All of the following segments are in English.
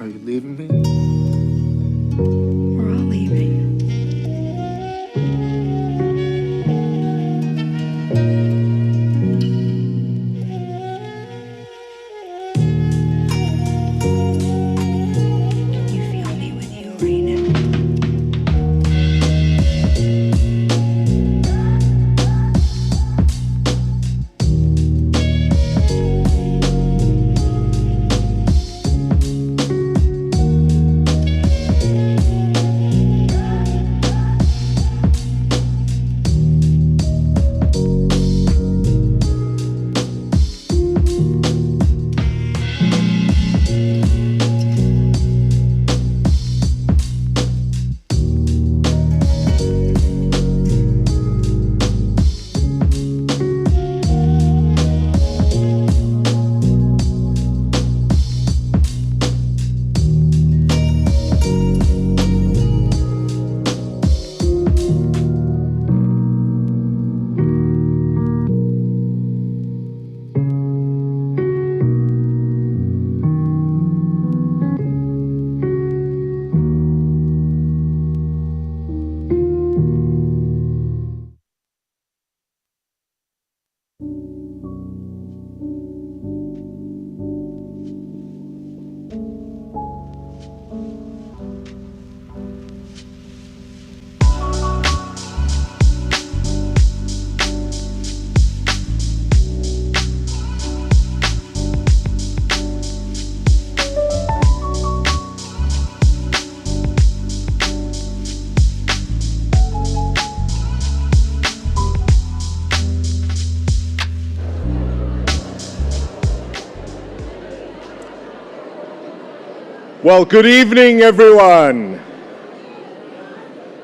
Are you leaving me? We're all leaving. You feel me with you right now. Well, good evening, everyone.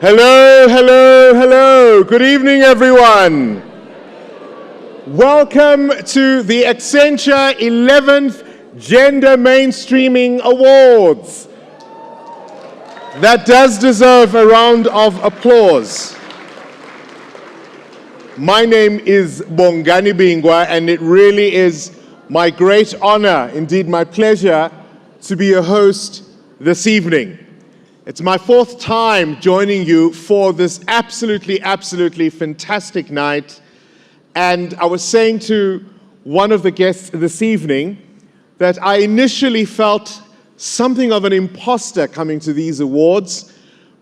Hello, hello, hello. Good evening, everyone. Welcome to the Accenture 11th Gender Mainstreaming Awards. That does deserve a round of applause. My name is Bongani Bingwa, and it really is my great honor, indeed my pleasure, to be your host this evening. It's my fourth time joining you for this absolutely fantastic night. And I was saying to one of the guests this evening that I initially felt something of an imposter coming to these awards,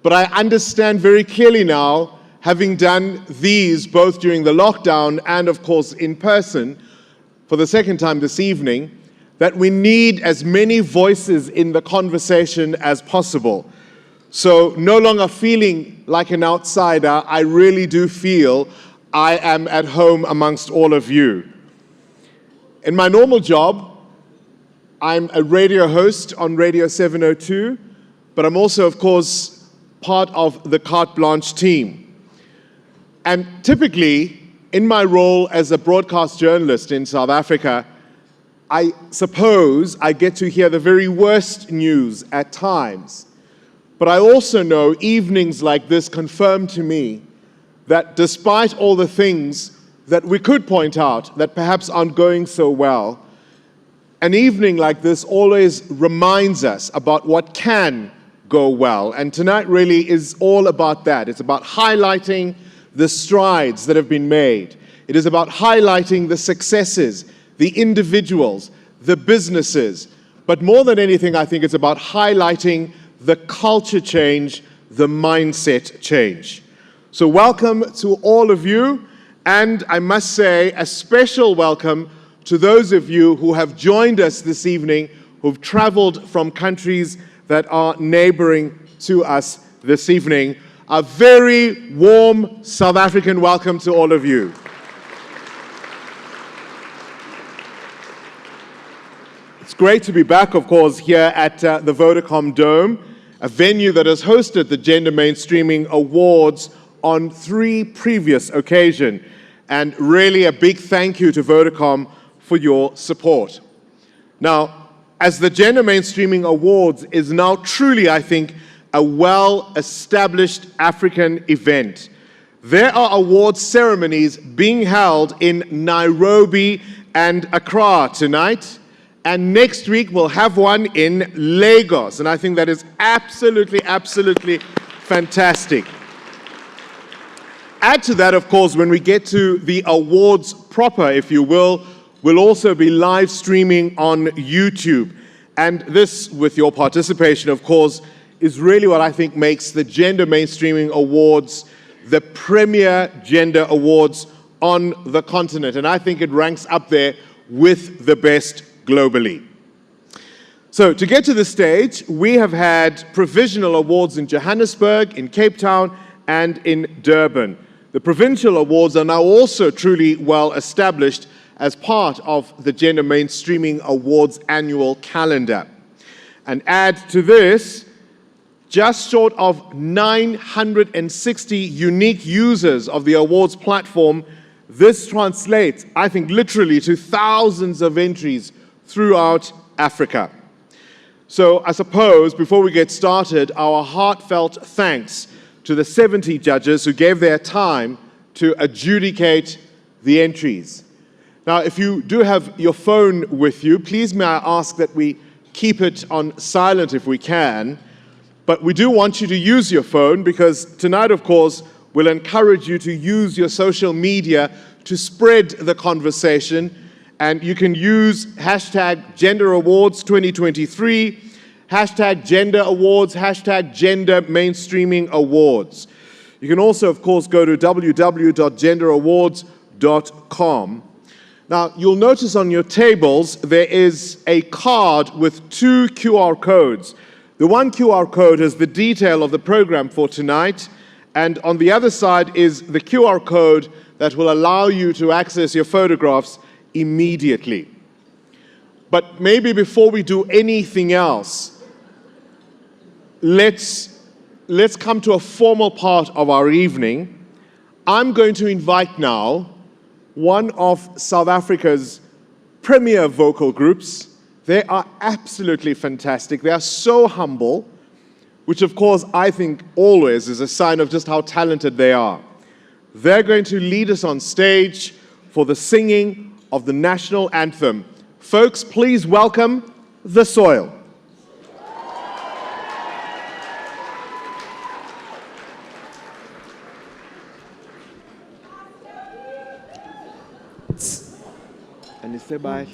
but I understand very clearly now, having done these both during the lockdown and of course in person for the second time this evening, that we need as many voices in the conversation as possible. So no longer feeling like an outsider, I really do feel I am at home amongst all of you. In my normal job, I'm a radio host on Radio 702, but I'm also, of course, part of the Carte Blanche team. And typically, in my role as a broadcast journalist in South Africa, I suppose I get to hear the very worst news at times. But I also know evenings like this confirm to me that despite all the things that we could point out that perhaps aren't going so well, an evening like this always reminds us about what can go well. And tonight really is all about that. It's about highlighting the strides that have been made. It is about highlighting the successes, the individuals, the businesses. But more than anything, I think it's about highlighting the culture change, the mindset change. So welcome to all of you, and I must say a special welcome to those of you who have joined us this evening, who've traveled from countries that are neighboring to us this evening. A very warm South African welcome to all of you. It's great to be back, of course, here at the Vodacom Dome, a venue that has hosted the Gender Mainstreaming Awards on 3 previous occasions. And really a big thank you to Vodacom for your support. Now, as the Gender Mainstreaming Awards is now truly, I think, a well-established African event, there are awards ceremonies being held in Nairobi and Accra tonight, And next week, we'll have one in Lagos. And I think that is absolutely, absolutely fantastic. Add to that, of course, when we get to the awards proper, if you will, we'll also be live streaming on YouTube. And this, with your participation, of course, is really what I think makes the Gender Mainstreaming Awards the premier gender awards on the continent. And I think it ranks up there with the best globally. So to get to the stage, we have had provisional awards in Johannesburg, in Cape Town, and in Durban. The provincial awards are now also truly well established as part of the Gender Mainstreaming Awards annual calendar. And add to this, just short of 960 unique users of the awards platform. This translates, I think, literally to thousands of entries throughout Africa. So I suppose, before we get started, our heartfelt thanks to the 70 judges who gave their time to adjudicate the entries. Now, if you do have your phone with you, please may I ask that we keep it on silent if we can. But we do want you to use your phone because tonight, of course, we'll encourage you to use your social media to spread the conversation. And you can use hashtag Gender Awards 2023, hashtag Gender Awards, hashtag Gender Mainstreaming Awards. You can also, of course, go to www.genderawards.com. Now, you'll notice on your tables there is a card with 2 QR codes. The one QR code has the detail of the program for tonight, and on the other side is the QR code that will allow you to access your photographs immediately. But maybe before we do anything else, let's come to a formal part of our evening. I'm going to invite now one of South Africa's premier vocal groups. They are absolutely fantastic. They are so humble, which of course I think always is a sign of just how talented they are. They're going to lead us on stage for the singing of the national anthem. Folks, please welcome The Soil. And stay by.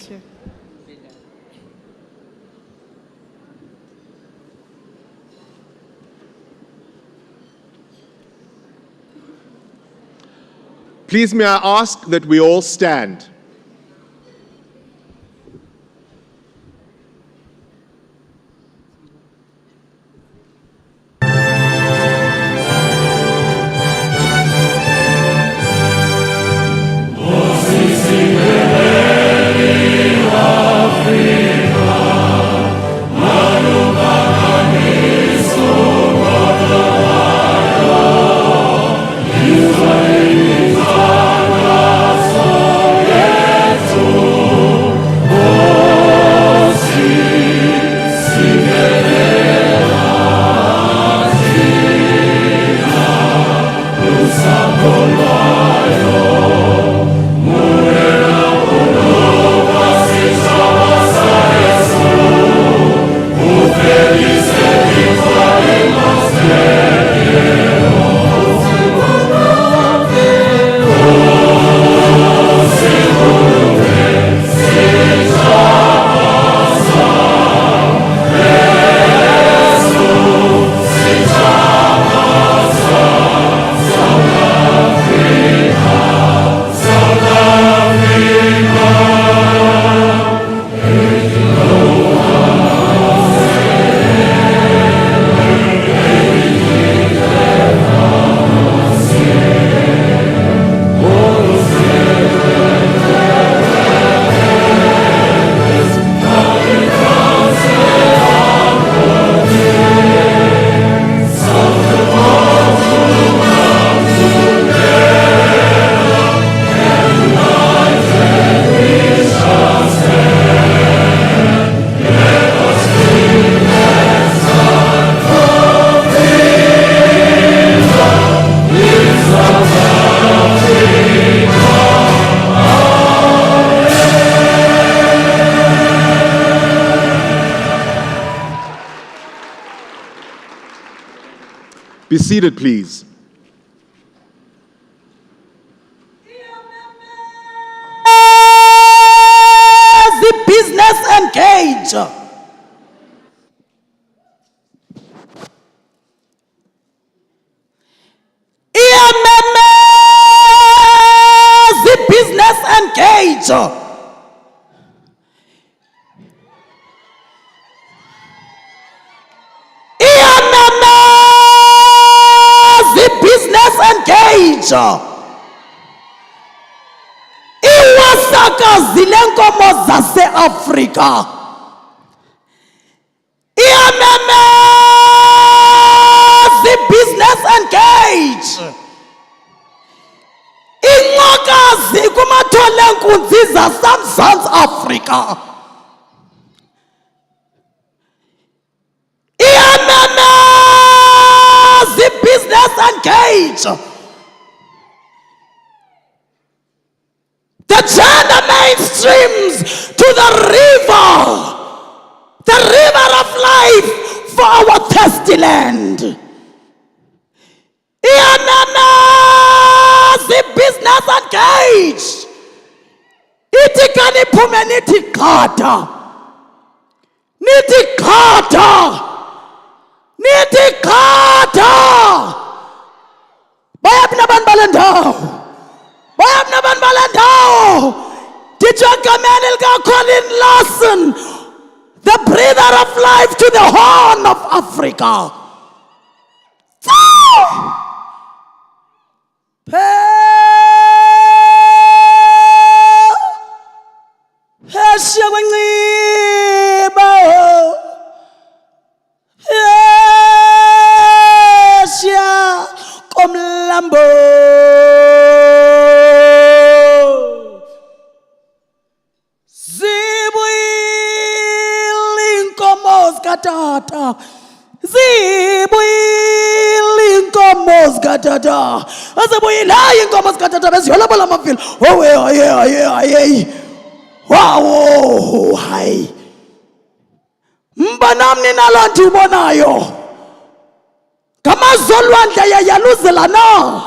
Please may I ask that we all stand. Yeah. Be seated, please. The business engage. The business engage. The business engage. Iwasakazile nkomo zase-Afrika. The business engage. Inqokazi kumathole nkunzi zaseMzantsi Afrika. The business engage. The gender mainstreams to the river of life for our thirsty land. The business engage. Iti kaniphume nithi qatha. Nithi qatha. Nithi qatha. Bayaphi nabantu bale ndawo? Bayaphi nabantu bale ndawo? Did you commend Colin Lawson, the breather of life to the Horn of Africa? Tata, zibuyile inkomo zikatata, azibuyile inkomo zikatata beziyolabala amavili. Oh hey, wow, hayi. Mbanam ninalo nto ubonayo. Ngamazolwandle yayaluzela na.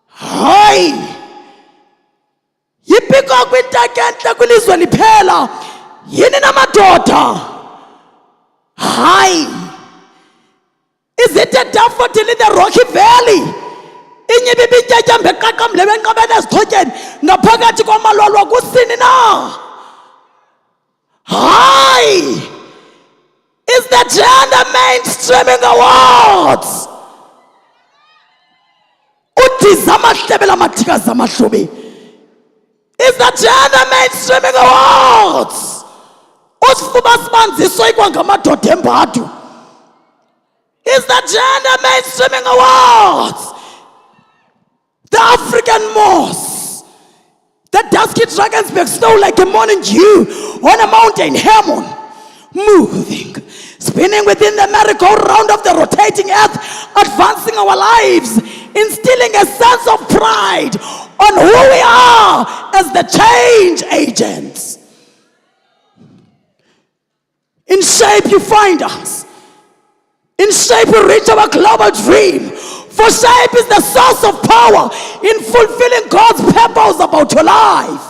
Hayi. Yipika kwintakentle kwilizwe liphela. Yini namadoda. Hi. Is it a daffodil in the Rocky Valley? Inyibibityambe qaqamlebe enqabeni ezithotyeni ngaphakathi kwamalwalwa kusini na? Hi. Is the gender mainstreaming awards? Utiza amahlebela amathika zamahlubi. Is the gender mainstreaming awards? Usifuba sibanziso ikwangamadoda embadu. Is the gender mainstreaming awards? The African moss. The dusky Drakensberg snow like a morning dew on a mountain Hermon. Moving, spinning within the merry-go-round of the rotating earth, advancing our lives, instilling a sense of pride on who we are as the change agents. In shape you find us. In shape we reach our global dream. For shape is the source of power in fulfilling God's purpose about your life.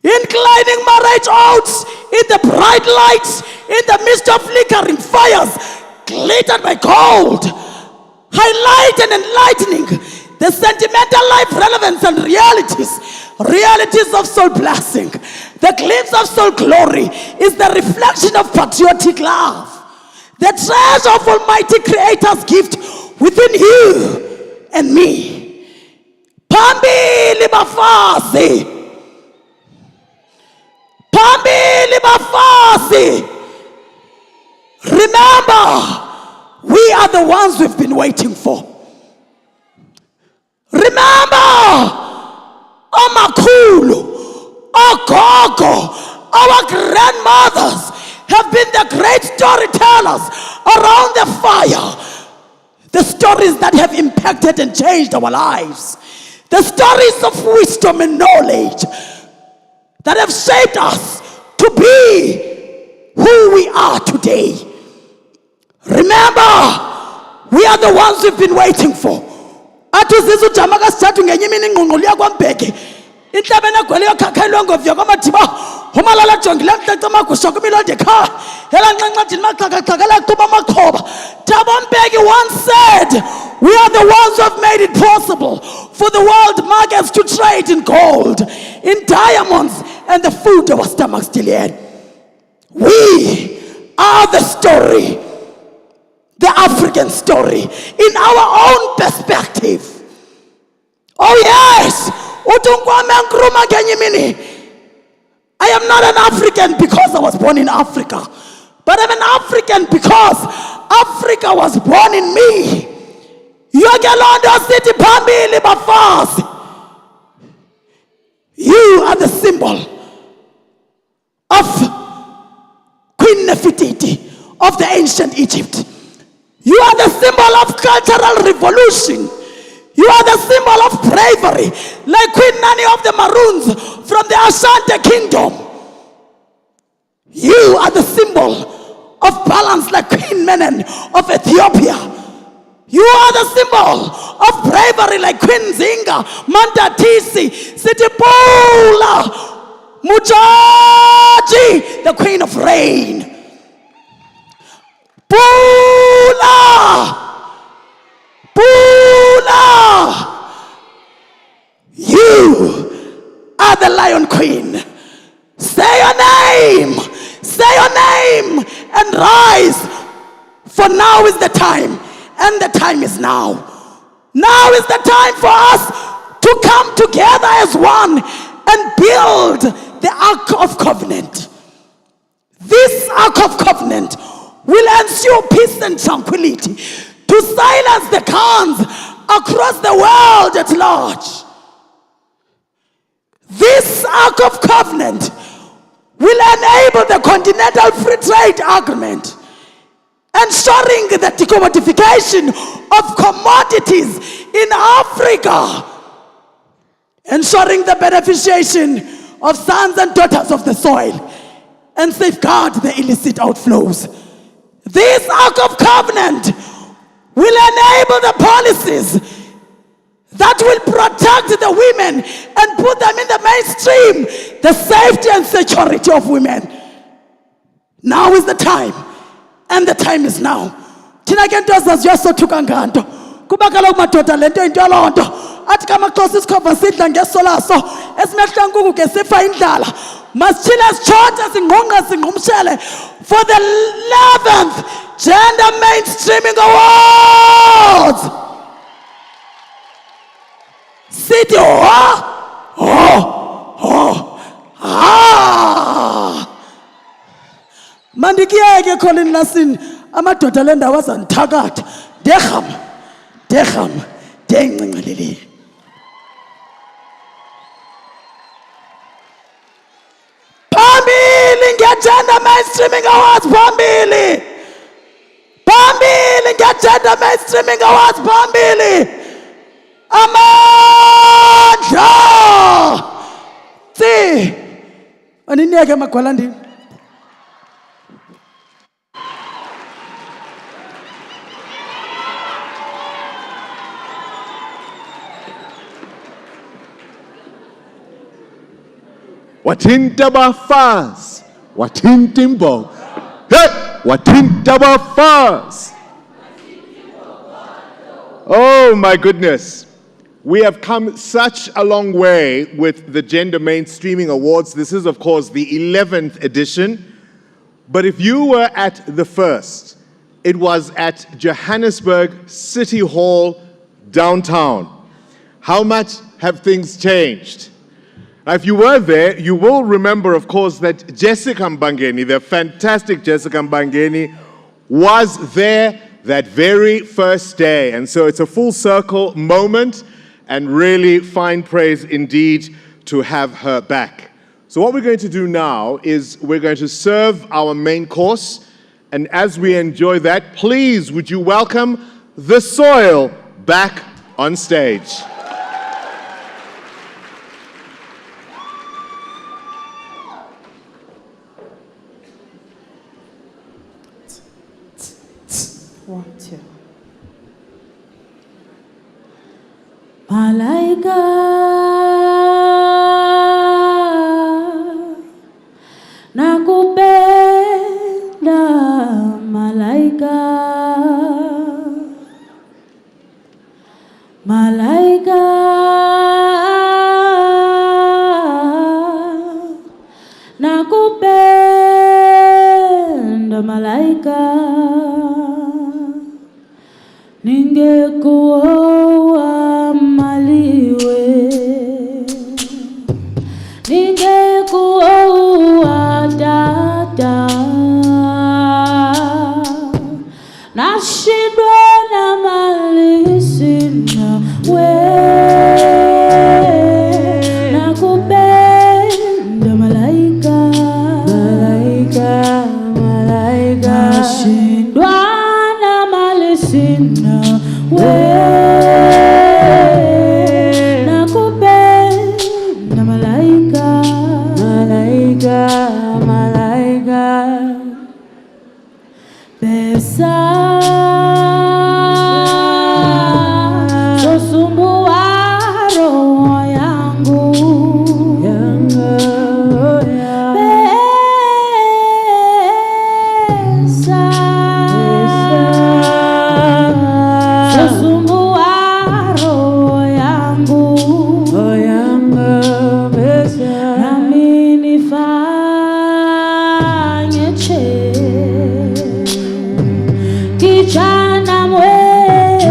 Inclining marriage oats in the bright lights, in the midst of flickering fires, glittered by gold, highlighting and enlightening the sentimental life relevance and realities of soul blessing. The glimpse of soul glory is the reflection of patriotic love, the treasure of Almighty Creator's gift within you and me. Phambili bafazi. Phambili bafazi. Remember, we are the ones we've been waiting for. Remember, Amakhulu, Ogogo, our grandmothers have been the great storytellers around the fire. The stories that have impacted and changed our lives. The stories of wisdom and knowledge that have shaped us to be who we are today. Remember, We are the ones we've been waiting for. Athi uzizwa ujama kasithathu ngenye imini ingqongqo liya kwaMbeki. Inhlabeni egcwele yokhakhelwe ngovya kwaMadiba. Umalala jongile mhlece amagusha kumilonde ekhaya. Hela nxanxadini maxhakaxhakela equba amaxhoba. Thabo Mbeki once said, we are the ones who have made it possible for the world markets to trade in gold, in diamonds, and the food our stomachs still had. We are the story, the African story, in our own perspective. Oh yes, I am not an African because I was born in Africa, but I'm an African because Africa was born in me. You are the symbol of Queen Nefertiti of the ancient Egypt. You are the symbol of cultural revolution. You are the symbol of bravery, like Queen Nani of the Maroons from the Ashanti Kingdom. You are the symbol of balance, like Queen Menen of Ethiopia. You are the symbol of bravery, like Queen Zinga, Mandatisi, Sitipula, Mujaji, the Queen of Rain. Pula! Pula! You are the Lion Queen. Say your name, and rise. For now is the time, and the time is now. Now is the time for us to come together as one and build the Ark of Covenant. This Ark of Covenant will ensure peace and tranquility to silence the Khans across the world at large. This Ark of Covenant will enable the Continental Free Trade Agreement, ensuring the decommodification of commodities in Africa, ensuring the beneficiation of sons and daughters of the soil, and safeguard the illicit outflows. This Ark of Covenant will enable the policies that will protect the women and put them in the mainstream, the safety and security of women. Now is the time, and the time is now. Thina ke nto sasiyosothuka nganto kuba kaloku madoda le nto into yaloo nto athi kamaxhosa isikhova sidla ngesolaso esimehla nkuku ke sifa indlala masitshile sitshote singqungqe singqumshele for the 11th Gender Mainstreaming Awards. Sithi mandikiyeke Colin Lasin amadoda le ndawo azanithakatha deham ndiyayincincelele. Phambili nge-Gender Mainstreaming Awards, phambili nge-Gender Mainstreaming Awards, phambili amandla. Si aniniyeke magwalandini. Watinta bafaz, watintimbo. Hey, watinta bafaz. Oh my goodness. We have come such a long way with the Gender Mainstreaming Awards. This is, of course, the 11th edition. But if you were at the first, it was at Johannesburg City Hall, downtown. How much have things changed? Now, if you were there, you will remember, of course, that Jessica Mbangeni, the fantastic Jessica Mbangeni, was there that very first day. And so it's a full circle moment and really fine praise indeed to have her back. So what we're going to do now is we're going to serve our main course. And as we enjoy that, please would you welcome the soil back on stage. One, two. malaika, nakupenda malaika, malaika, nakupenda malaika, ningekuoa maliwe, ningekuoa dada, nashindwa na mali sina, nakupenda malaika, malaika, malaika, nashindwa na mali sina, nakupenda malaika, malaika, malaika, pesa sosumbua roho yangu, pesa sosumbua roho yangu, nami nifanyeje kijana mwenzio,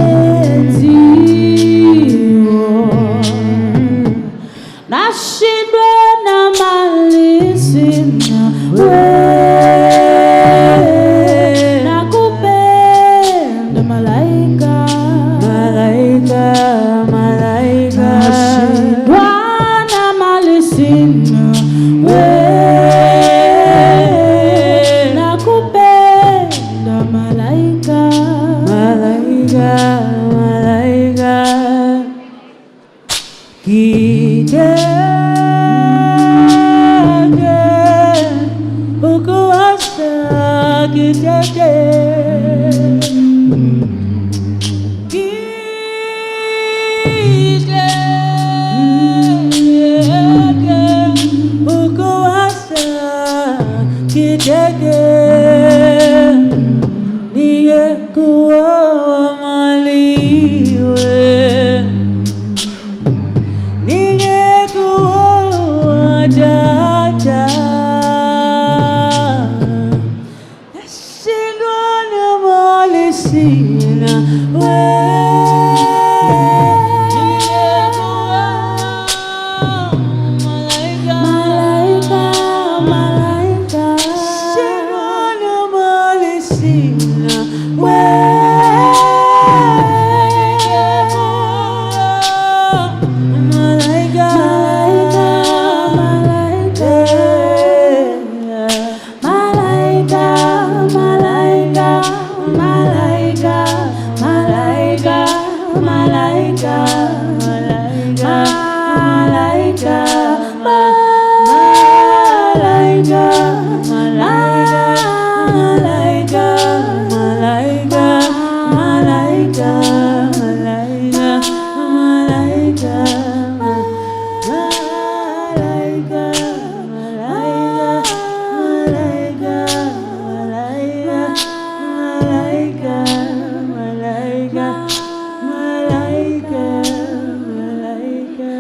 nashindwa na mali sina, nakupenda malaika, malaika, malaika, nashindwa na mali sina, nakupenda malaika, malaika, malaika, kitege ukuwasa kitege, kitege ukuwasa kitege, ningekuoa maliwe, ningekuoa dada, nashindwa na mali sina, malaika, malaika, nashindwa na mali sina, malaika, malaika, malaika, malaika, malaika, malaika, malaika, malaika, malaika, malaika, malaika,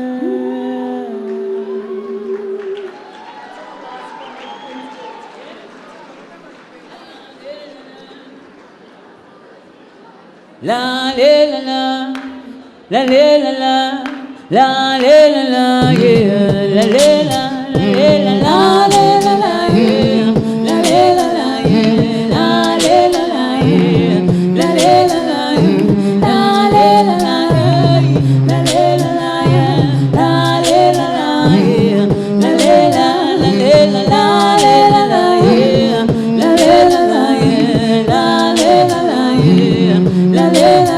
la la la la la la la la la la yeah la la la la la la la yeah la la la yeah la la la yeah la la la la la la la yeah la la la yeah la la la yeah la la la yeah la la la yeah la la la yeah la la la.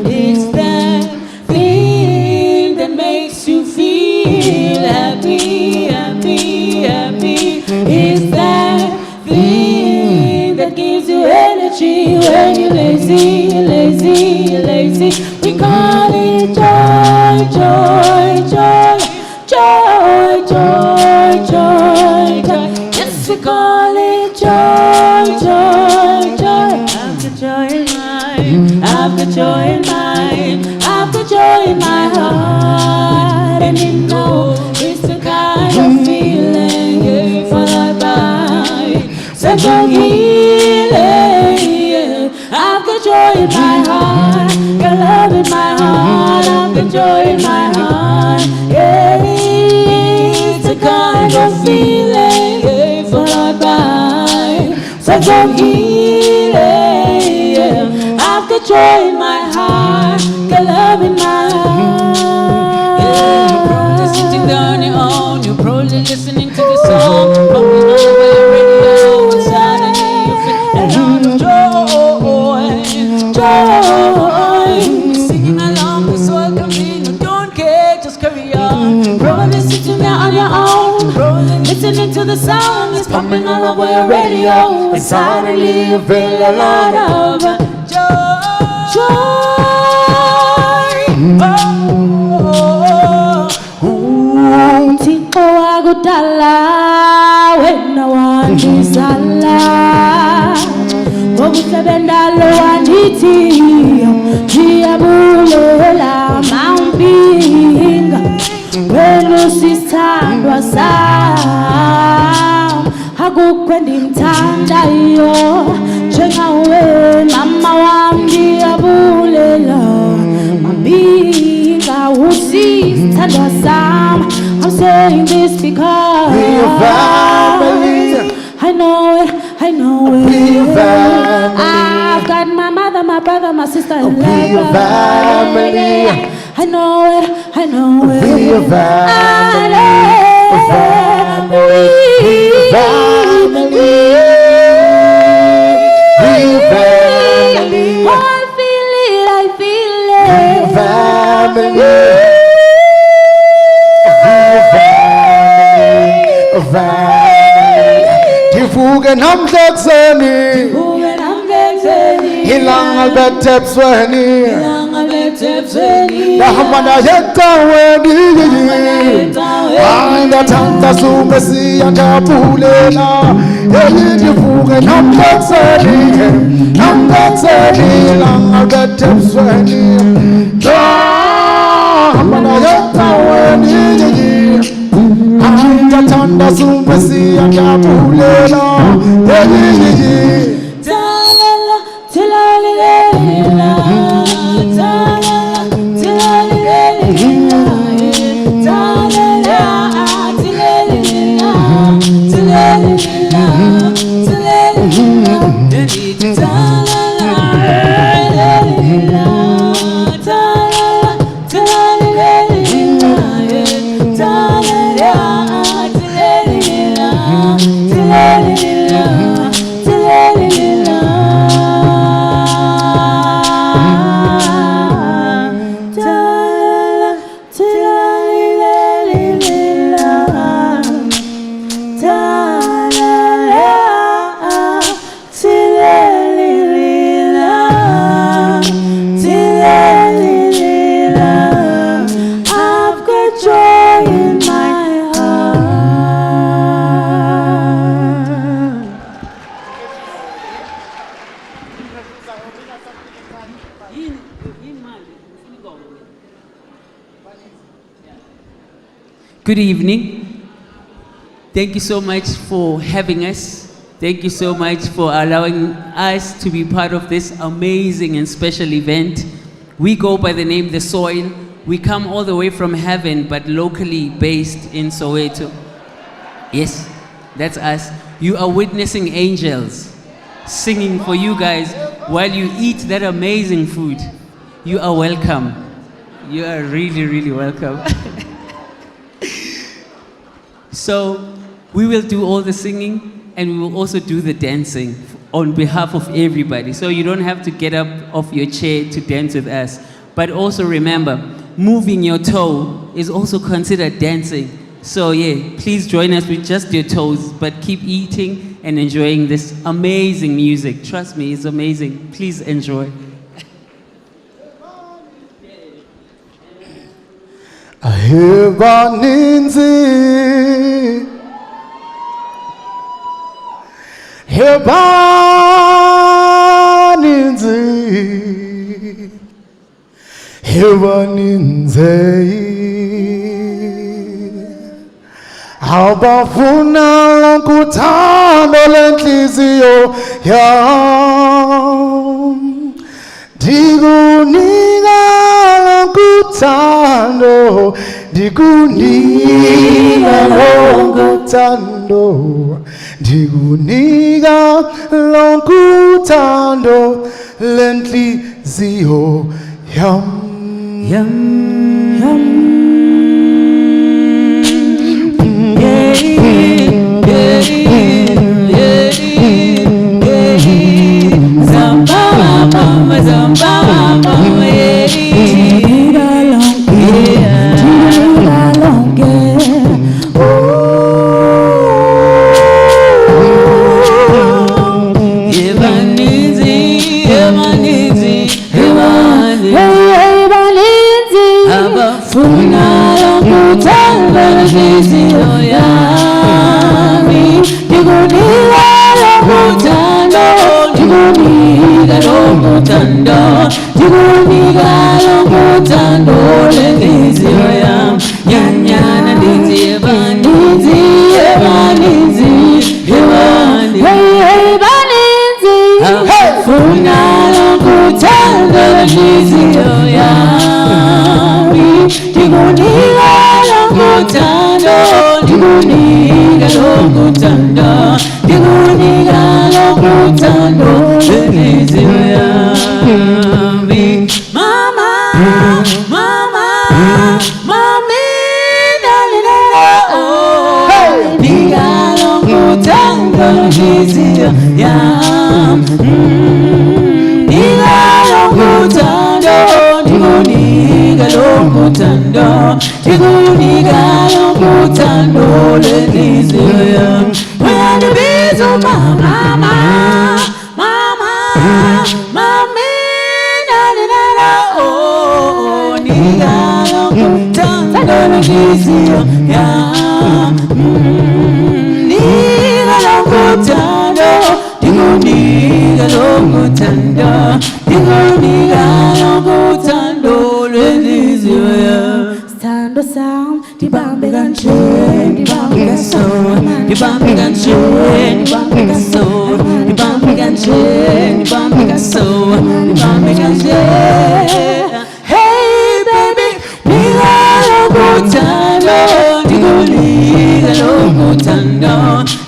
It's that thing that makes you feel happy, happy, happy. It's that thing that gives you energy when you're lazy, lazy, lazy. We call it joy, joy. joy, joy, joy, joy. Yes, we call it joy, joy, joy. I've got joy in mine, I've got joy in mine, I've got joy in my heart. And you know it's the kind of feeling followed by such a healing. I've got joy in my heart, got love in my heart, I've got joy in my heart. Yeah, it's a kind of feeling followed by such a healing. I've got joy in my heart, got love in my heart. Yeah, you're probably sitting down on your own, you're probably listening to the song, probably on the radio, and suddenly you feel a lot of joy, singing along the soul coming. No, don't care, just carry on. Probably sitting there on your own, probably listening to the sound, it's pumping all over your radio, and suddenly you feel a lot of joy. Thixo wakudala wena wandizala, ngokusebenzalo wandithi ndiyabulela mawumpinga, wena sisithandwa sam, akukho endimthandayo njengawe mama wam, ndiyabulela mampinga usisithandwa sam. I'm saying this because we're family. I know it, I know it. We're family. I've got my mother, my brother, my sister, and We're family. I know it, I know it. We're family. We're family. We're family. Oh, I feel it, I feel it. We're family. Ndivuke namhlekuseni, ilanga libethe ebusweni, ndahamba ndaye ecaweni, hayi ndathanda sume siya ndabulela. Ndivuke namhlekuseni, ilanga libethe ebusweni, ndahamba ndaye ecaweni, Tanda sumpesi andabulela. Talala, talalila, talala, talalila, talala, talalila, talalila, talalila, I've got joy in my heart. Good evening. Thank you so much for having us. Thank you so much for allowing us to be part of this amazing and special event. We go by the name The Soil. We come all the way from heaven, but locally based in Soweto. Yes, that's us. You are witnessing angels singing for you guys while you eat that amazing food. You are welcome. You are really, really welcome. So we will do all the singing and we will also do the dancing on behalf of everybody. So you don't have to get up off your chair to dance with us. But also remember, moving your toe is also considered dancing. So yeah, please join us with just your toes, but keep eating and enjoying this amazing music. Trust me, it's amazing. Please enjoy. Hebaninzi, hebaninzi, abafuna lokuthanda lenhliziyo yam, ndikunika lokuthando, ndikunika lokuthando, ndikunika lokuthando lenhliziyo yam. Stand sound, dibambe ganche, dibambe gaso, dibambe ganche, dibambe gaso, dibambe ganche, dibambe gaso, dibambe ganche. Hey baby, niga lokutando, diguniga lokutando,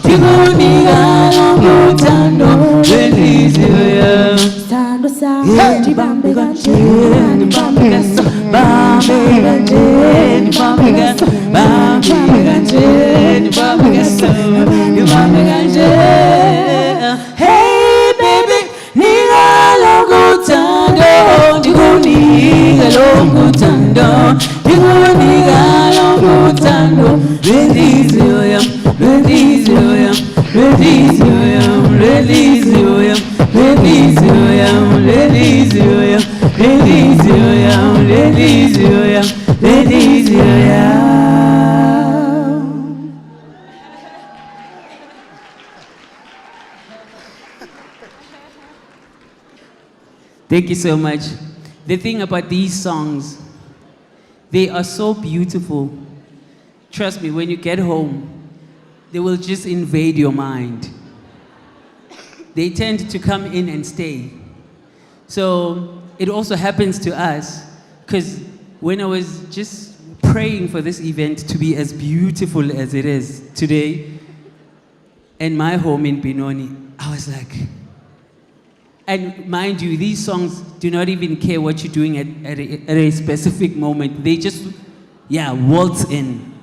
diguniga lokutando, bendiziwe. Stand sound, dibambe ganche, dibambe gaso. Hey baby, niga lokutando, diguniga lokutando, diguniga lokutando, bendiziwe, bendiziwe, bendiziwe, bendiziwe, bendiziwe, bendiziwe. Thank you so much. The thing about these songs, they are so beautiful. Trust me, when you get home, they will just invade your mind. They tend to come in and stay. So it also happens to us, because when I was just praying for this event to be as beautiful as it is today, in my home in Benoni, I was like, and mind you, these songs do not even care what you're doing at a specific moment. They just, waltz in.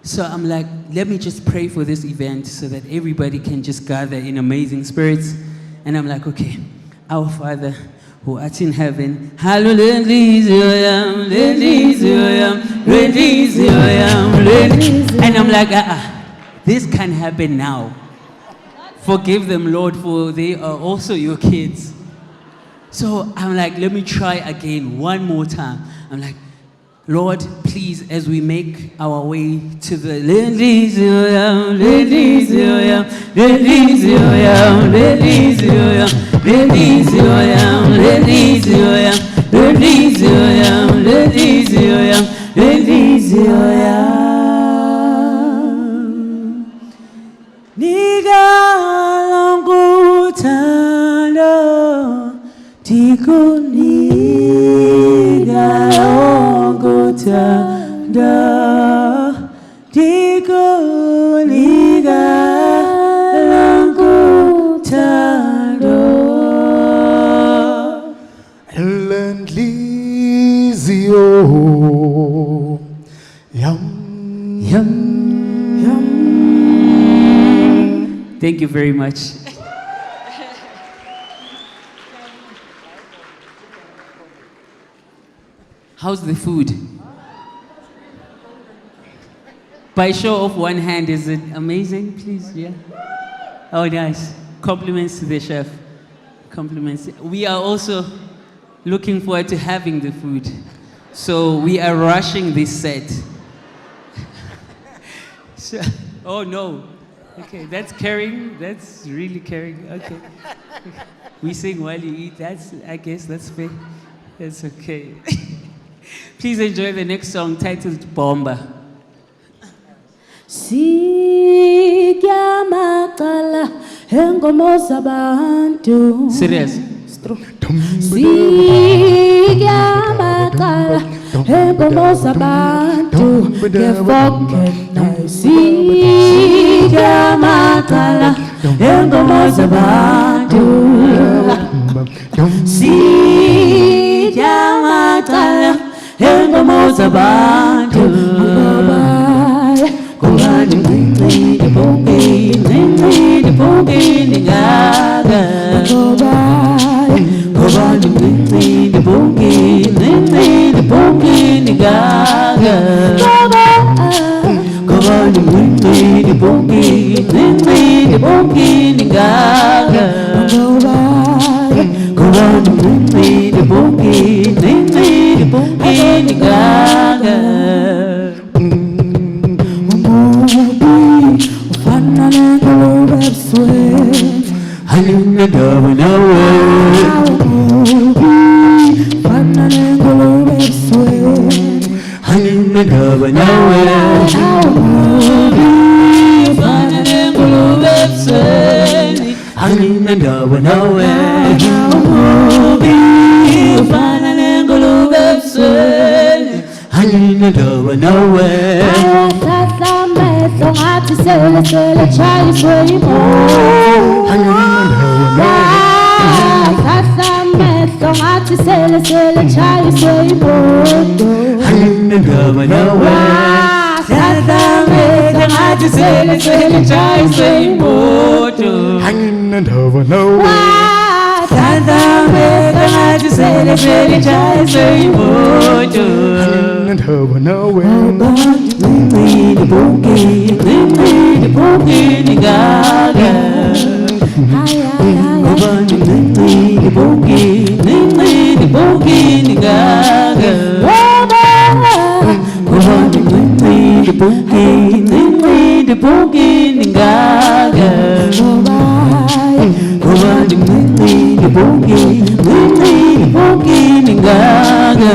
So I'm like, let me just pray for this event so that everybody can just gather in amazing spirits. And I'm like, okay, our Father, who art in heaven, hallowed be your name. And I'm like, this can happen now. Forgive them, Lord, for they are also your kids. So I'm like, let me try again one more time. I'm like, Lord, please, as we make our way to the Lenhlizio yam Thank you very much. How's the food? By show of one hand, is it amazing, please? Yeah. Oh, nice. Compliments to the chef. Compliments. We are also looking forward to having the food. So we are rushing this set. So, oh no. Okay, that's caring. That's really caring. Okay. We sing while you eat. I guess that's fair. That's okay. Please enjoy the next song titled Bomba. Sikyamaqala engomo zabantu. Serious. Sikyamaqala engomo zabantu. Ngefokena sikyamaqala engomo zabantu. Sikyamaqala engomo zabantu. Kubani mwini de bongi, mwini de bongi ningaga. Kubani mwini de bongi, mwini de bongi ningaga. Kubani mwini de bongi, mwini de bongi ningaga. Kubani mwini de bongi, mwini de bongi ningaga. Halina dava nawe. Halina dava nawe. Halina dava nawe. Halina dava nawe. Ngathi sele chaya swimo. Sasamehlo ngathi sele chaya swimo. Halina dava nawe. Sasamehlo ngathi sele chaya swimo. Halina dava nawe. Sasamehlo ngathi sele chaya swimo. Halina dava nawe. Mwini de bongi ningaga. Kubani mwini de bongi ningaga. Kubani mwini de bongi ningaga. Kubani mwini de bongi ningaga.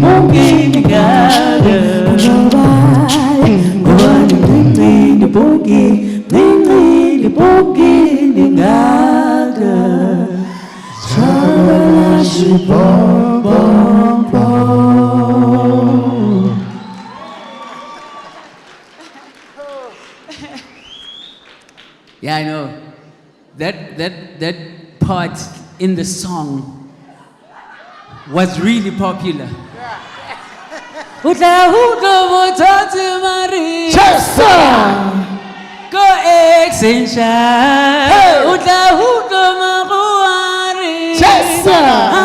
boogie gaga. Ngubani ngqingqili boogie, ngqingqili boogie gaga. Chabalashi bom bom bom. Yeah, I know. That part in the song was really popular. Utla hudo motati mari. Go extension. Utla hudo maruari.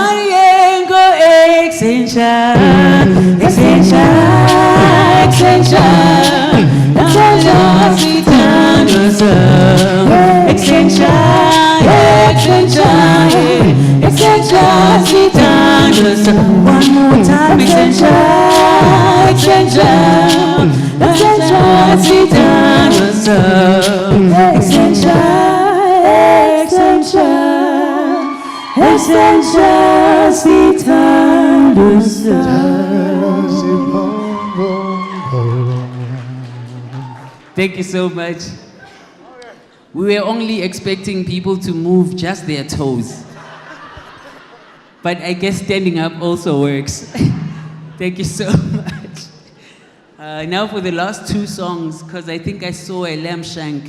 Arien go extension. Extension. Extension. One more time. Thank you so much. We were only expecting people to move just their toes. But I guess standing up also works. Thank you so much. Now for the last two songs, because I think I saw a lamb shank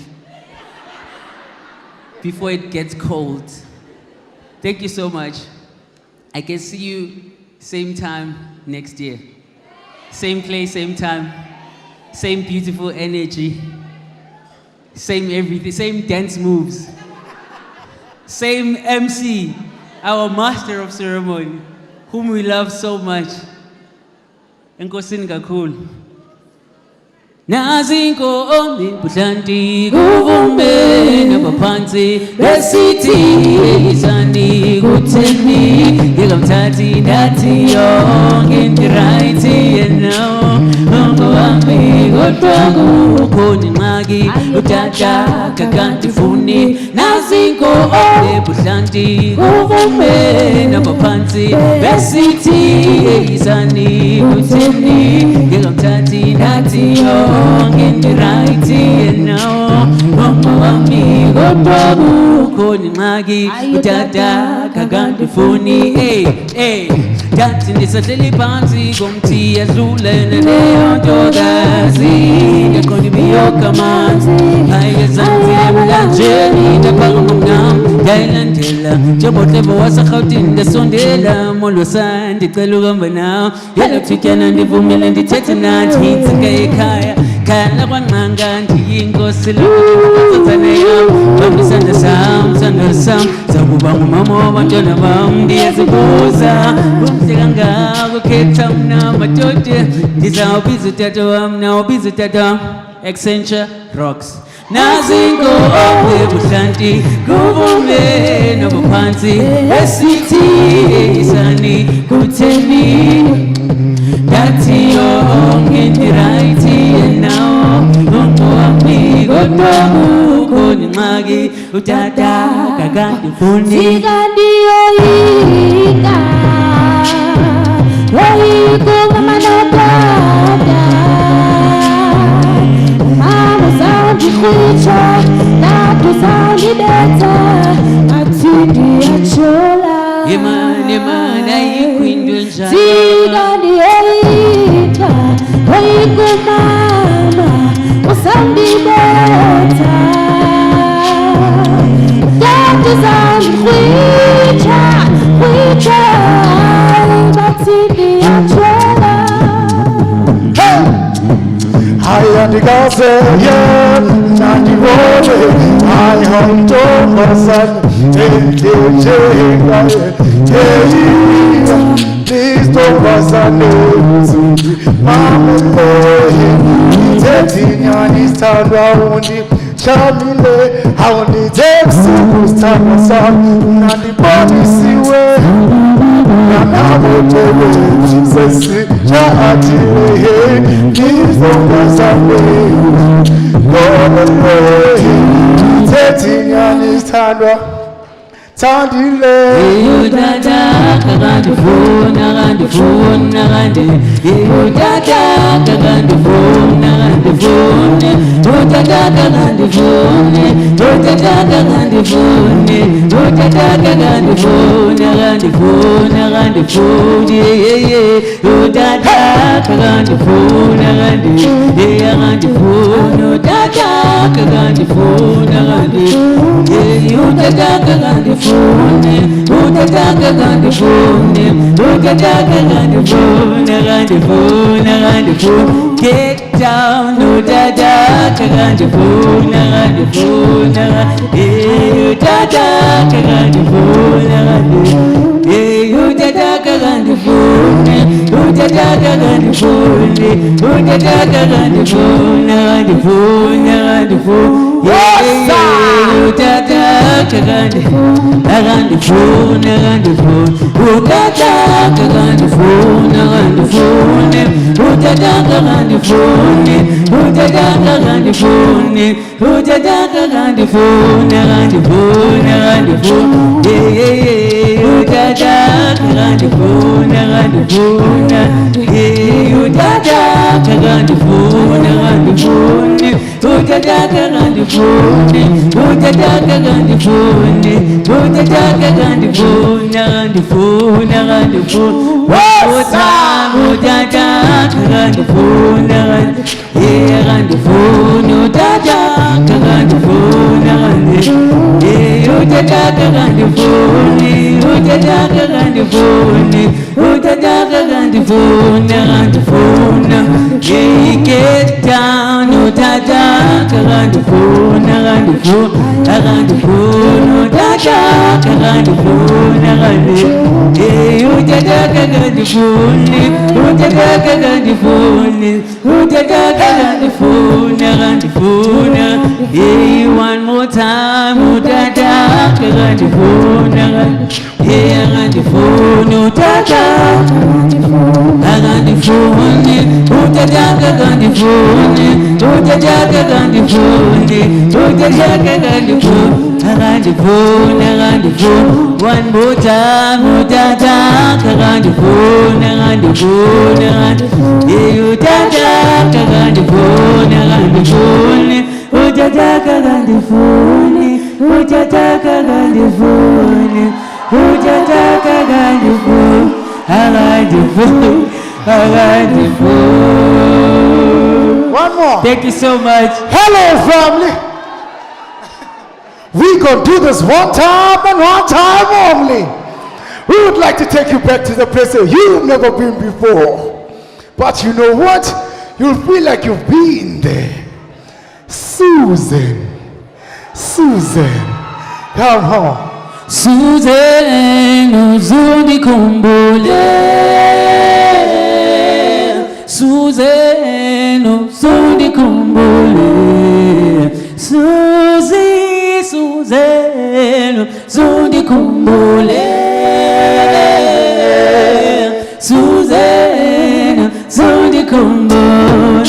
before it gets cold. Thank you so much. I can see you same time next year. Same place, same time. Same beautiful energy. Same everything, same dance moves. Same MC, our master of ceremony, whom we love so much. Enkosini kakhulu. Nazinko omni buhlanti kuvumbe nabaphansi besithi isani kutheni ngikamthathi ndathi yonke ndiright yena ongowami kodwa kukhona ingxaki utata kakanti funi nazinko omni buhlanti kuvumbe nabaphansi besithi isani kutheni ngikamthathi ndathi yonke right now, mama mi godwa bukhona ingxaki utata kakanti funi Dathi ndisahleli phansi komthi yadlulene leyo ntokazi ngeqondi biyoka amanzi ayezansi emlanjeni ndaphanga ngomngam ndayilandela njengotlebo waserhawutini ndasondela molwasa ndicela ukuhamba nawe yalothutyana ndivumile ndithethe nathi intsika ekhaya khaya lakwanqanga ndiyinkosi lakuthokozane yam bam isandla sam zakuba ngumama wabantwana bam ndiyazibuza umhle kangako khetha mna madoda ndizawubiza utata wam nawubiza utata wam Accenture rocks nazinko omni buhlanti kuvumbe nabaphansi esithi isani kutheni ndathi yonke ndiright now ongowami kodwa kukhona ingxaki utata kakanti funi sikandiyoyika yoyika mamanodada mama zandikhwitsha nato zandibetha athi ndiyatshola yemana ayikwinto enjalo sikandiyoyika yoyika mama usandibetha nato zandikhwitsha bathi ndiyatshola Haya ndikaze ye nandiwobe ayihontombazana ejengaye eyiwa lisitombazane uzungi mamelohe ithethinyani sithandwa unditshamile awundithembusuku sithandwa sam nandibonisiwe Nanamotewe Jesus Jahatiwe Nizongazame Golewe Tetinyani standwa Tandile Udada kagandi phone agandi phone agandi Udada kagandi phone agandi phone Udada kagandi phone Udada kagandi phone Udada kagandi phone agandi phone agandi phone Udada kagandi phone agandi agandi phone Udada kagandi phone agandi Udada kagandi phone Udadaka gandi phone Udadaka gandi phone Gandi phone Gandi phone Get down Udadaka gandi phone Gandi phone Udadaka gandi phone Udadaka gandi phone Udadaka gandi phone Udadaka gandi phone Gandi phone Gandi phone Udadaka gandi agandi phone Udadaka gandi phone agandi phone Udadaka gandi phone Udadaka gandi phone Udadaka gandi phone agandi phone agandi phone Udadaka gandi phone agandi phone Udadaka gandi phone agandi phone Udadaka gandi phone Udadaka gandi phone Udadaka gandi phone agandi phone agandi phone Udadaka gandi phone agandi phone Udadaka gandi phone agandi Udadaka gandi phone Udadaka gandi phone Udadaka gandi phone agandi phone Get down Udadaka gandi phone agandi phone agandi phone Udadaka gandi phone agandi Udadaka gandi phone Udadaka gandi phone Udadaka gandi phone agandi phone one more time Udadaka gandi phone agandi phone Udadaka agandi phone Udadaka gandi phone Udadaka gandi phone Udadaka gandi phone agandi phone agandi phone one more time Udadaka gandi phone agandi phone Udadaka gandi phone agandi phone Udadaka gandi phone Udadaka gandi phone Udadaka gandi phone agandi phone agandi phone. One more. Thank you so much. Hello family. We gonna do this one time and one time only. We would like to take you back to the place that you've never been before. But you know what? You'll feel like you've been there. Susan. Come on. Susan uzuni kumbule Susan uzuni kumbule Susan uzuni kumbule Susan uzuni kumbule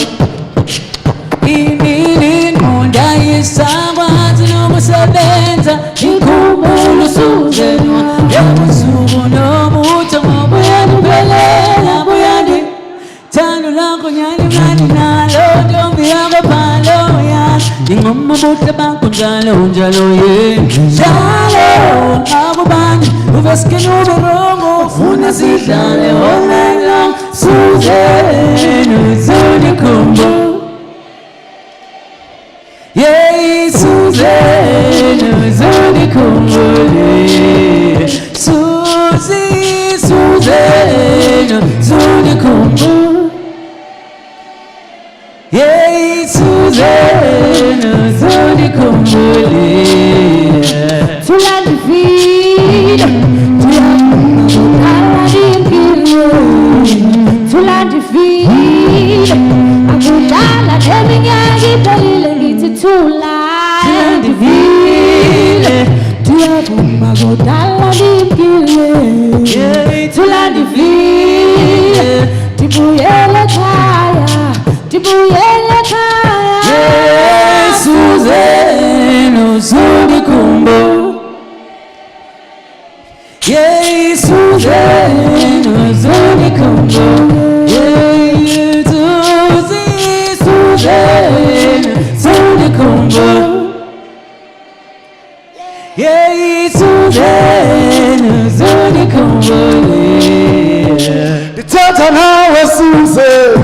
Inini nunda yesabati nomusebenza inkumbulo Susan yabusuku nomucho mabuyani belela buyani Tando lako nyali mani nalo Dombi yako palo ya Ingoma buta bako njalo ye Jalo abubani Uveske nuberongo Funa sidale all night long Susan uzuni kumbu Yeah, Susan uzuni kumbule Susan uzuni kumbule Yeah, Susan uzuni kumbule Tulandi feed, tulandi feed, akudala eminyaka iphelile ngithi tulandi feed, tuyavuma kudala nimpile. Tulandi feed, tibuyele ekhaya, tibuyele ekhaya. Yeah, Susan uzuni kumbule Yeah, Susan, Zoni Kumbo. Yeah, Susan, Zoni Kumbo. Yeah, Susan, Zoni Kumbo. The tata now is Susan.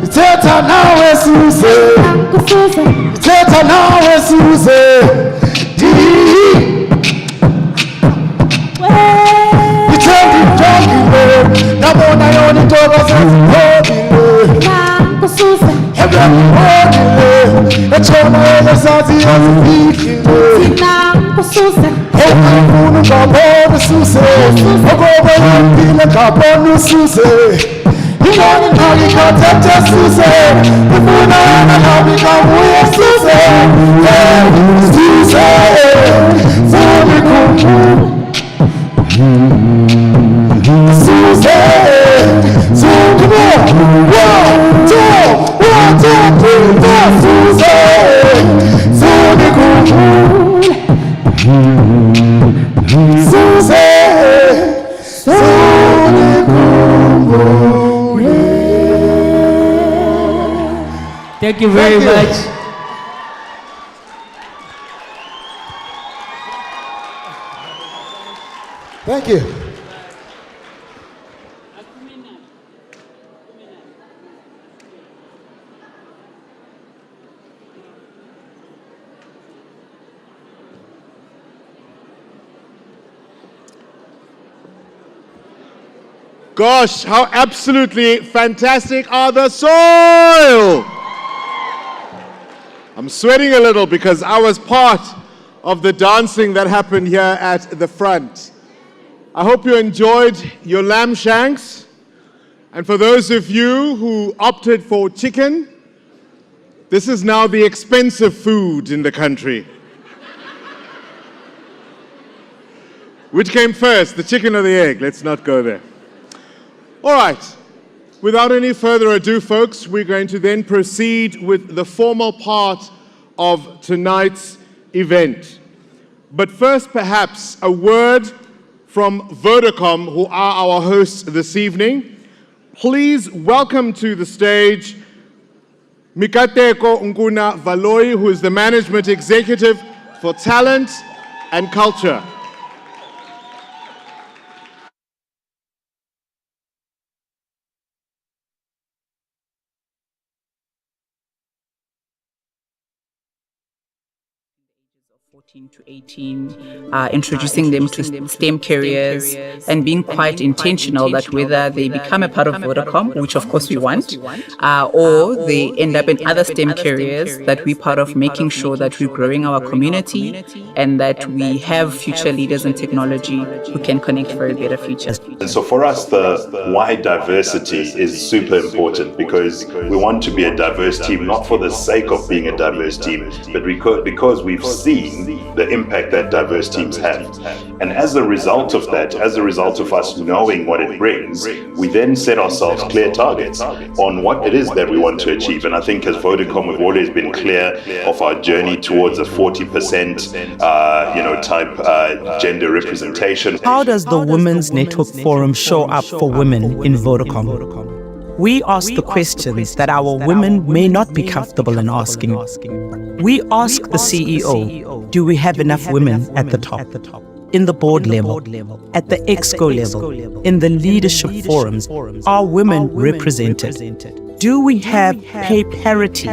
The tata now is Susan. The tata now is Susan. You tell the donkey road. Now on I only talk about every the channel is out the other week. Oh, I'm going to go over Susan. I'm going to be like a bonus Susan. You know the doggy can't touch us, Susan. If we know how we can win, Susan. Yeah, Susan. So we come Susan. So come on. 1, 2, 3, 4, Susan. So we come Susan. So we come. Thank you very much. Thank you. Gosh, how absolutely fantastic are the soil! I'm sweating a little because I was part of the dancing that happened here at the front. I hope you enjoyed your lamb shanks. And for those of you who opted for chicken, this is now the expensive food in the country. Which came first, the chicken or the egg? Let's not go there. All right, without any further ado, folks, we're going to then proceed with the formal part of tonight's event. But first, perhaps, a word from Vodacom, who are our hosts this evening. Please welcome to the stage Mikateko Nkuna Valoi, who is the Management Executive for Talent and Culture. To 18, introducing them to STEM careers and being quite intentional that whether they become a part of Vodacom, which of course we want, or they end up in other STEM careers, that we're part of making sure that we're growing our community and that we have future leaders in technology who can connect for a better future. And so for us, the wide diversity is super important because we want to be a diverse team, not for the sake of being a diverse team, but because we've seen the impact that diverse teams have. And as a result of that, as a result of us knowing what it brings, we then set ourselves clear targets on what it is that we want to achieve. And I think as Vodacom, we've always been clear of our journey towards a 40% type gender representation. How does the Women's Network Forum show up for women in Vodacom? We ask the questions that our women may not be comfortable in asking. We ask the CEO, do we have enough women at the top? In the board level, at the exco level, in the leadership forums, are women represented? Do we have pay parity?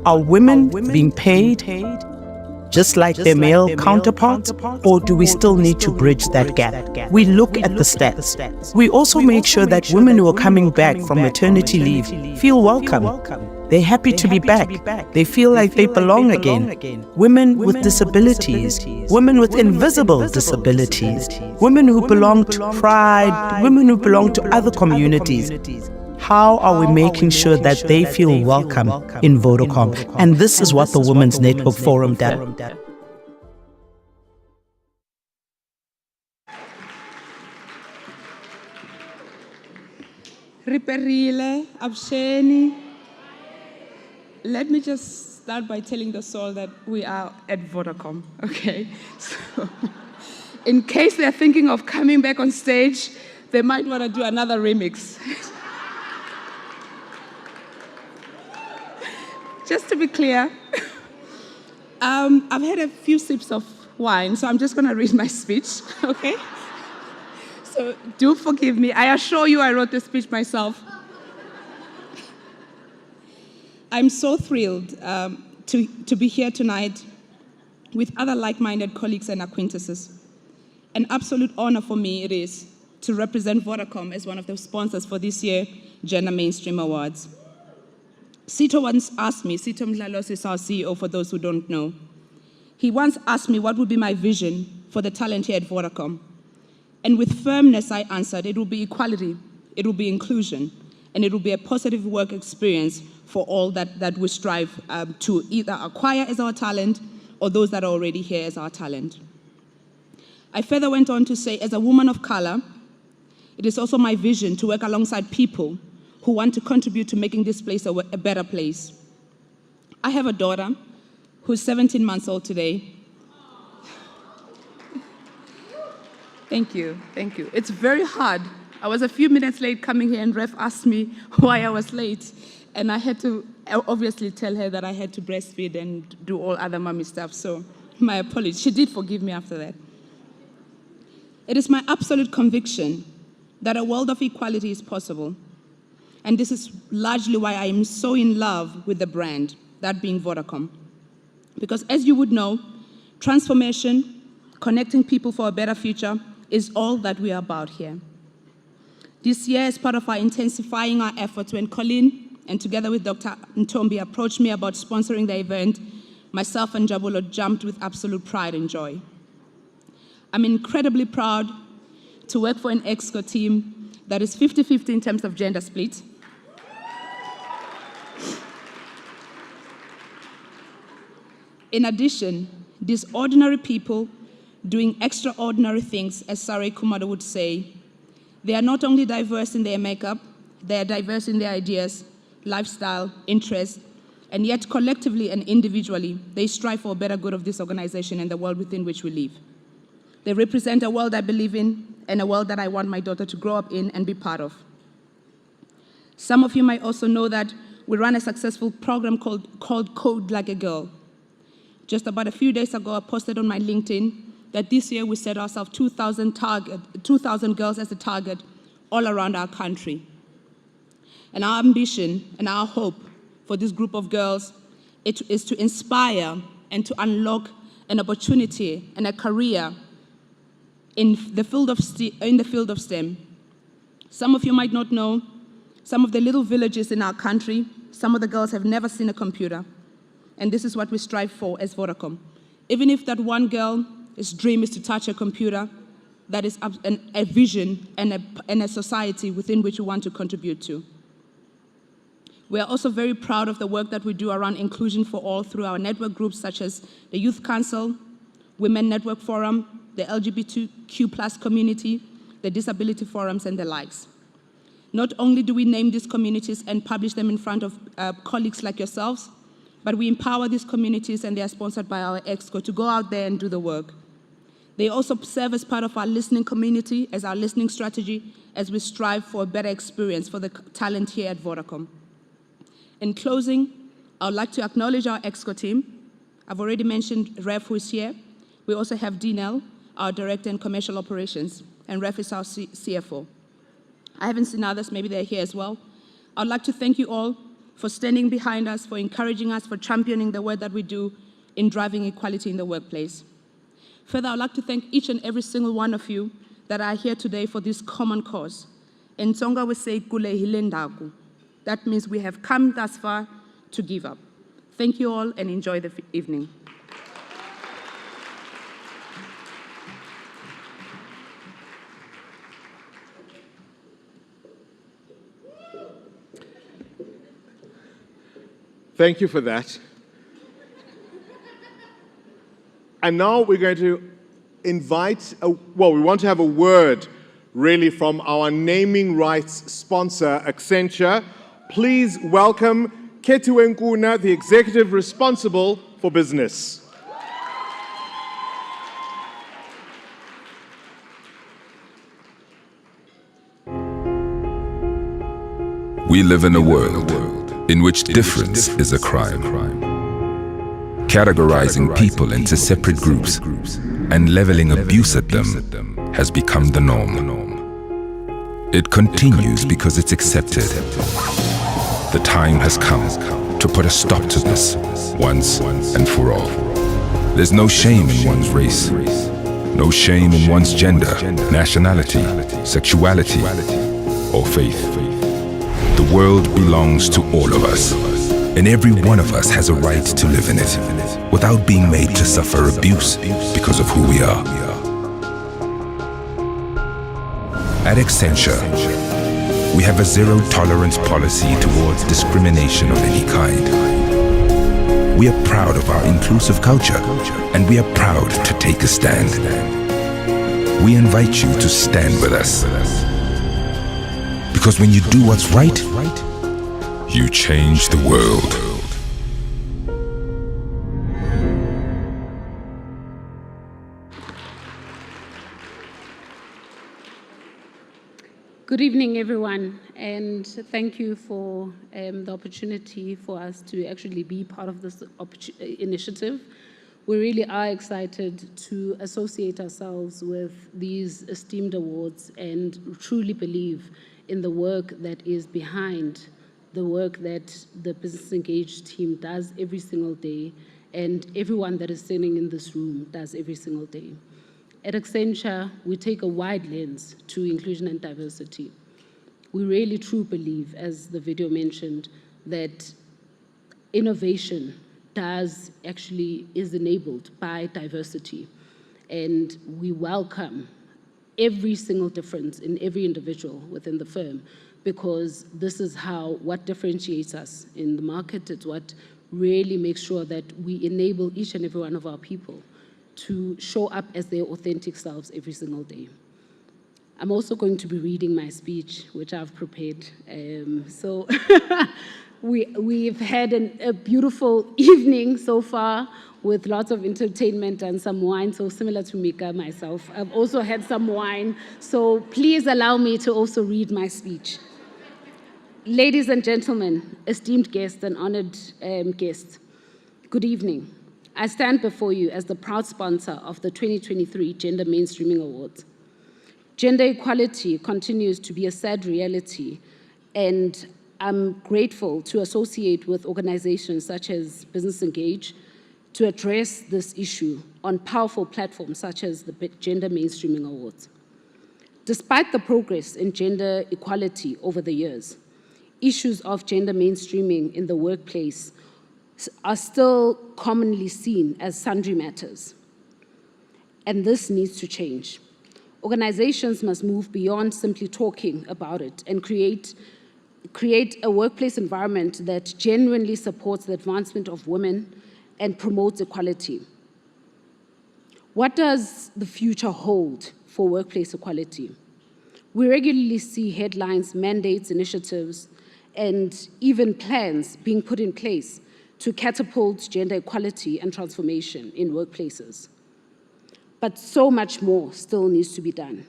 Are women being paid just like their male counterparts, or do we still need to bridge that gap? We look at the stats. We also make sure that women who are coming back from maternity leave feel welcome. They're happy to be back. They feel like they belong again. Women with disabilities, women with invisible disabilities, women who belong to Pride, women who belong to other communities. How are we making sure that they feel welcome in Vodacom? And this is what the Women's Network Forum does. Riperile, Absheni. Let me just start by telling the soul that we are at Vodacom, okay? So, in case they're thinking of coming back on stage, they might want to do another remix. Just to be clear, I've had a few sips of wine, so I'm just going to read my speech, okay? So do forgive me. I assure you I wrote this speech myself. I'm so thrilled to be here tonight with other like-minded colleagues and acquaintances. An absolute honor for me it is to represent Vodacom as one of the sponsors for this year's Gender Mainstream Awards. Sito once asked me, Sito Mdlalos is our CEO for those who don't know. He once asked me what would be my vision for the talent here at Vodacom. And with firmness I answered, it will be equality, it will be inclusion, and it will be a positive work experience for all that we strive to either acquire as our talent or those that are already here as our talent. I further went on to say, as a woman of color, it is also my vision to work alongside people who want to contribute to making this place a better place. I have a daughter who's 17 months old today. Thank you, thank you. It's very hard. I was a few minutes late coming here and Ref asked me why I was late. And I had to obviously tell her that I had to breastfeed and do all other mommy stuff. So my apologies. She did forgive me after that. It is my absolute conviction that a world of equality is possible. And this is largely why I am so in love with the brand, that being Vodacom. Because as you would know, transformation, connecting people for a better future is all that we are about here. This year, as part of our intensifying our efforts, when Colleen and together with Dr. Ntombi approached me about sponsoring the event, myself and Jabulo jumped with absolute pride and joy. I'm incredibly proud to work for an EXCO team that is 50-50 in terms of gender split. In addition, these ordinary people doing extraordinary things, as Sarai Kumado would say, they are not only diverse in their makeup, they are diverse in their ideas, lifestyle, interests, and yet collectively and individually, they strive for a better good of this organization and the world within which we live. They represent a world I believe in and a world that I want my daughter to grow up in and be part of. Some of you might also know that we run a successful program called Code Like a Girl. Just about a few days ago, I posted on my LinkedIn that this year we set ourselves 2,000 girls as a target all around our country. And our ambition and our hope for this group of girls is to inspire and to unlock an opportunity and a career in the field of STEM. Some of you might not know, some of the little villages in our country, some of the girls have never seen a computer. And this is what we strive for as Vodacom. Even if that one girl's dream is to touch a computer, that is a vision and a society within which we want to contribute to. We are also very proud of the work that we do around inclusion for all through our network groups such as the Youth Council, Women Network Forum, the LGBTQ+ community, the Disability Forums, and the likes. Not only do we name these communities and publish them in front of colleagues like yourselves, but we empower these communities, and they are sponsored by our EXCO, to go out there and do the work. They also serve as part of our listening community, as our listening strategy, as we strive for a better experience for the talent here at Vodacom. In closing, I would like to acknowledge our EXCO team. I've already mentioned Ref, who is here. We also have Dinel, our Director in Commercial Operations, and Ref is our CFO. I haven't seen others, maybe they're here as well. I'd like to thank you all for standing behind us, for encouraging us, for championing the work that we do in driving equality in the workplace. Further, I'd like to thank each and every single one of you that are here today for this common cause. In Tsonga we say, Kule hilendaku. That means we have come thus far to give up. Thank you all and enjoy the evening. Thank you for that. And now we're going to invite, we want to have a word really from our naming rights sponsor, Accenture. Please welcome Ketu Nkuna, the executive responsible for business. We live in a world in which difference is a crime. Categorizing people into separate groups and leveling abuse at them has become the norm. It continues because it's accepted. The time has come to put a stop to this once and for all. There's no shame in one's race, no shame in one's gender, nationality, sexuality, or faith. The world belongs to all of us, and every one of us has a right to live in it without being made to suffer abuse because of who we are. At Accenture, we have a zero-tolerance policy towards discrimination of any kind. We are proud of our inclusive culture, and we are proud to take a stand. We invite you to stand with us. Because when you do what's right, you change the world. Good evening, everyone, and thank you for the opportunity for us to actually be part of this initiative. We really are excited to associate ourselves with these esteemed awards and truly believe in the work that is behind the work that the Business Engaged team does every single day, and everyone that is sitting in this room does every single day. At Accenture, we take a wide lens to inclusion and diversity. We really truly believe, as the video mentioned, that innovation is enabled by diversity. And we welcome every single difference in every individual within the firm, because this is what differentiates us in the market. It's what really makes sure that we enable each and every one of our people to show up as their authentic selves every single day. I'm also going to be reading my speech, which I've prepared. So we've had a beautiful evening so far with lots of entertainment and some wine, so similar to Mika, myself. I've also had some wine, so please allow me to also read my speech. Ladies and gentlemen, esteemed guests and honored guests, good evening. I stand before you as the proud sponsor of the 2023 Gender Mainstreaming Awards. Gender equality continues to be a sad reality, and I'm grateful to associate with organizations such as Business Engage to address this issue on powerful platforms such as the Gender Mainstreaming Awards. Despite the progress in gender equality over the years, issues of gender mainstreaming in the workplace are still commonly seen as sundry matters. And this needs to change. Organizations must move beyond simply talking about it and create a workplace environment that genuinely supports the advancement of women and promotes equality. What does the future hold for workplace equality? We regularly see headlines, mandates, initiatives, and even plans being put in place to catapult gender equality and transformation in workplaces. But so much more still needs to be done.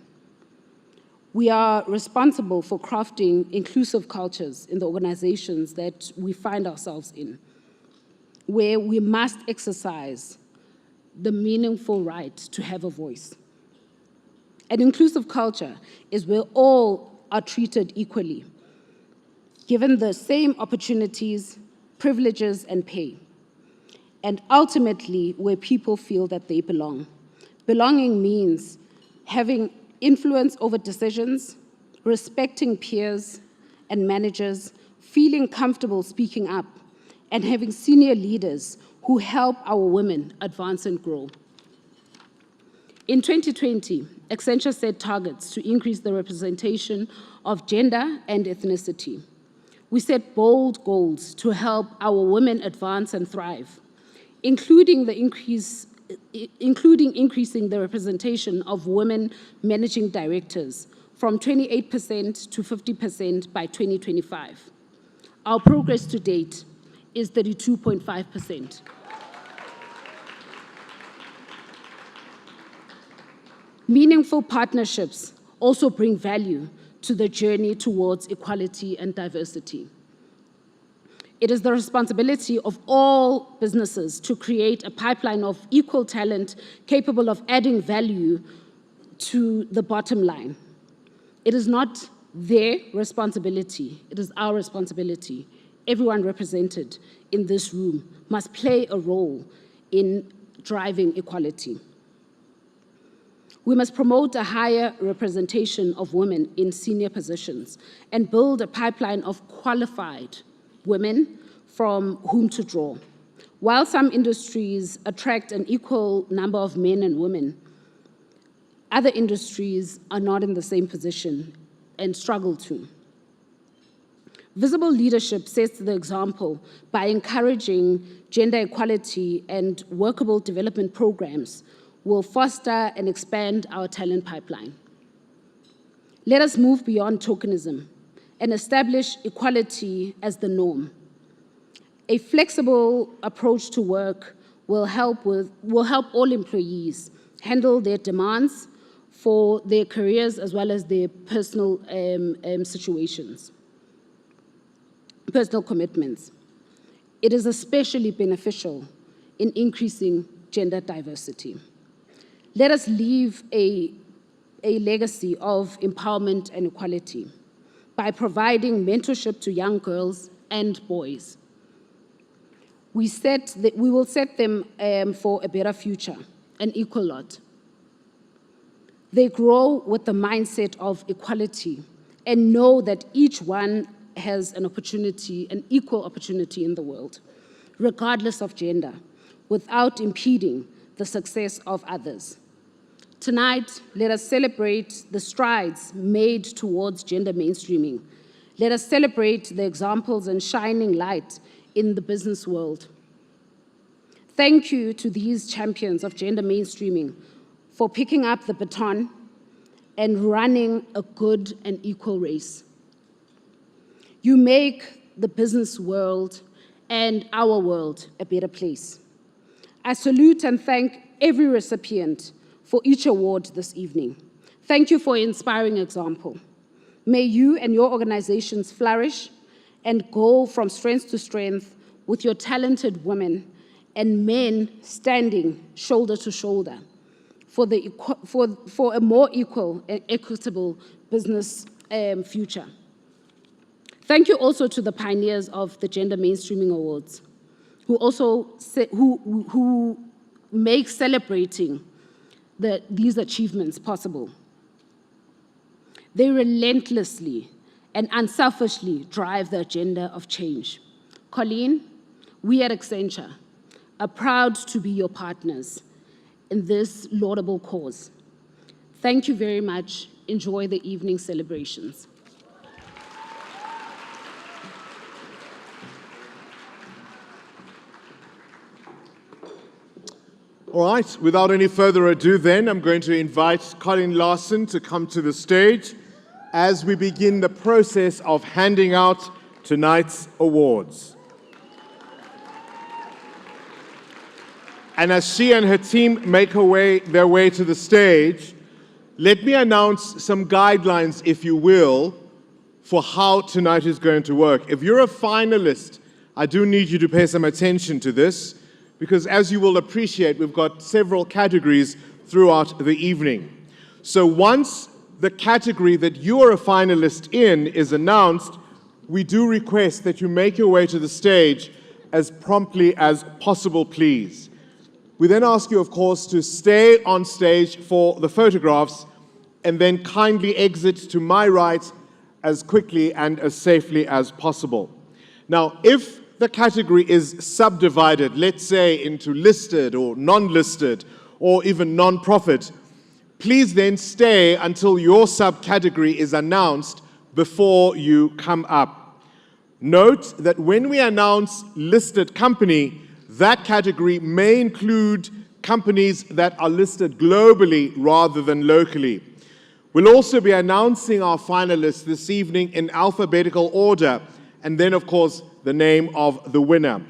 We are responsible for crafting inclusive cultures in the organizations that we find ourselves in, where we must exercise the meaningful right to have a voice. An inclusive culture is where all are treated equally, given the same opportunities, privileges, and pay, and ultimately where people feel that they belong. Belonging means having influence over decisions, respecting peers and managers, feeling comfortable speaking up, and having senior leaders who help our women advance and grow. In 2020, Accenture set targets to increase the representation of gender and ethnicity. We set bold goals to help our women advance and thrive, including increasing the representation of women managing directors from 28% to 50% by 2025. Our progress to date is 32.5%. Meaningful partnerships also bring value to the journey towards equality and diversity. It is the responsibility of all businesses to create a pipeline of equal talent capable of adding value to the bottom line. It is not their responsibility, it is our responsibility. Everyone represented in this room must play a role in driving equality. We must promote a higher representation of women in senior positions and build a pipeline of qualified women from whom to draw. While some industries attract an equal number of men and women, other industries are not in the same position and struggle to. Visible leadership sets the example by encouraging gender equality, and workable development programs will foster and expand our talent pipeline. Let us move beyond tokenism and establish equality as the norm. A flexible approach to work will help all employees handle their demands for their careers as well as their personal situations, personal commitments. It is especially beneficial in increasing gender diversity. Let us leave a legacy of empowerment and equality by providing mentorship to young girls and boys. We will set them for a better future, an equal lot. They grow with the mindset of equality and know that each one has an opportunity, an equal opportunity in the world, regardless of gender, without impeding the success of others. Tonight, let us celebrate the strides made towards gender mainstreaming. Let us celebrate the examples and shining light in the business world. Thank you to these champions of gender mainstreaming for picking up the baton and running a good and equal race. You make the business world and our world a better place. I salute and thank every recipient for each award this evening. Thank you for an inspiring example. May you and your organizations flourish and go from strength to strength with your talented women and men standing shoulder to shoulder for a more equal and equitable business future. Thank you also to the pioneers of the Gender Mainstreaming Awards, who make celebrating these achievements possible. They relentlessly and unselfishly drive the agenda of change. Colleen, we at Accenture are proud to be your partners in this laudable cause. Thank you very much. Enjoy the evening celebrations. All right, without any further ado then, I'm going to invite Colleen Larson to come to the stage as we begin the process of handing out tonight's awards. And as she and her team make their way to the stage, let me announce some guidelines, if you will, for how tonight is going to work. If you're a finalist, I do need you to pay some attention to this, because as you will appreciate, we've got several categories throughout the evening. So once the category that you are a finalist in is announced, we do request that you make your way to the stage as promptly as possible, please. We then ask you, of course, to stay on stage for the photographs and then kindly exit to my right as quickly and as safely as possible. Now, if the category is subdivided, let's say into listed or non-listed or even non-profit, please then stay until your subcategory is announced before you come up. Note that when we announce listed company, that category may include companies that are listed globally rather than locally. We'll also be announcing our finalists this evening in alphabetical order, and then, of course, the name of the winner.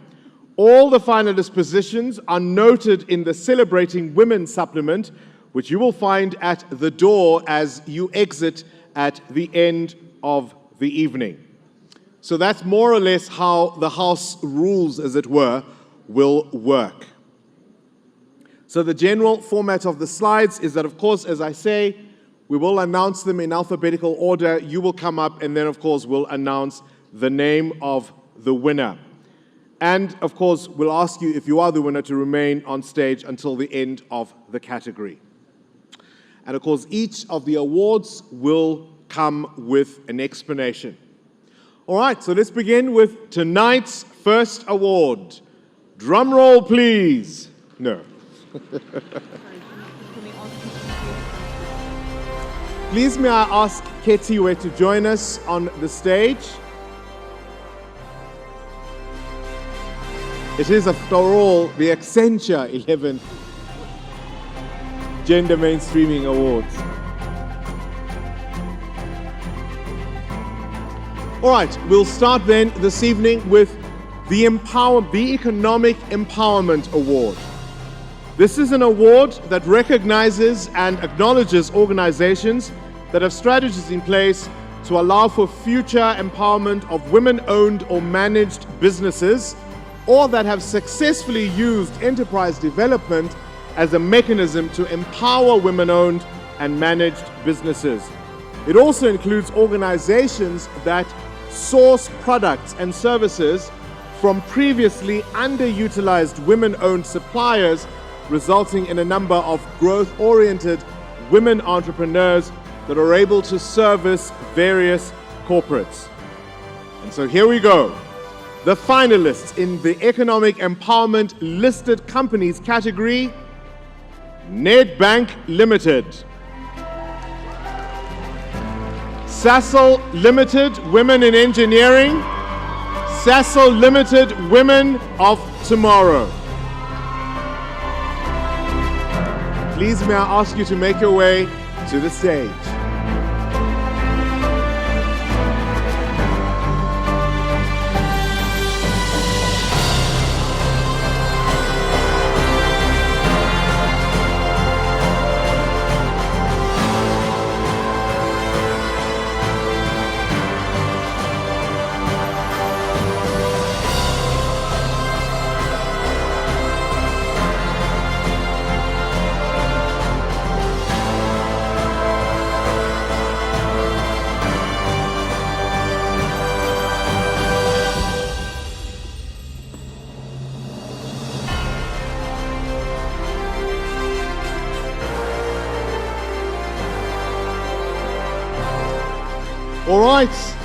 All the finalist positions are noted in the Celebrating Women supplement, which you will find at the door as you exit at the end of the evening. So that's more or less how the House rules, as it were, will work. So the general format of the slides is that, of course, as I say, we will announce them in alphabetical order. You will come up, and then, of course, we'll announce the name of the winner. And, of course, we'll ask you, if you are the winner, to remain on stage until the end of the category. And, of course, each of the awards will come with an explanation. All right, so let's begin with tonight's first award. Drum roll, please. No. Please may I ask Ketiwe to join us on the stage. It is, after all, the Accenture 11th Gender Mainstreaming Awards. All right, we'll start then this evening with the Economic Empowerment Award. This is an award that recognizes and acknowledges organizations that have strategies in place to allow for future empowerment of women-owned or managed businesses, or that have successfully used enterprise development as a mechanism to empower women-owned and managed businesses. It also includes organizations that source products and services from previously underutilized women-owned suppliers, resulting in a number of growth-oriented women entrepreneurs that are able to service various corporates. And so here we go. The finalists in the Economic Empowerment Listed Companies category: Nedbank Limited, Sasol Limited, Women in Engineering, Sasol Limited, Women of Tomorrow. Please may I ask you to make your way to the stage. All right,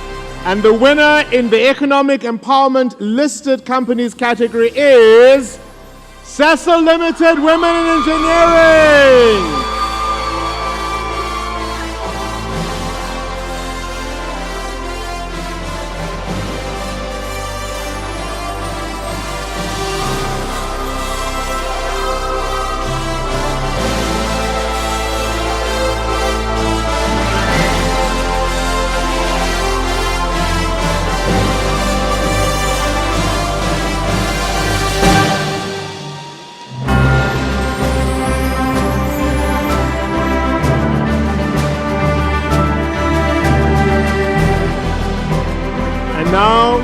and the winner in the Economic Empowerment Listed Companies category is Sasol Limited, Women in Engineering. Now,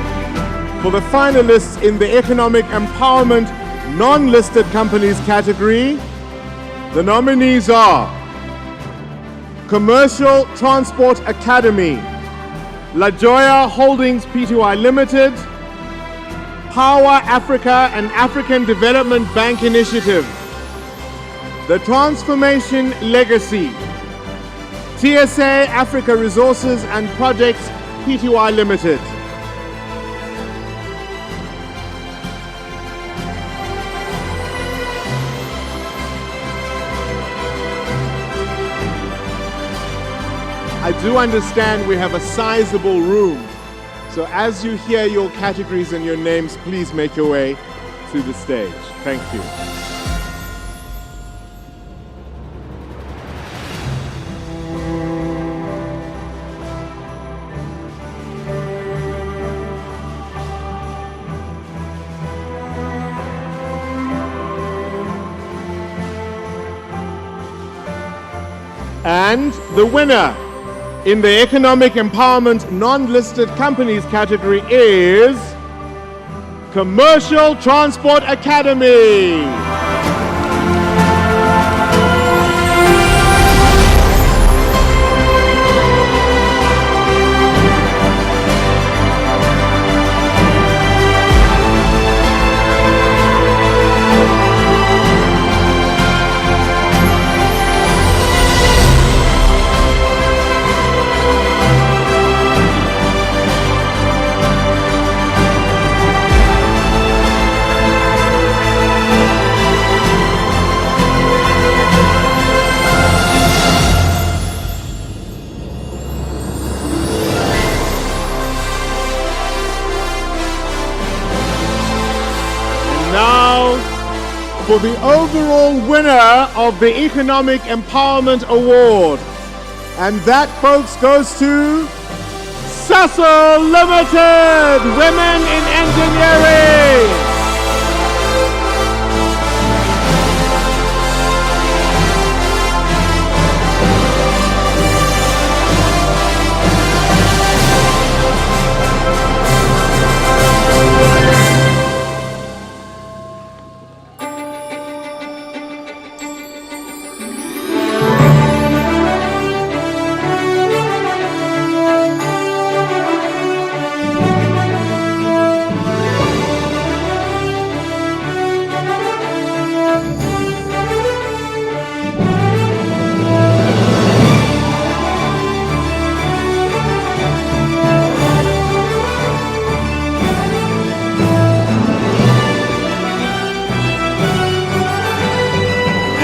for the finalists in the Economic Empowerment Non-Listed Companies category, the nominees are Commercial Transport Academy, La Joya Holdings Pty Limited, Power Africa and African Development Bank Initiative, The Transformation Legacy, TSA Africa Resources and Projects Pty Limited. I do understand we have a sizable room, so as you hear your categories and your names, please make your way to the stage. Thank you. And the winner in the Economic Empowerment Non-Listed Companies category is Commercial Transport Academy. Now, for the overall winner of the Economic Empowerment Award. And that, folks, goes to Sasol Limited, Women in Engineering.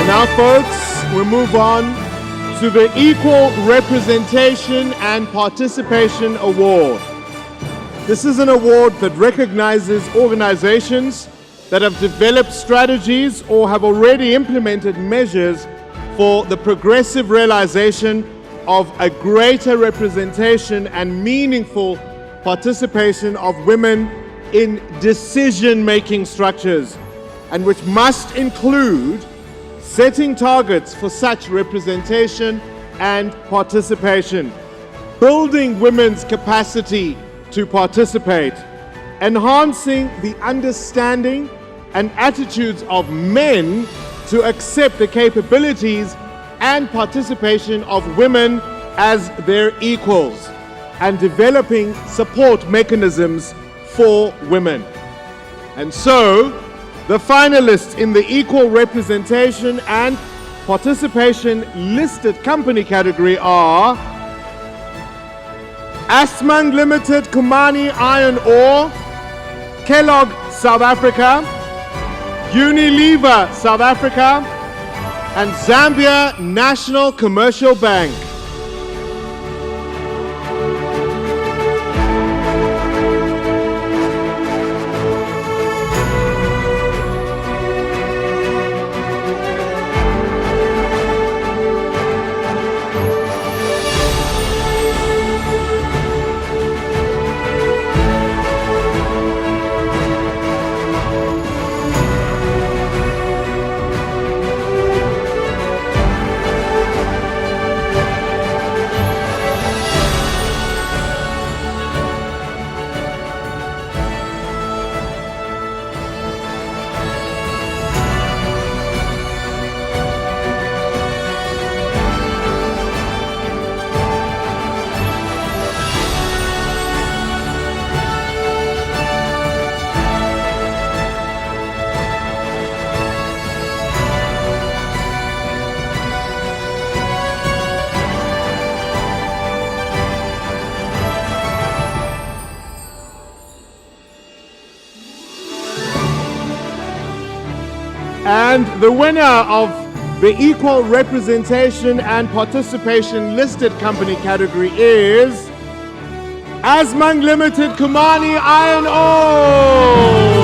Now, folks, we move on to the Equal Representation and Participation Award. This is an award that recognizes organizations that have developed strategies or have already implemented measures for the progressive realization of a greater representation and meaningful participation of women in decision-making structures, and which must include setting targets for such representation and participation, building women's capacity to participate, enhancing the understanding and attitudes of men to accept the capabilities and participation of women as their equals, and developing support mechanisms for women. And so, the finalists in the Equal Representation and Participation Listed Company category are Asmang Limited Kumani Iron Ore, Kellogg South Africa, Unilever South Africa, and Zambia National Commercial Bank. And the winner of the Equal Representation and Participation Listed Company category is Asmang Limited Kumani Iron Ore.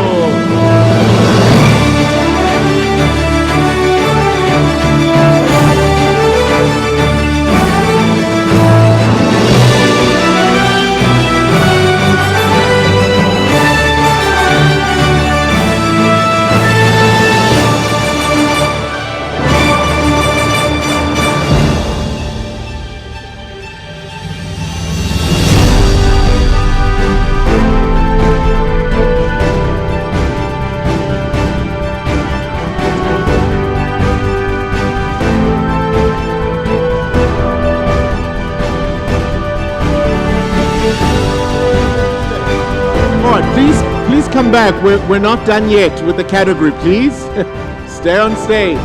please come back. We're not done yet with the category, please. Stay on stage.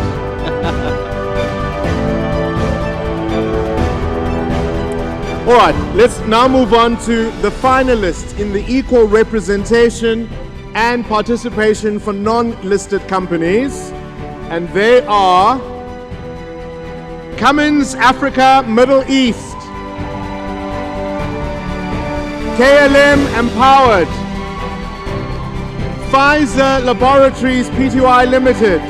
All right, let's now move on to the finalists in the equal representation and participation for non-listed companies. And they are Cummins Africa Middle East, KLM Empowered, Pfizer Laboratories Pty Limited,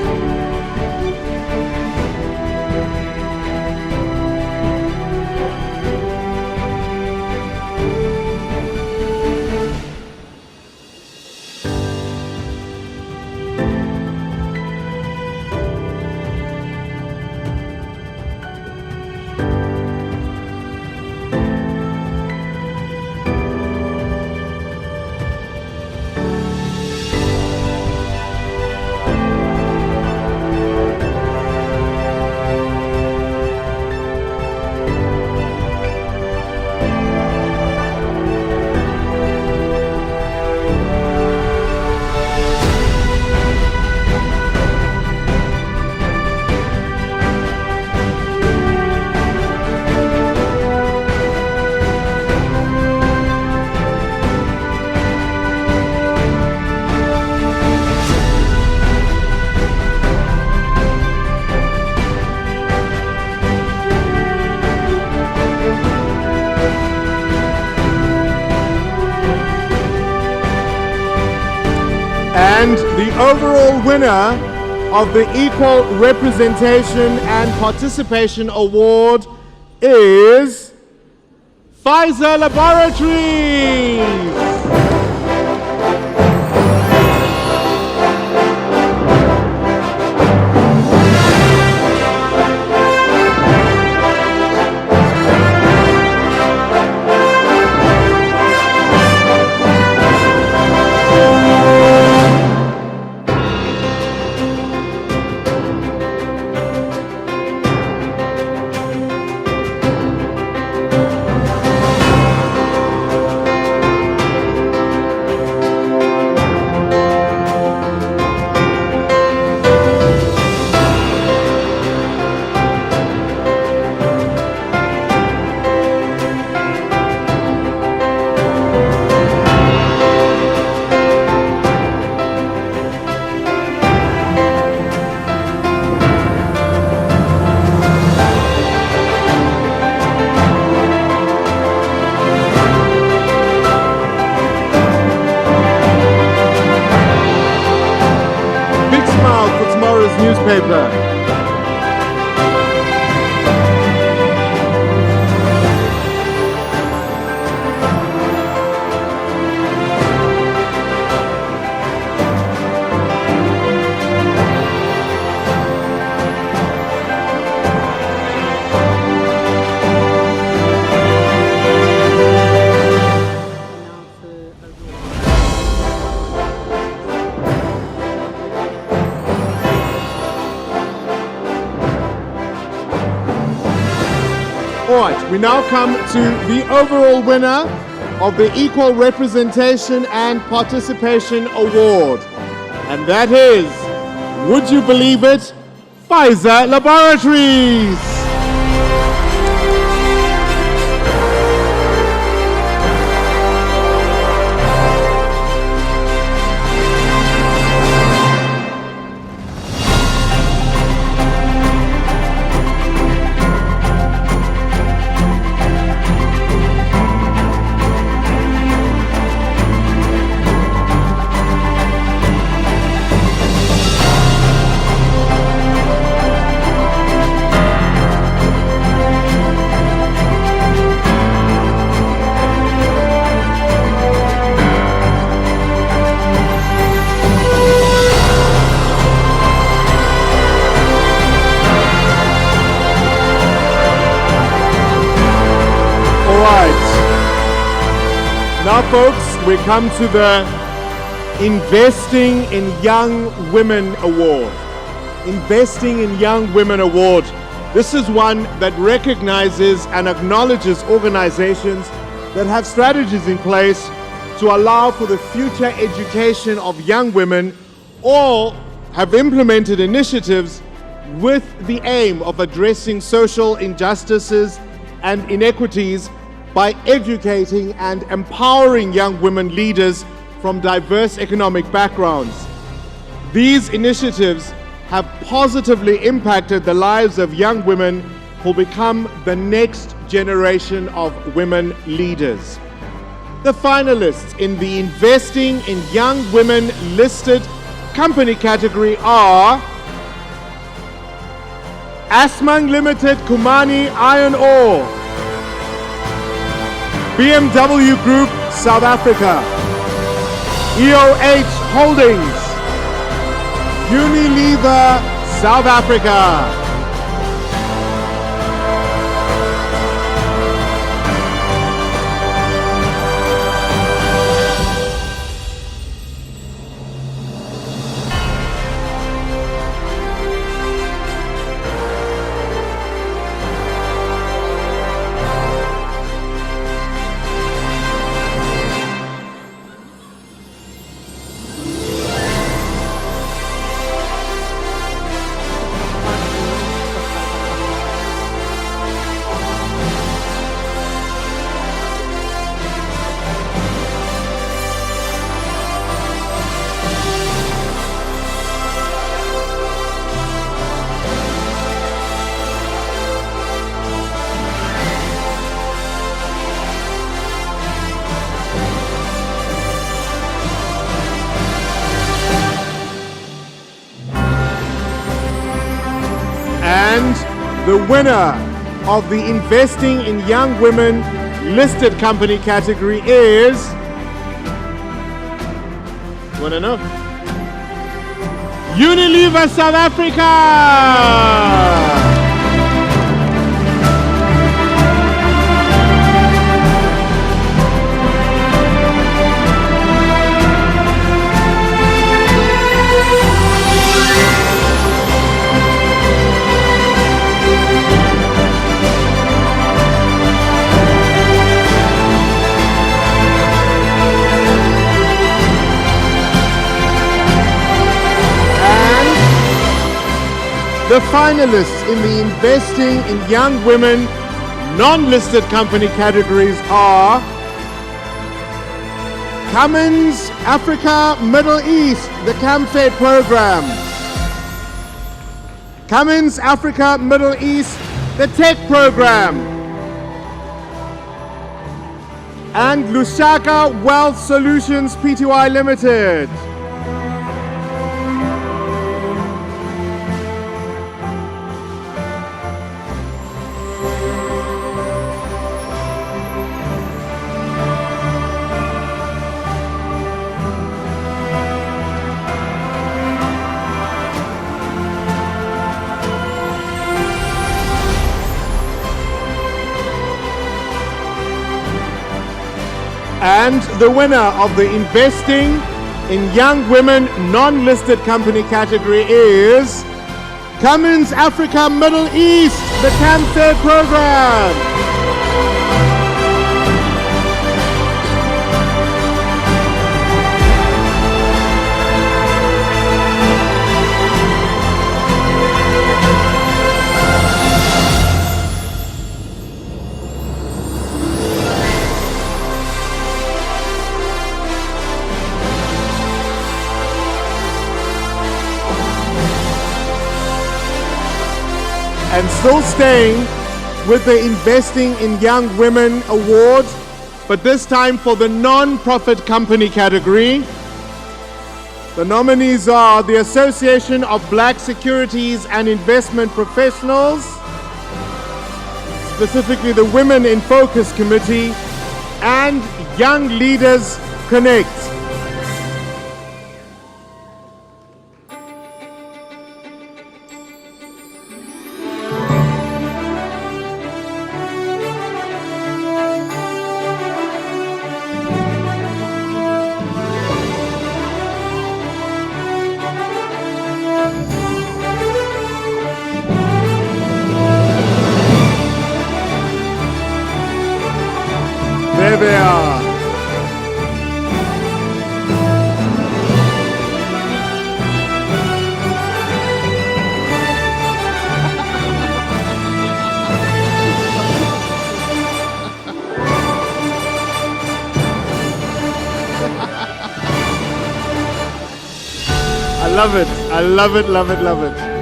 and the overall winner of the Equal Representation and Participation Award is Pfizer Laboratories. Newspaper. All right, we now come to the overall winner of the Equal Representation and Participation Award. And that is, would you believe it, Pfizer Laboratories. Now, folks, we come to the Investing in Young Women Award. Investing in Young Women Award. This is one that recognizes and acknowledges organizations that have strategies in place to allow for the future education of young women, all have implemented initiatives with the aim of addressing social injustices and inequities by educating and empowering young women leaders from diverse economic backgrounds. These initiatives have positively impacted the lives of young women who become the next generation of women leaders. The finalists in the Investing in Young Women listed company category are Asmang Limited Kumani Iron Ore, BMW Group South Africa, EOH Holdings, Unilever South Africa. And the winner of the Investing in Young Women listed company category is, wanna know? Unilever South Africa! The finalists in the Investing in Young Women non-listed company categories are Cummins Africa Middle East, the CAMFED program. Cummins Africa Middle East, the Tech program. And Lushaka Wealth Solutions Pty Limited. And the winner of the Investing in Young Women non-listed company category is Cummins Africa Middle East, the CAMFED program. And still staying with the Investing in Young Women Award, but this time for the non-profit company category. The nominees are the Association of Black Securities and Investment Professionals, specifically the Women in Focus Committee, and Young Leaders Connect. There they are. love it. I love it, love it, love it.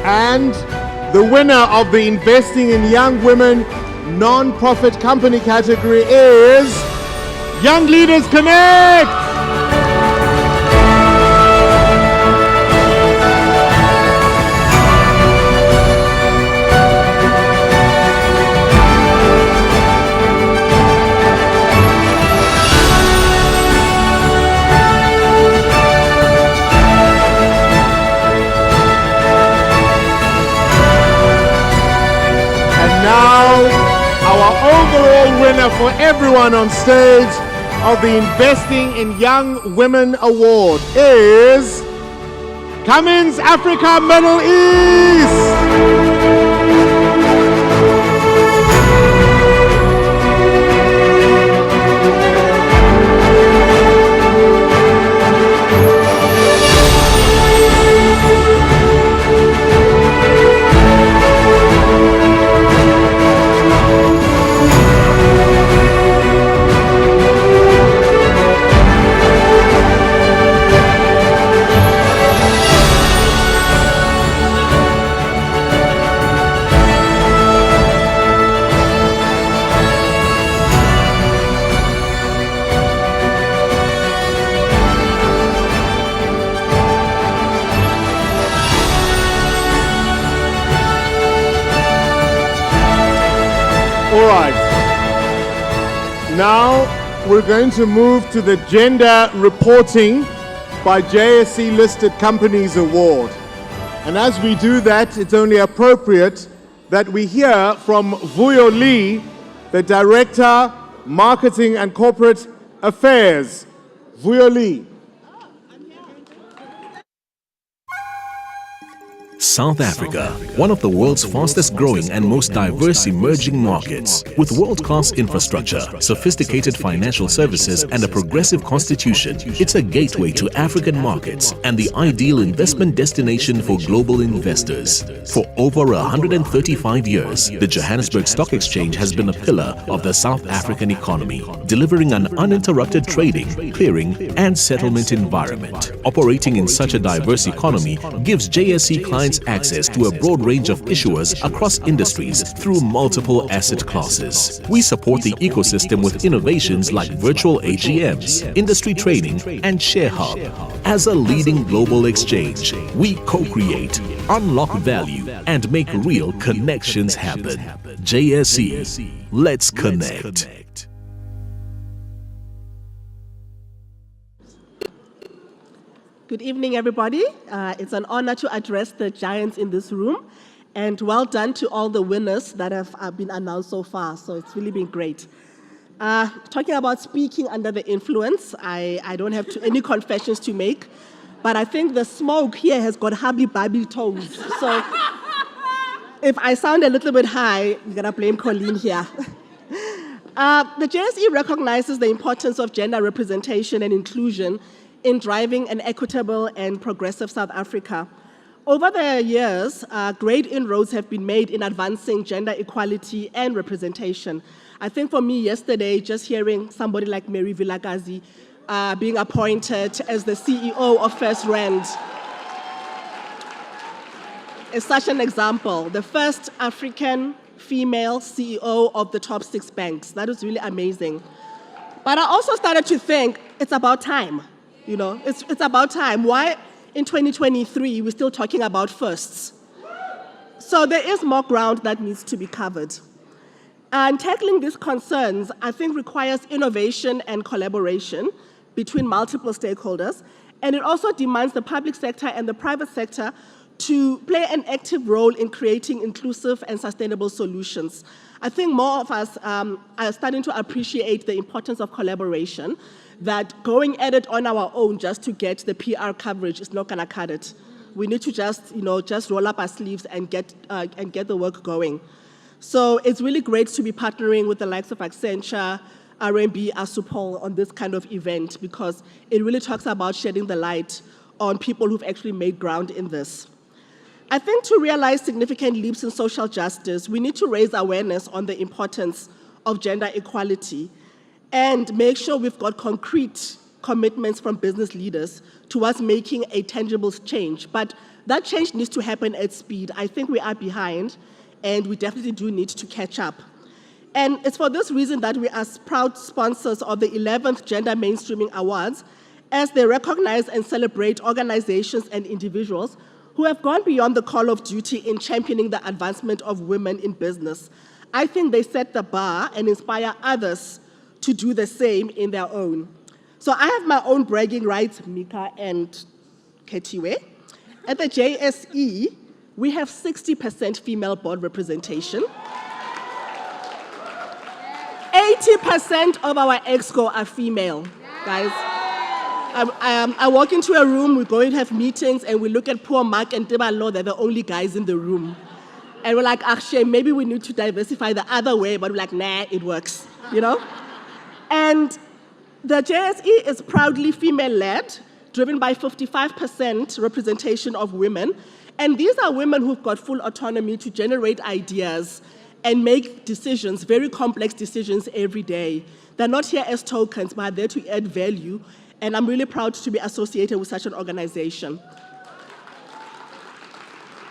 And the winner of the Investing in Young Women non-profit company category is Young Leaders Connect! Our overall winner for everyone on stage of the Investing in Young Women Award is Cummins Africa Middle East. All right. Now we're going to move to the Gender Reporting by JSE Listed Companies Award. And as we do that, it's only appropriate that we hear from Vuyo Lee, the Director, Marketing and Corporate Affairs. Vuyo Lee. South Africa, one of the world's fastest growing and most diverse emerging markets. With world-class infrastructure, sophisticated financial services and a progressive constitution, it's a gateway to African markets and the ideal investment destination for global investors. For over 135 years, the Johannesburg Stock Exchange has been a pillar of the South African economy, delivering an uninterrupted trading, clearing and settlement environment. Operating in such a diverse economy gives JSE clients access to a broad range of issuers across industries through multiple asset classes. We support the ecosystem with innovations like virtual AGMs, industry training, and Share Hub. As a leading global exchange, we co-create, unlock value, and make real connections happen. JSE, let's connect. Good evening, everybody. It's an honor to address the giants in this room, and well done to all the winners that have been announced so far. So it's really been great. Talking about speaking under the influence, I don't have any confessions to make, but I think the smoke here has got hardly Bible tones. So if I sound a little bit high, you're gonna blame Colleen here. The JSE recognizes the importance of gender representation and inclusion in driving an equitable and progressive South Africa. Over the years, great inroads have been made in advancing gender equality and representation. I think for me yesterday, just hearing somebody like Mary Vilakazi being appointed as the CEO of First Rand is such an example. The first African female CEO of the top 6 banks. That is really amazing. But I also started to think it's about time. You know, it's about time. Why in 2023 we're still talking about firsts? So there is more ground that needs to be covered. And tackling these concerns, I think, requires innovation and collaboration between multiple stakeholders, and it also demands the public sector and the private sector to play an active role in creating inclusive and sustainable solutions. I think more of us are starting to appreciate the importance of collaboration, that going at it on our own just to get the PR coverage is not going to cut it. We need to just roll up our sleeves and get the work going. So it's really great to be partnering with the likes of Accenture, RMB, Asupol on this kind of event because it really talks about shedding the light on people who've actually made ground in this. I think to realize significant leaps in social justice, we need to raise awareness on the importance of gender equality and make sure we've got concrete commitments from business leaders towards making a tangible change. But that change needs to happen at speed. I think we are behind, and we definitely do need to catch up. And it's for this reason that we are proud sponsors of the 11th Gender Mainstreaming Awards, as they recognize and celebrate organizations and individuals who have gone beyond the call of duty in championing the advancement of women in business. I think they set the bar and inspire others to do the same in their own. So I have my own bragging rights, Mika and Ketiwe. At the JSE, we have 60% female board representation. 80% of our exco are female, guys. I walk into a room, we're going to have meetings, and we look at poor Mark and Tebalo, they're the only guys in the room. And we're like, Akshay, maybe we need to diversify the other way, but we're like, nah, it works, you know? And the JSE is proudly female-led, driven by 55% representation of women. And these are women who've got full autonomy to generate ideas and make decisions, very complex decisions every day. They're not here as tokens, but they're there to add value. And I'm really proud to be associated with such an organization.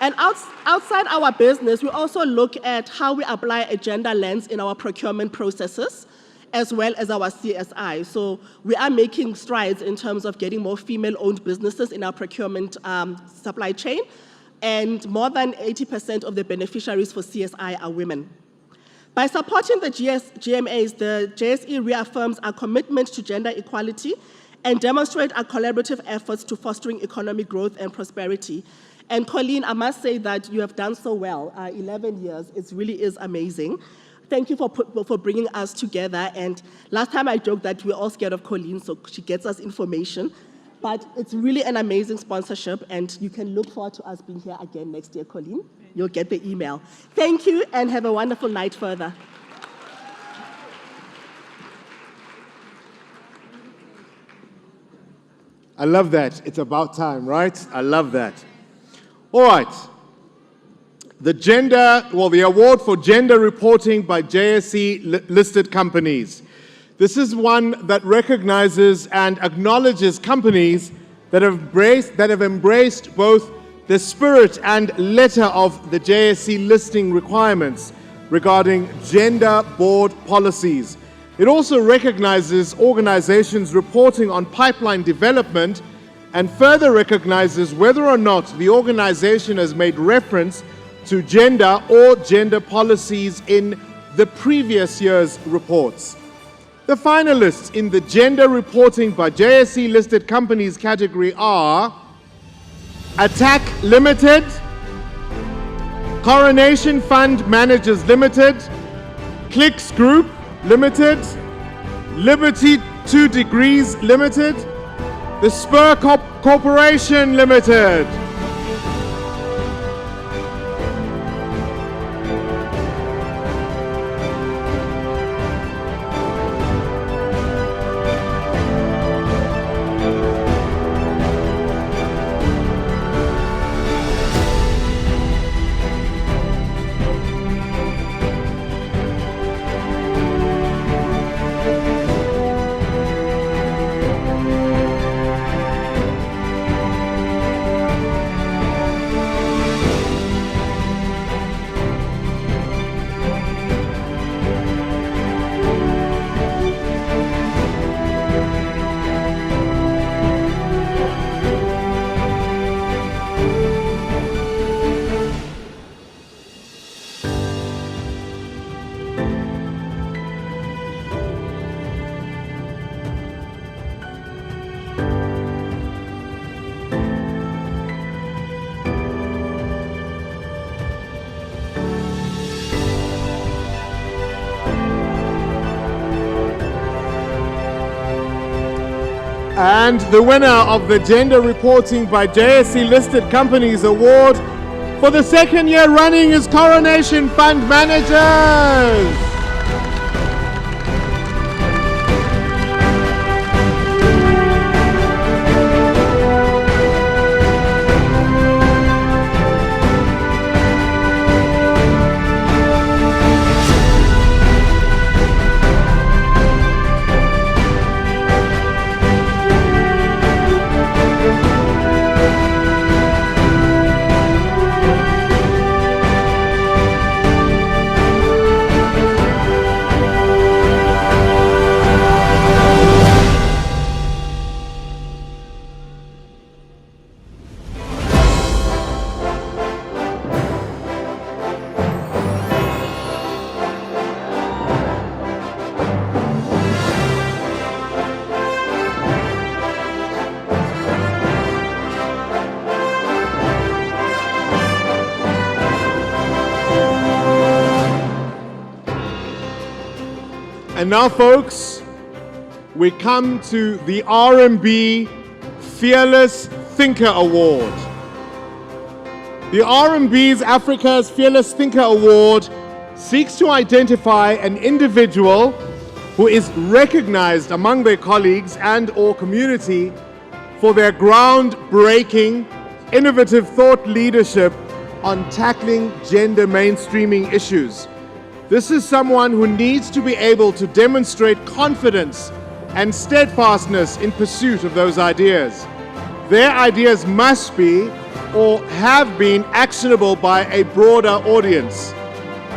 And outside our business, we also look at how we apply a gender lens in our procurement processes, as well as our CSI. So we are making strides in terms of getting more female-owned businesses in our procurement supply chain, and more than 80% of the beneficiaries for CSI are women. By supporting the GMAs, the JSE reaffirms our commitment to gender equality and demonstrate our collaborative efforts to fostering economic growth and prosperity. And Colleen, I must say that you have done so well. 11 years, it really is amazing. Thank you for bringing us together. And last time I joked that we're all scared of Colleen, so she gets us information. But it's really an amazing sponsorship, and you can look forward to us being here again next year, Colleen. You'll get the email. Thank you, and have a wonderful night further. I love that. It's about time, right? I love that. All right. The award for gender reporting by JSE listed companies. This is one that recognizes and acknowledges companies that have embraced both the spirit and letter of the JSE listing requirements regarding gender board policies. It also recognizes organizations reporting on pipeline development and further recognizes whether or not the organization has made reference to gender or gender policies in the previous year's reports. The finalists in the gender reporting by JSE listed companies category are Attack Limited, Coronation Fund Managers Limited, Clicks Group Limited, Liberty 2 Degrees Limited, the Spur Corporation Limited. And the winner of the Gender Reporting by JSE Listed Companies Award for the second year running as Coronation Fund managers. And now, folks, we come to the R&B Fearless Thinker Award. The R&B's Africa's Fearless Thinker Award seeks to identify an individual who is recognized among their colleagues and/or community for their groundbreaking, innovative thought leadership on tackling gender mainstreaming issues. This is someone who needs to be able to demonstrate confidence and steadfastness in pursuit of those ideas. Their ideas must be or have been actionable by a broader audience.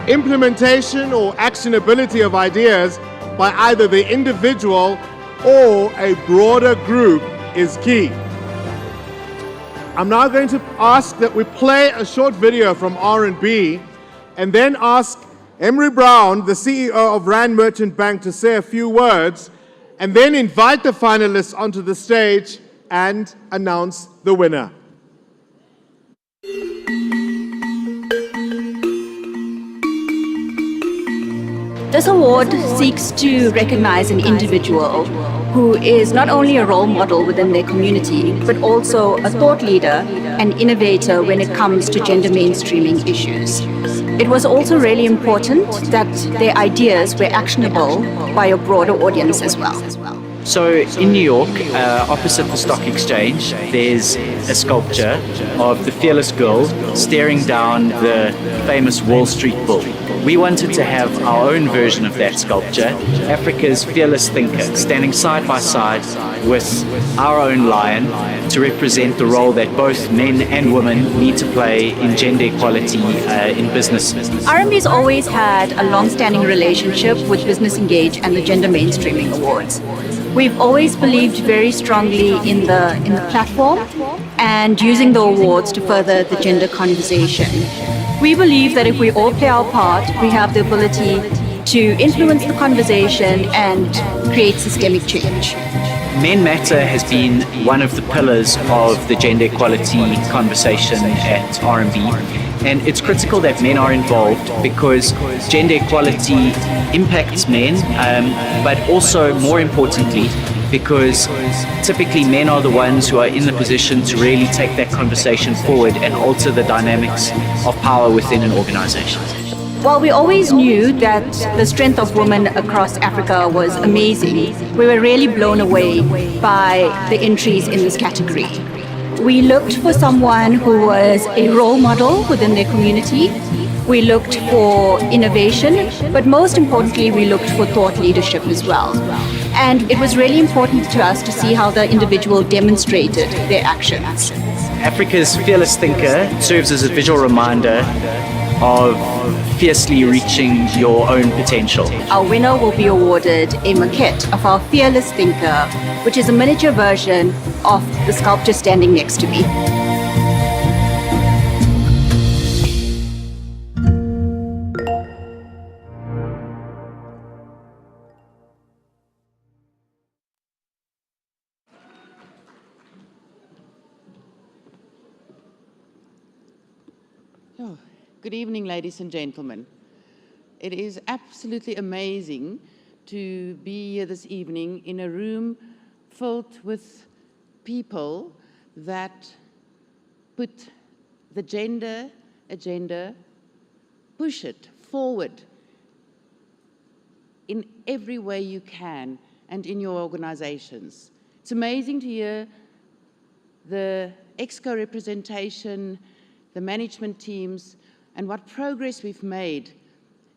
Implementation or actionability of ideas by either the individual or a broader group is key. I'm now going to ask that we play a short video from R&B and then ask Emery Brown, the CEO of Rand Merchant Bank, to say a few words, and then invite the finalists onto the stage and announce the winner. This award seeks to recognize an individual who is not only a role model within their community, but also a thought leader and innovator when it comes to gender mainstreaming issues. It was also really important that their ideas were actionable by a broader audience as well. So in New York, opposite the stock exchange, there's a sculpture of the fearless girl staring down the famous Wall Street bull. We wanted to have our own version of that sculpture, Africa's fearless thinker, standing side by side with our own lion to represent the role that both men and women need to play in gender equality in business. R&B's always had a long-standing relationship with Business Engage and the Gender Mainstreaming Awards. We've always believed very strongly in the platform and using the awards to further the gender conversation. We believe that if we all play our part, we have the ability to influence the conversation and create systemic change. Men Matter has been one of the pillars of the gender equality conversation at R&B, and it's critical that men are involved because gender equality impacts men, but also more importantly because typically men are the ones who are in the position to really take that conversation forward and alter the dynamics of power within an organization. While we always knew that the strength of women across Africa was amazing, we were really blown away by the entries in this category. We looked for someone who was a role model within their community. We looked for innovation, but most importantly, we looked for thought leadership as well. And it was really important to us to see how the individual demonstrated their actions. Africa's fearless thinker serves as a visual reminder of fiercely reaching your own potential. Our winner will be awarded a maquette of our fearless thinker, which is a miniature version of the sculpture standing next to me. Good evening, ladies and gentlemen. It is absolutely amazing to be here this evening in a room filled with people that put the gender agenda, push it forward in every way you can and in your organizations. It's amazing to hear the EXCO representation, the management teams, and what progress we've made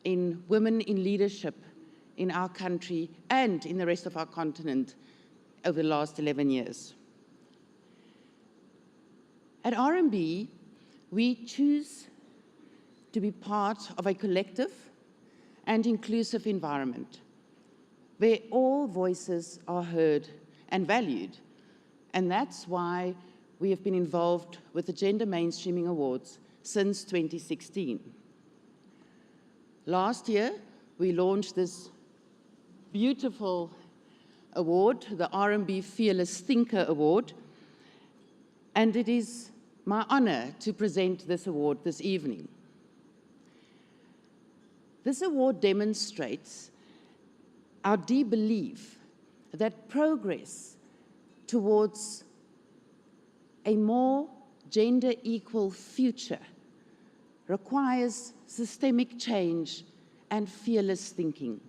in women in leadership in our country and in the rest of our continent over the last 11 years. At RMB, we choose to be part of a collective and inclusive environment where all voices are heard and valued. And that's why we have been involved with the Gender Mainstreaming Awards since 2016. Last year, we launched this beautiful award, the RMB Fearless Thinker Award, and it is my honor to present this award this evening. This award demonstrates our deep belief that progress towards a more gender-equal future requires systemic change and fearless thinking.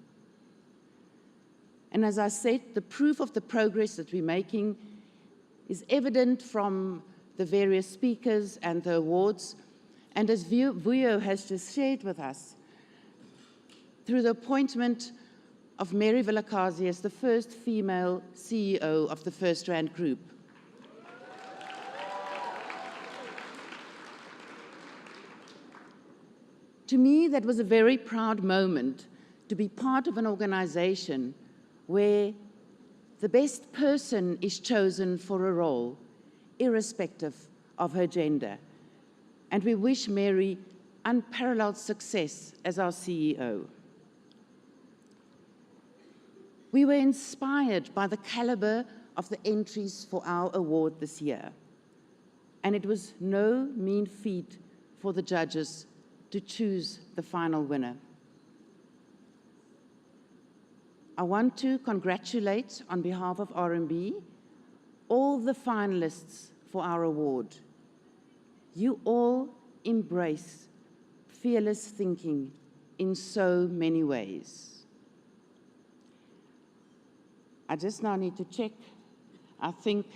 And as I said, the proof of the progress that we're making is evident from the various speakers and the awards, and as Vuyo has just shared with us, through the appointment of Mary Vilakazi as the first female CEO of the First Rand Group. To me, that was a very proud moment to be part of an organization where the best person is chosen for a role, irrespective of her gender. And we wish Mary unparalleled success as our CEO. We were inspired by the caliber of the entries for our award this year. And it was no mean feat for the judges to choose the final winner. I want to congratulate, on behalf of RMB, all the finalists for our award. You all embrace fearless thinking in so many ways. I just now need to check. I think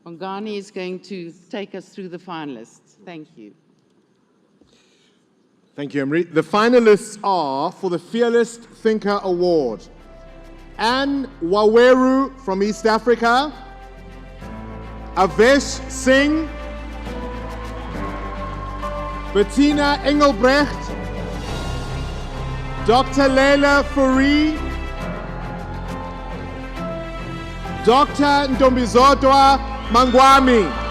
Bongani is going to take us through the finalists. Thank you. Thank you, Emre. The finalists are for the Fearless Thinker Award: Anne Waweru from East Africa, Avesh Singh, Bettina Engelbrecht, Dr. Leila Fourie, Dr. Ntombizodwa Mangwami.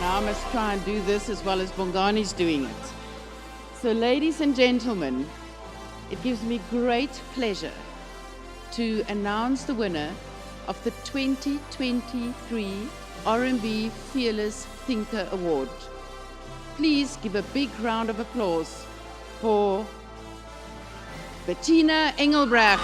Now I must try and do this as well as Bongani's doing it. So ladies and gentlemen, it gives me great pleasure to announce the winner of the 2023 RMB Fearless Thinker Award. Please give a big round of applause for Bettina Engelbrecht.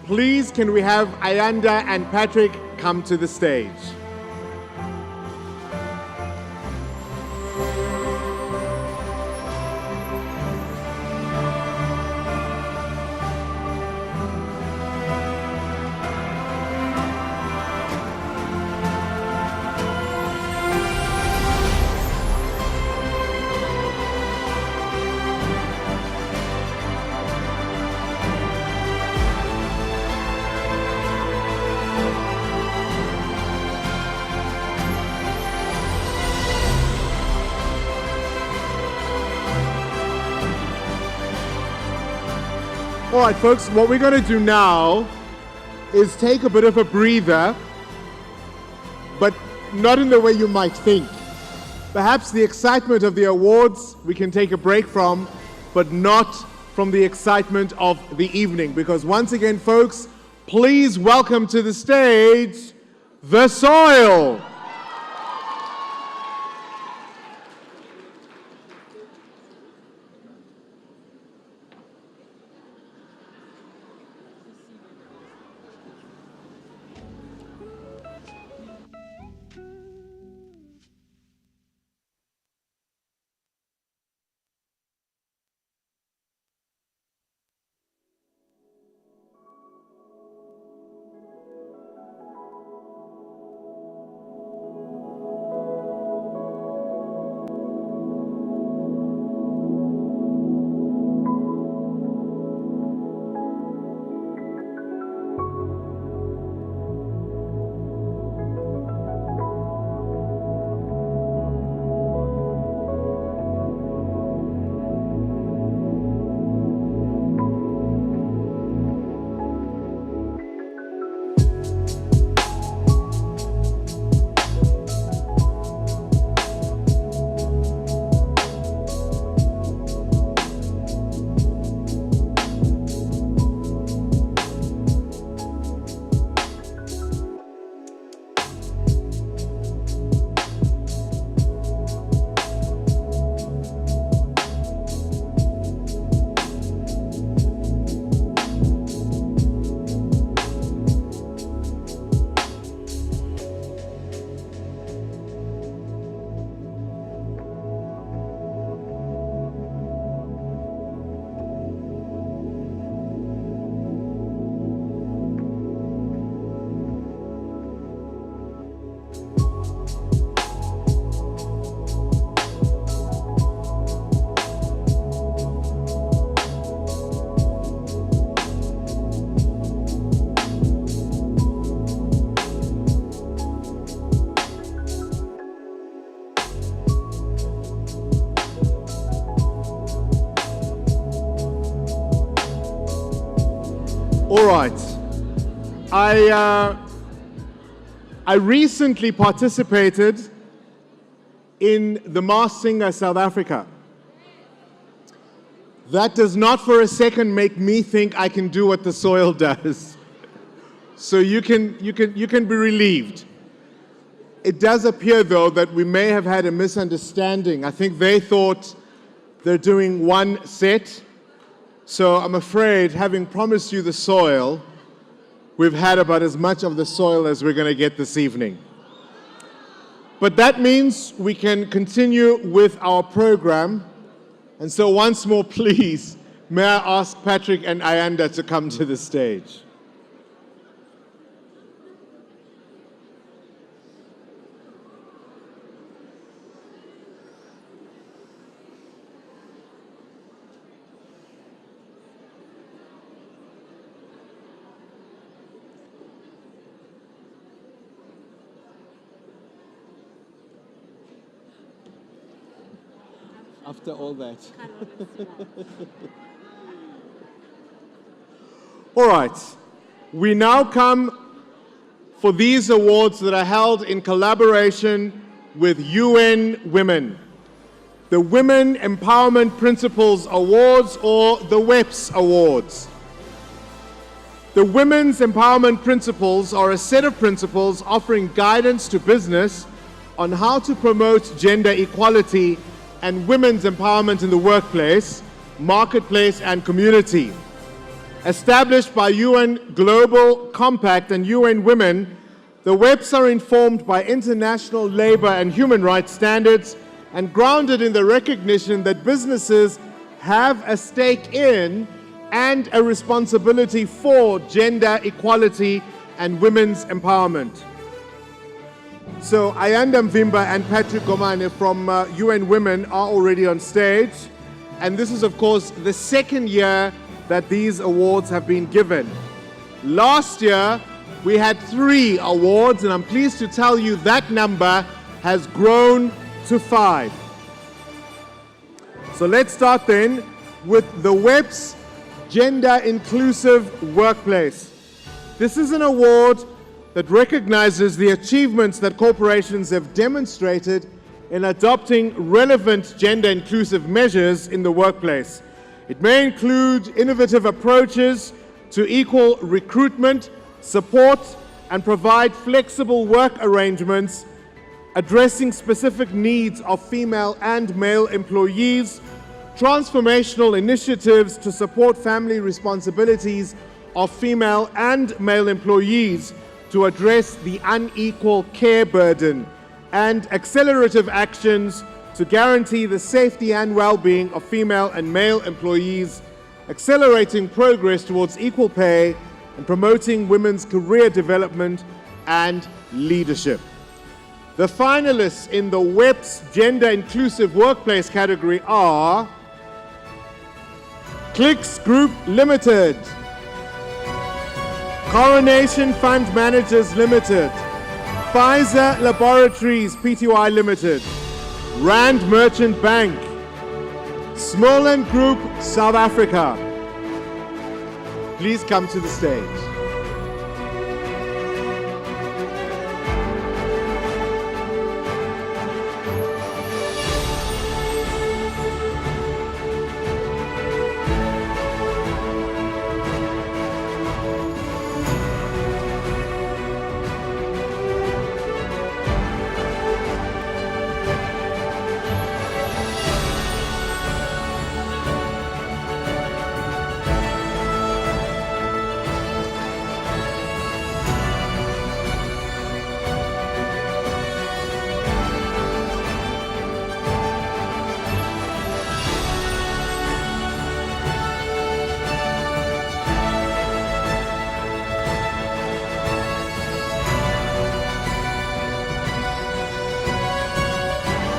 Please, can we have Ayanda and Patrick come to the stage? All right, folks, what we're going to do now is take a bit of a breather, but not in the way you might think. Perhaps the excitement of the awards we can take a break from, but not from the excitement of the evening. Because once again, folks, please welcome to the stage, The Soil. All right. I recently participated in the Masked Singer South Africa. That does not for a second make me think I can do what The Soil does. So you can be relieved. It does appear, though, that we may have had a misunderstanding. I think they thought they're doing one set. So I'm afraid, having promised you The Soil, we've had about as much of The Soil as we're going to get this evening. But that means we can continue with our program. And so once more, please, may I ask Patrick and Ayanda to come to the stage. After all that. All right. We now come for these awards that are held in collaboration with UN Women. The Women Empowerment Principles Awards, or the Weps Awards. The Women's Empowerment Principles are a set of principles offering guidance to business on how to promote gender equality and women's empowerment in the workplace, marketplace, and community. Established by UN Global Compact and UN Women, the Weps are informed by international labor and human rights standards and grounded in the recognition that businesses have a stake in and a responsibility for gender equality and women's empowerment. So Ayanda Mvimba and Patrick Gomane from UN Women are already on stage. And this is, of course, the second year that these awards have been given. Last year, we had 3 awards, and I'm pleased to tell you that number has grown to 5. So let's start then with the Weps Gender Inclusive Workplace. This is an award that recognizes the achievements that corporations have demonstrated in adopting relevant gender inclusive measures in the workplace. It may include innovative approaches to equal recruitment, support, and provide flexible work arrangements addressing specific needs of female and male employees, transformational initiatives to support family responsibilities of female and male employees to address the unequal care burden, and accelerative actions to guarantee the safety and well-being of female and male employees, accelerating progress towards equal pay and promoting women's career development and leadership. The finalists in the Weps Gender Inclusive Workplace category are Clicks Group Limited, Coronation Fund Managers Limited, Pfizer Laboratories Pty Limited, Rand Merchant Bank, Smolen Group South Africa. Please come to the stage.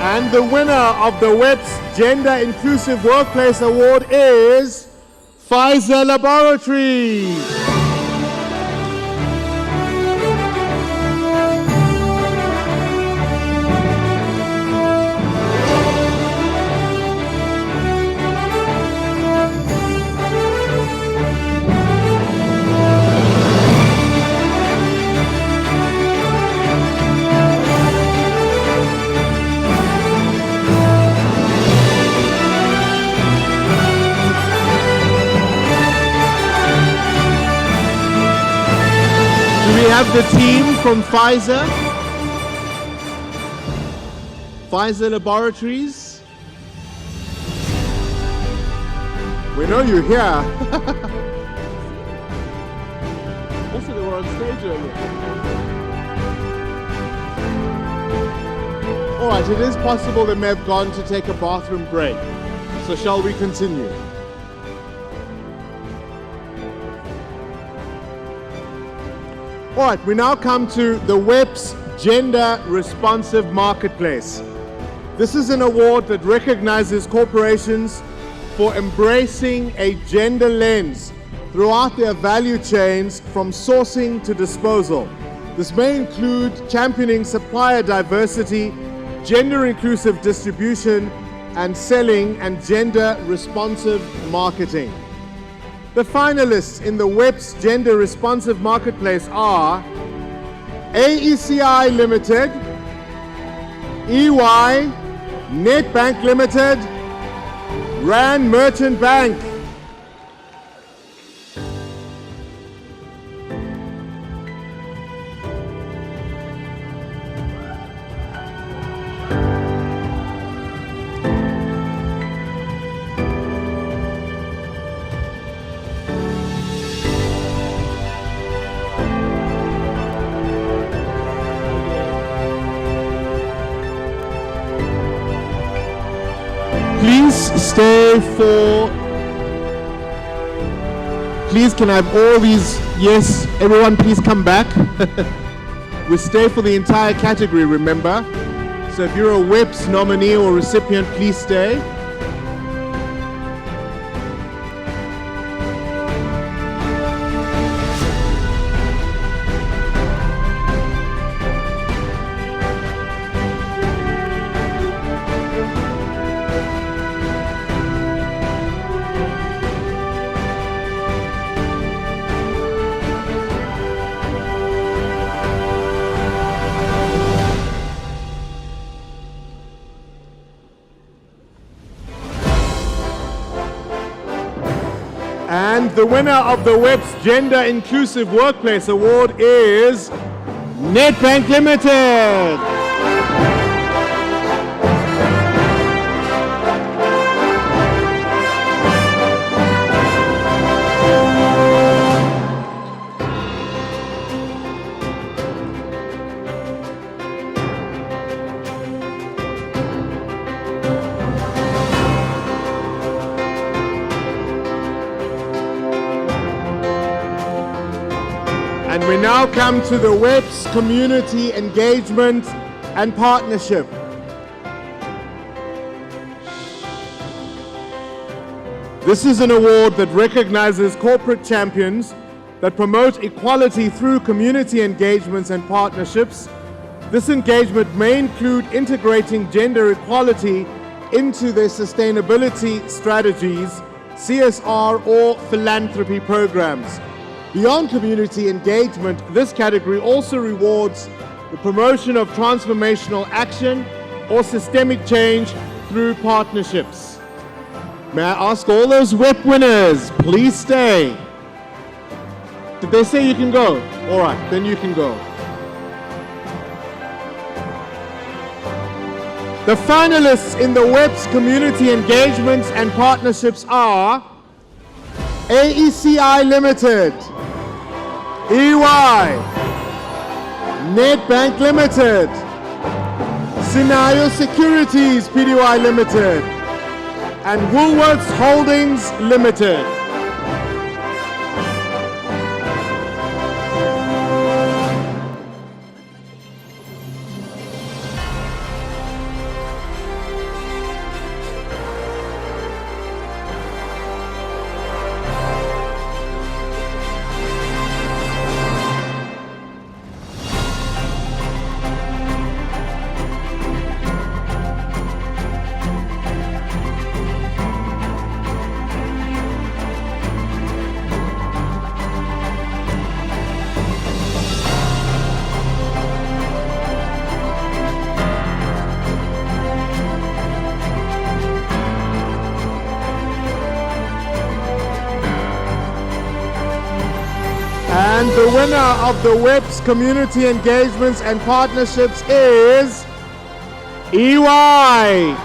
And the winner of the Weps Gender Inclusive Workplace Award is Pfizer Laboratories. We have the team from Pfizer Laboratories. We know you're here. Also, they were on stage earlier. All right, it is possible they may have gone to take a bathroom break. So shall we continue? All right, we now come to the Weps Gender Responsive Marketplace. This is an award that recognizes corporations for embracing a gender lens throughout their value chains from sourcing to disposal. This may include championing supplier diversity, gender inclusive distribution and selling, and gender responsive marketing. The finalists in the Weps Gender Responsive Marketplace are AECI Limited, EY, Nedbank Limited, Rand Merchant Bank. stay for... Please, can I have all these? Yes, everyone please come back. We stay for the entire category, remember? So if you're a Weps nominee or recipient, please stay. And the winner of the Weps Gender Inclusive Workplace Award is Nedbank Limited. And we now come to the Weps Community Engagement and Partnership. This is an award that recognizes corporate champions that promote equality through community engagements and partnerships. This engagement may include integrating gender equality into their sustainability strategies, CSR, or philanthropy programs. Beyond community engagement, this category also rewards the promotion of transformational action or systemic change through partnerships. May I ask all those Wep winners, please stay. Did they say you can go? All right, then you can go. The finalists in the Weps Community Engagements and Partnerships are AECI Limited, EY, Nedbank Limited, Scenario Securities Pty Limited, and Woolworths Holdings Limited. And the winner of the Weps Community Engagements and Partnerships is EY.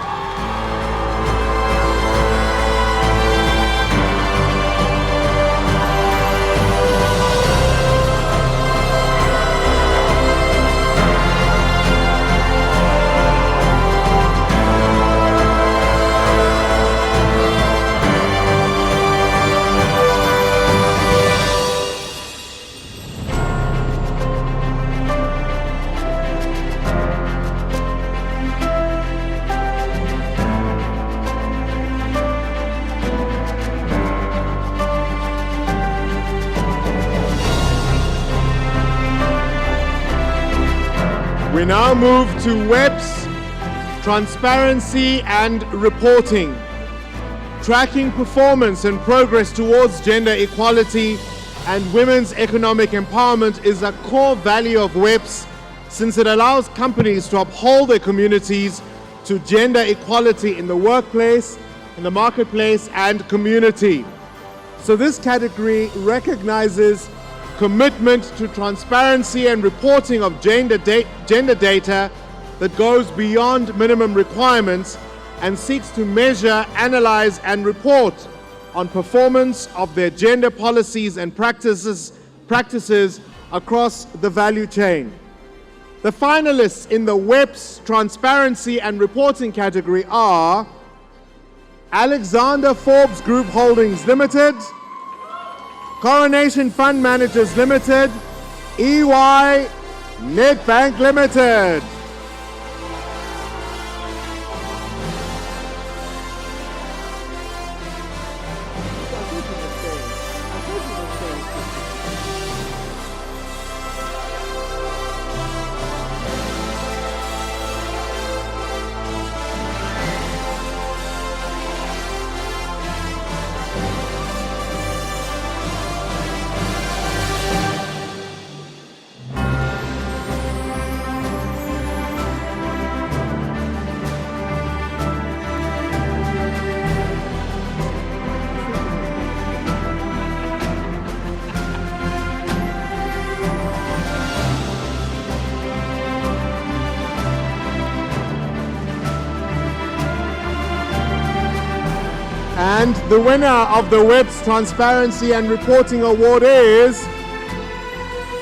We now move to Weps Transparency and Reporting. Tracking performance and progress towards gender equality and women's economic empowerment is a core value of Weps, since it allows companies to uphold their communities to gender equality in the workplace, in the marketplace, and community. So this category recognizes commitment to transparency and reporting of gender data that goes beyond minimum requirements and seeks to measure, analyze, and report on performance of their gender policies and practices across the value chain. The finalists in the Weps Transparency and Reporting category are Alexander Forbes Group Holdings Limited, Coronation Fund Managers Limited, EY Nedbank Limited. And the winner of the Weps Transparency and Reporting Award is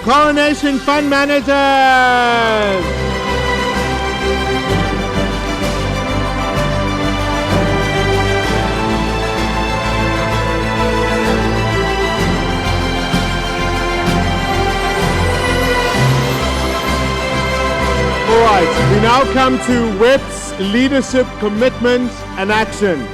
Coronation Fund Managers. All right, we now come to Weps Leadership Commitment and Action.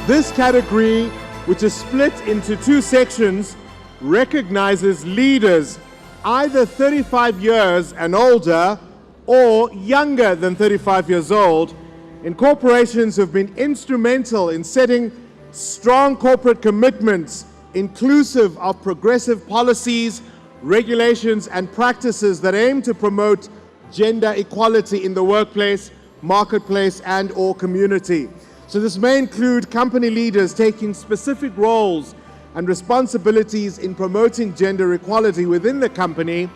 This category, which is split into two sections, recognizes leaders either 35 years and older or younger than 35 years old in corporations who have been instrumental in setting strong corporate commitments inclusive of progressive policies, regulations, and practices that aim to promote gender equality in the workplace, marketplace, and/or community. So this may include company leaders taking specific roles and responsibilities in promoting gender equality within the company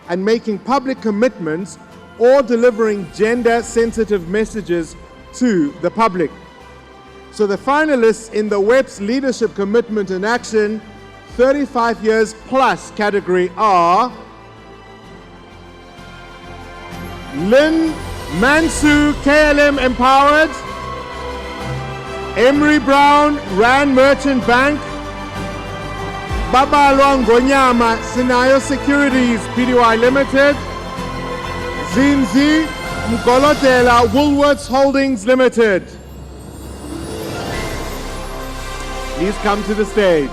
and making public commitments or delivering gender-sensitive messages to the public. So the finalists in the Weps Leadership Commitment and Action 35 years plus category are Lynn Mansu, KLM Empowered, Emery Brown, Rand Merchant Bank, Babalwa Ngonyama, Sinayo Securities Pty Limited, Zinzi Mgolodela, Woolworths Holdings Limited. Please come to the stage.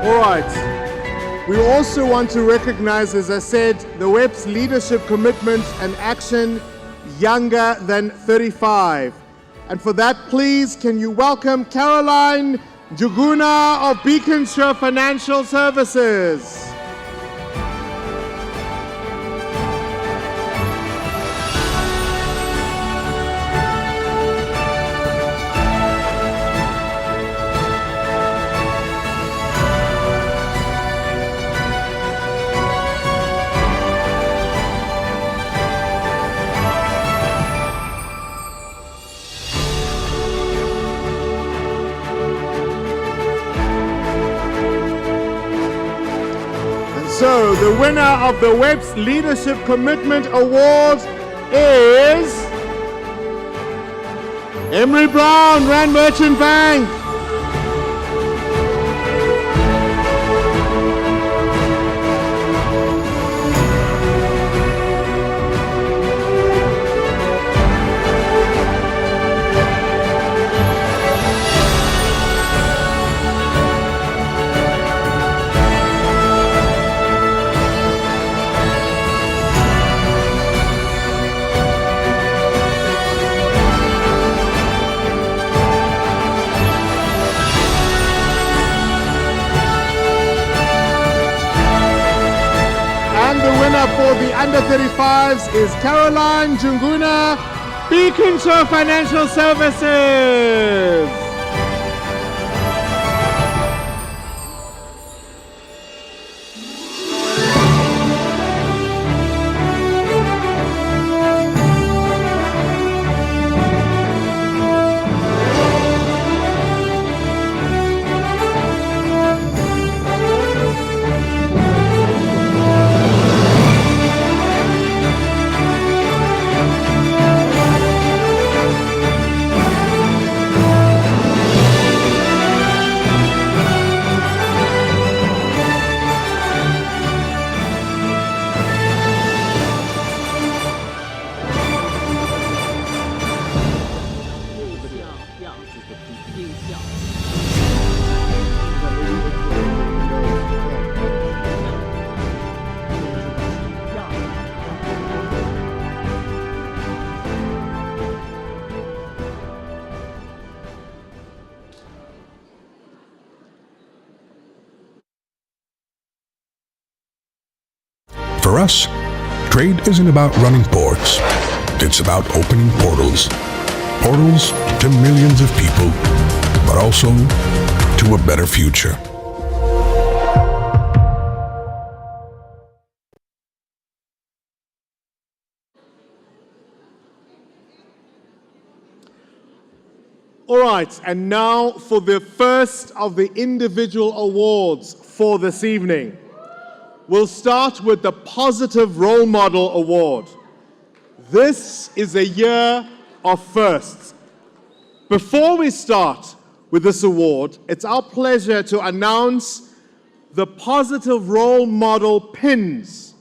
All right. We also want to recognize, as I said, the Weps Leadership Commitment and Action younger than 35. And for that, please, can you welcome Caroline Juguna of Beaconshire Financial Services. So, the winner of the Weps Leadership Commitment Award is Emery Brown, Rand Merchant Bank. For the under 35s is Caroline Junguna, Beacon Shore Financial Services. For us, trade isn't about running ports. It's about opening portals. Portals to millions of people, but also to a better future. All right, and now for the first of the individual awards for this evening. We'll start with the Positive Role Model Award. This is a year of firsts. Before we start with this award, it's our pleasure to announce the Positive Role Model pins.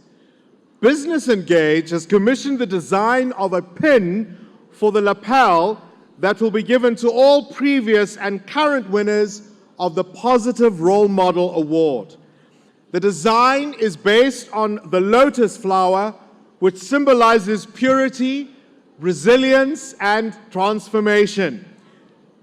Business Engage has commissioned the design of a pin for the lapel that will be given to all previous and current winners of the Positive Role Model Award. The design is based on the lotus flower, which symbolizes purity, resilience, and transformation.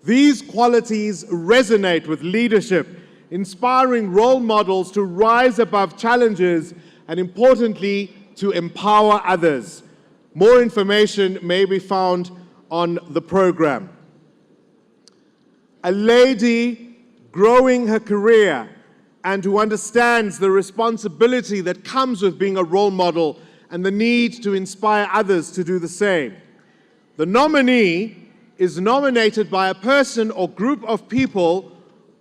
These qualities resonate with leadership, inspiring role models to rise above challenges and, importantly, to empower others. More information may be found on the program. A lady growing her career and who understands the responsibility that comes with being a role model and the need to inspire others to do the same. The nominee is nominated by a person or group of people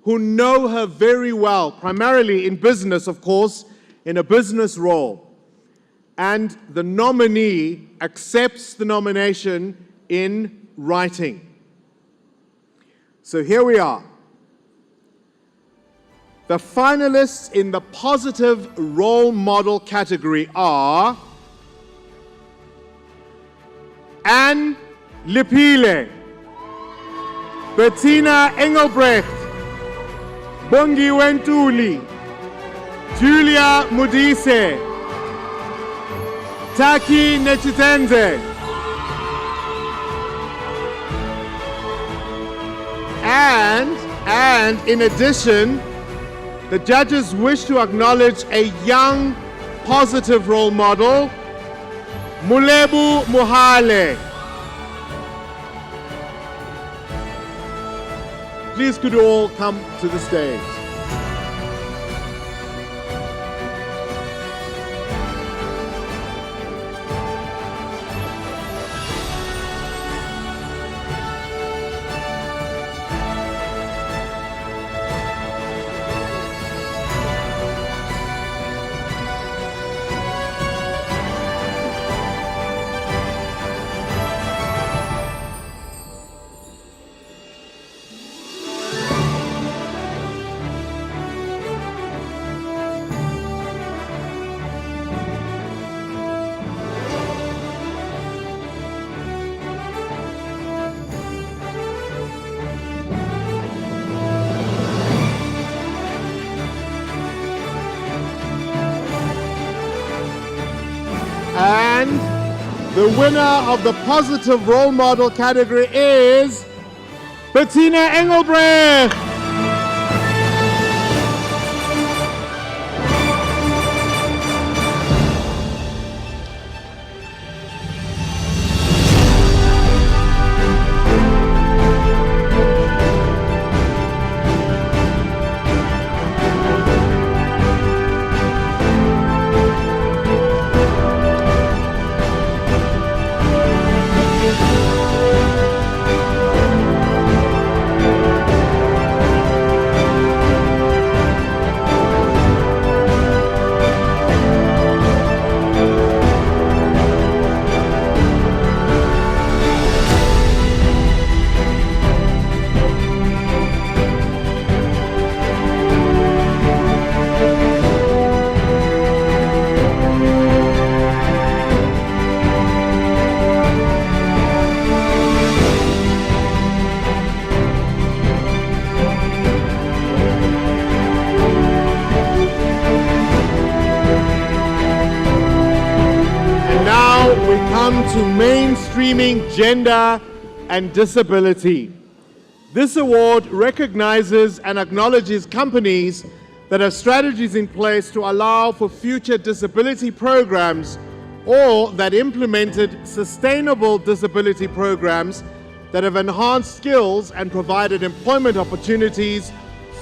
who know her very well, primarily in business, of course, in a business role. And the nominee accepts the nomination in writing. So here we are. The finalists in the Positive Role Model category are Anne Lipile, Bettina Engelbrecht, Bongi Wentuli, Julia Mudise, Taki Nechitenze, and in addition, the judges wish to acknowledge a young, positive role model, Mulebu Muhale. Please could you all come to the stage. And the winner of the positive role model category is Bettina Engelbrecht. To mainstreaming gender and disability. This award recognizes and acknowledges companies that have strategies in place to allow for future disability programs or that implemented sustainable disability programs that have enhanced skills and provided employment opportunities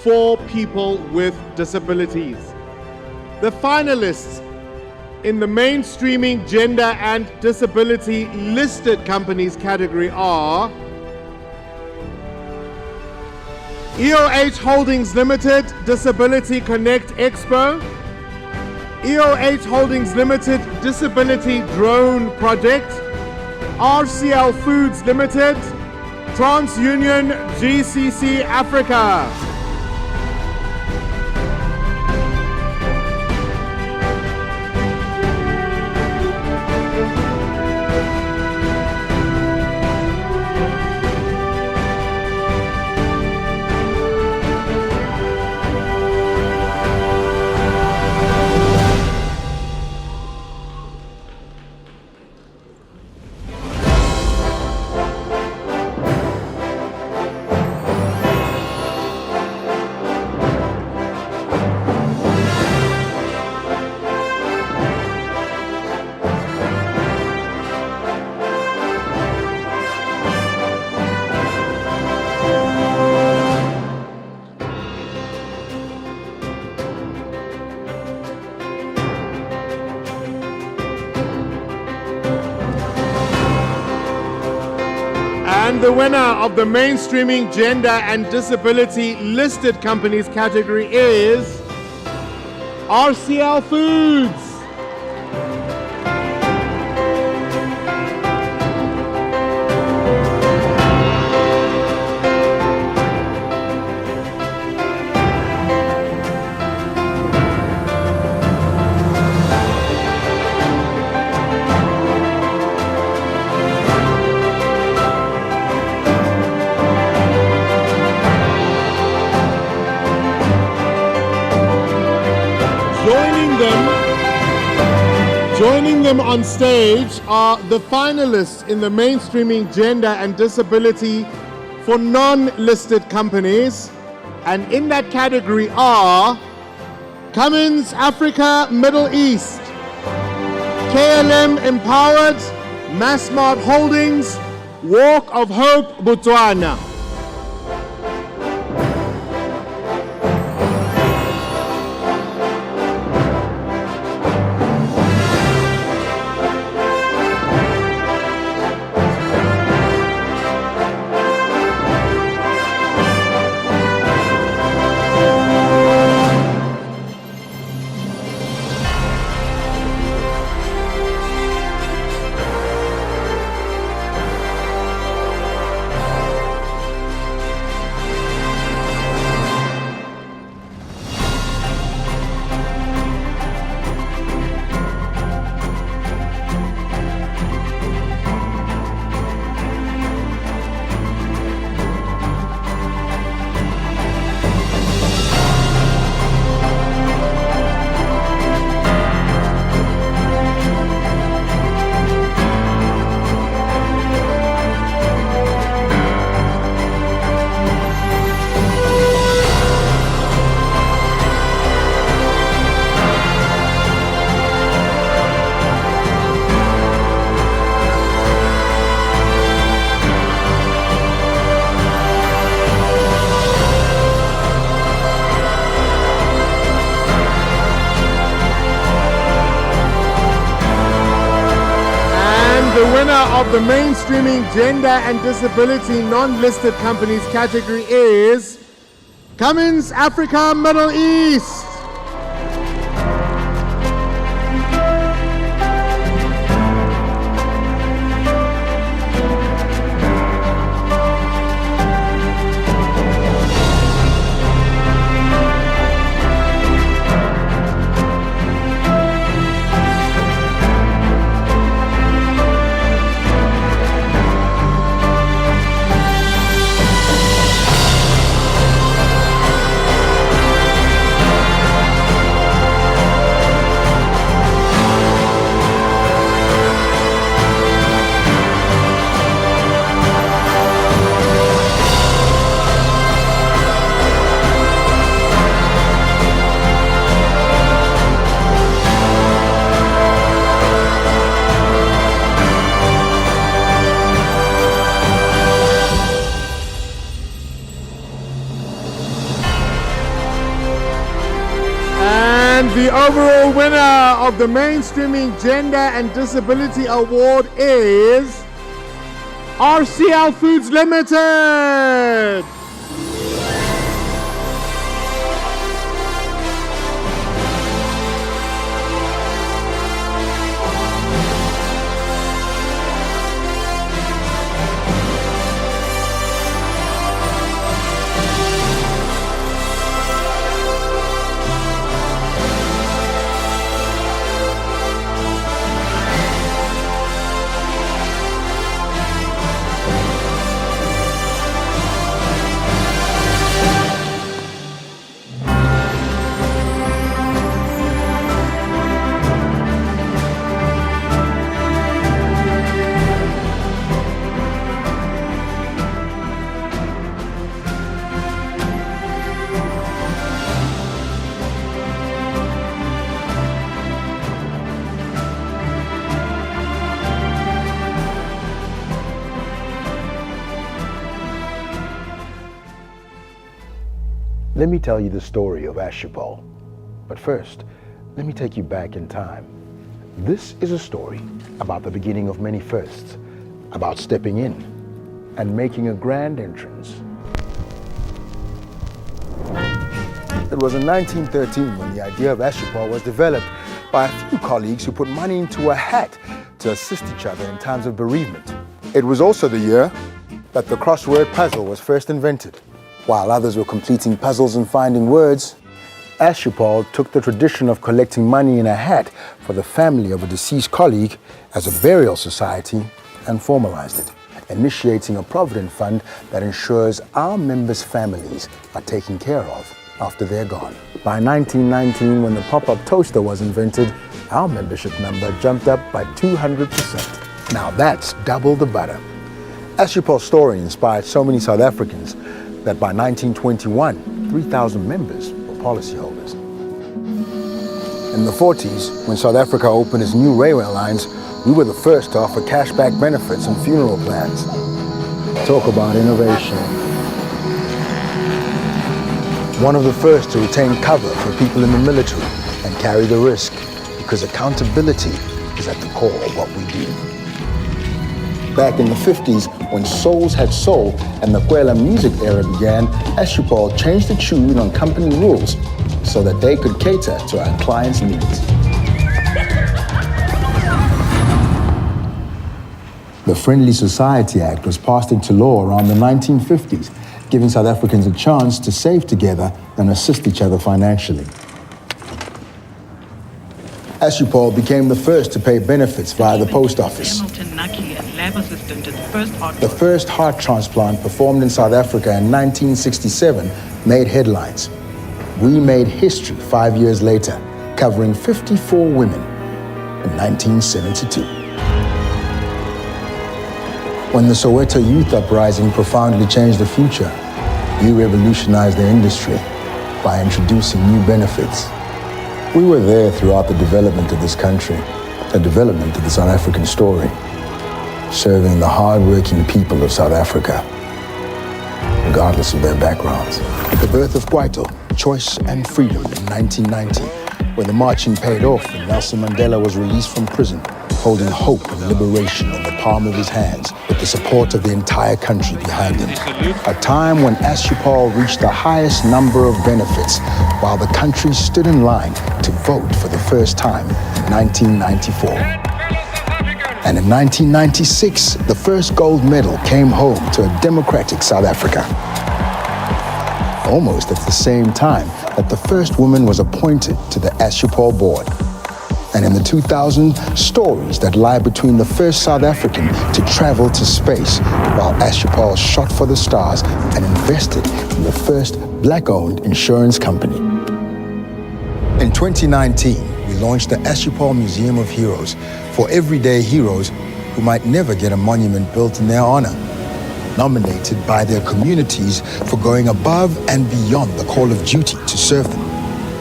for people with disabilities. The finalists in the mainstreaming gender and disability listed companies category are EOH Holdings Limited Disability Connect Expo, EOH Holdings Limited Disability Drone Project, RCL Foods Limited, TransUnion GCC Africa. And the winner of the mainstreaming gender and disability listed companies category is RCL Foods. Joining them on stage are the finalists in the mainstreaming gender and disability for non-listed companies. And in that category are Cummins Africa Middle East, KLM Empowered, Massmart Holdings, Walk of Hope Botswana. winner of the mainstreaming gender and disability non-listed companies category is Cummins Africa Middle East. And the overall winner of the Mainstreaming Gender and Disability Award is RCL Foods Limited. Let me tell you the story of Ashipal. But first, let me take you back in time. This is a story about the beginning of many firsts, about stepping in and making a grand entrance. It was in 1913 when the idea of Ashipal was developed by a few colleagues who put money into a hat to assist each other in times of bereavement. It was also the year that the crossword puzzle was first invented. While others were completing puzzles and finding words, Ashipal took the tradition of collecting money in a hat for the family of a deceased colleague as a burial society and formalized it, initiating a provident fund that ensures our members' families are taken care of after they're gone. By 1919, when the pop-up toaster was invented, our membership number jumped up by 200%. Now that's double the butter. Ashipal's story inspired so many South Africans that by 1921, 3,000 members were policyholders. In the 40s, when South Africa opened its new railway lines, we were the first to offer cashback benefits and funeral plans. Talk about innovation. One of the first to retain cover for people in the military and carry the risk, because accountability is at the core of what we do. Back in the 50s, when souls had soul and the Kwela music era began, Ashipal changed the tune on company rules so that they could cater to our clients' needs. The Friendly Society Act was passed into law around the 1950s, giving South Africans a chance to save together and assist each other financially. Ashipal became the first to pay benefits via the post office. The first heart transplant performed in South Africa in 1967 made headlines. We made history 5 years later, covering 54 women in 1972. When the Soweto Youth Uprising profoundly changed the future, we revolutionized the industry by introducing new benefits. We were there throughout the development of this country, the development of the South African story, serving the hard-working people of South Africa, regardless of their backgrounds. The birth of Kwaito, choice and freedom in 1990, when the marching paid off and Nelson Mandela was released from prison. holding hope and liberation in the palm of his hands with the support of the entire country behind him. A time when Ashupal reached the highest number of benefits while the country stood in line to vote for the first time in 1994. And in 1996, the first gold medal came home to a democratic South Africa. Almost at the same time that the first woman was appointed to the Ashupal board. And in the 2000, stories that lie between the first South African to travel to space while Ashupal shot for the stars and invested in the first black-owned insurance company. In 2019, we launched the Ashupal Museum of Heroes for everyday heroes who might never get a monument built in their honor, nominated by their communities for going above and beyond the call of duty to serve them.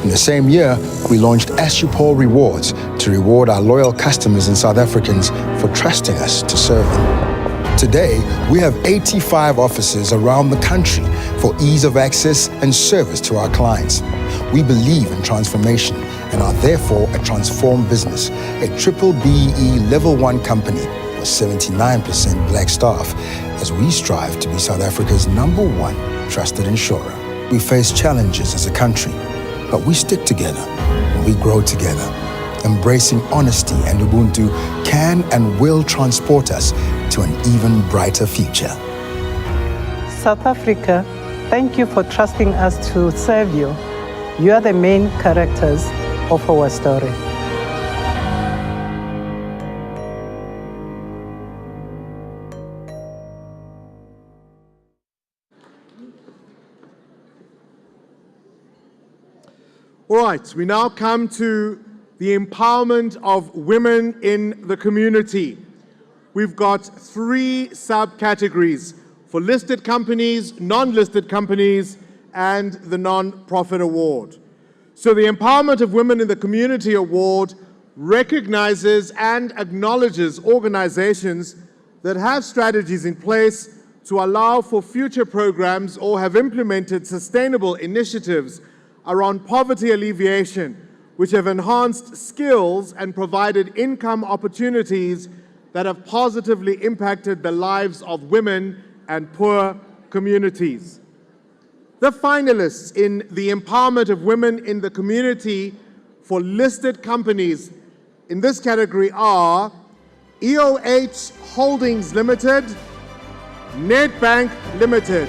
In the same year, we launched Ashupal Rewards to reward our loyal customers and South Africans for trusting us to serve them. Today, we have 85 offices around the country for ease of access and service to our clients. We believe in transformation and are therefore a transformed business, a triple BEE Level 1 company with 79% black staff, as we strive to be South Africa's #1 trusted insurer. We face challenges as a country, but we stick together and we grow together. Embracing honesty and Ubuntu can and will transport us to an even brighter future. South Africa, thank you for trusting us to serve you. You are the main characters of our story. All right, we now come to the empowerment of women in the community. We've got 3 subcategories for listed companies, non-listed companies, and the non-profit award. So the Empowerment of Women in the Community Award recognizes and acknowledges organizations that have strategies in place to allow for future programs or have implemented sustainable initiatives around poverty alleviation, which have enhanced skills and provided income opportunities that have positively impacted the lives of women and poor communities. The finalists in the Empowerment of Women in the Community for listed companies in this category are EOH Holdings Limited, Nedbank Limited.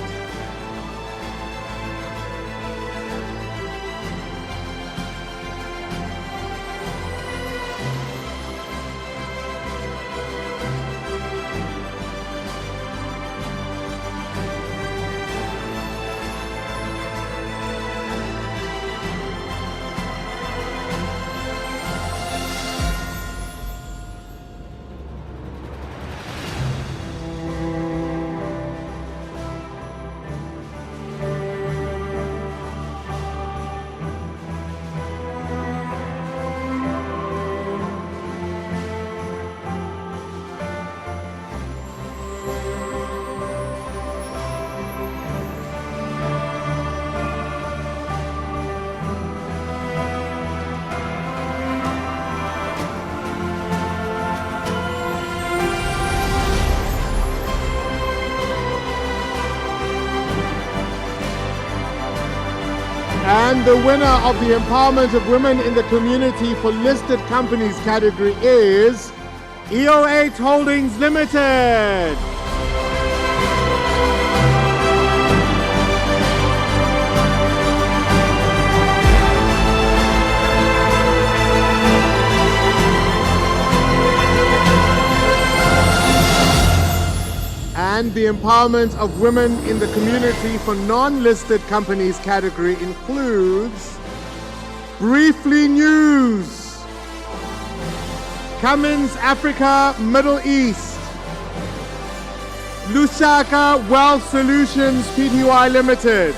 And the winner of the Empowerment of Women in the Community for listed companies category is EOH Holdings Limited. And the Empowerment of Women in the Community for non-listed companies category includes Briefly News, Cummins Africa Middle East, Lusaka Wealth Solutions Pty Limited,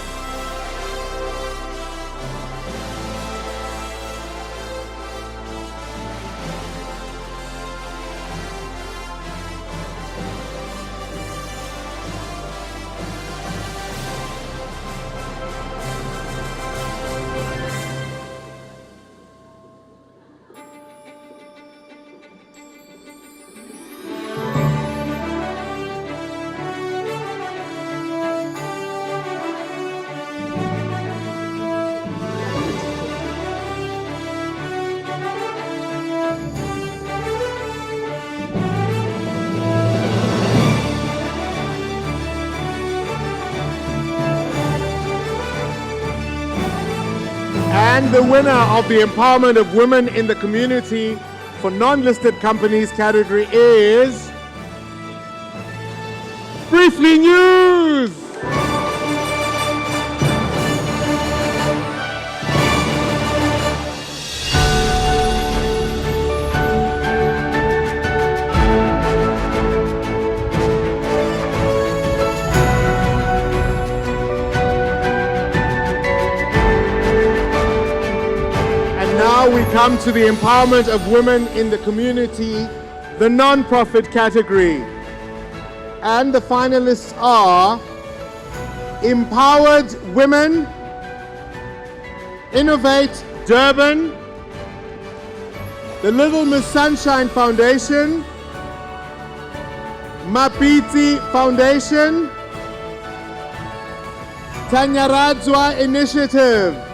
And the winner of the Empowerment of Women in the Community for non-listed companies category is Briefly News. Now we come to the Empowerment of Women in the Community, the non-profit category. And the finalists are Empowered Women, Innovate Durban, the Little Miss Sunshine Foundation, Mapiti Foundation, Tanyaradzwa Initiative.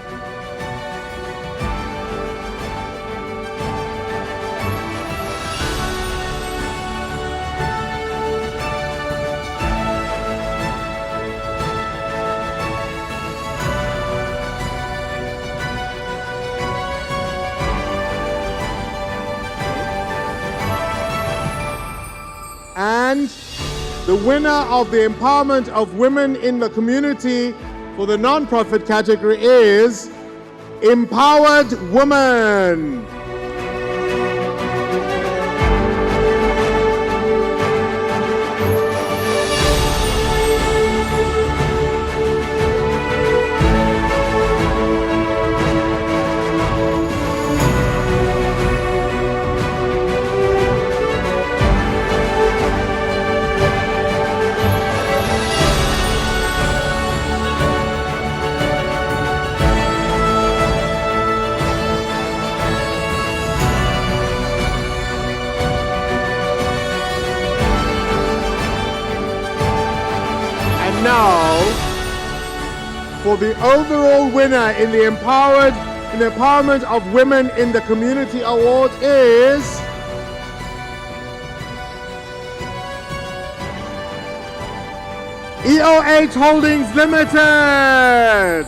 And the winner of the Empowerment of Women in the Community for the non-profit category is Empowered Woman. Now, for the overall winner in the Empowerment of Women in the Community Award is EOH Holdings Limited.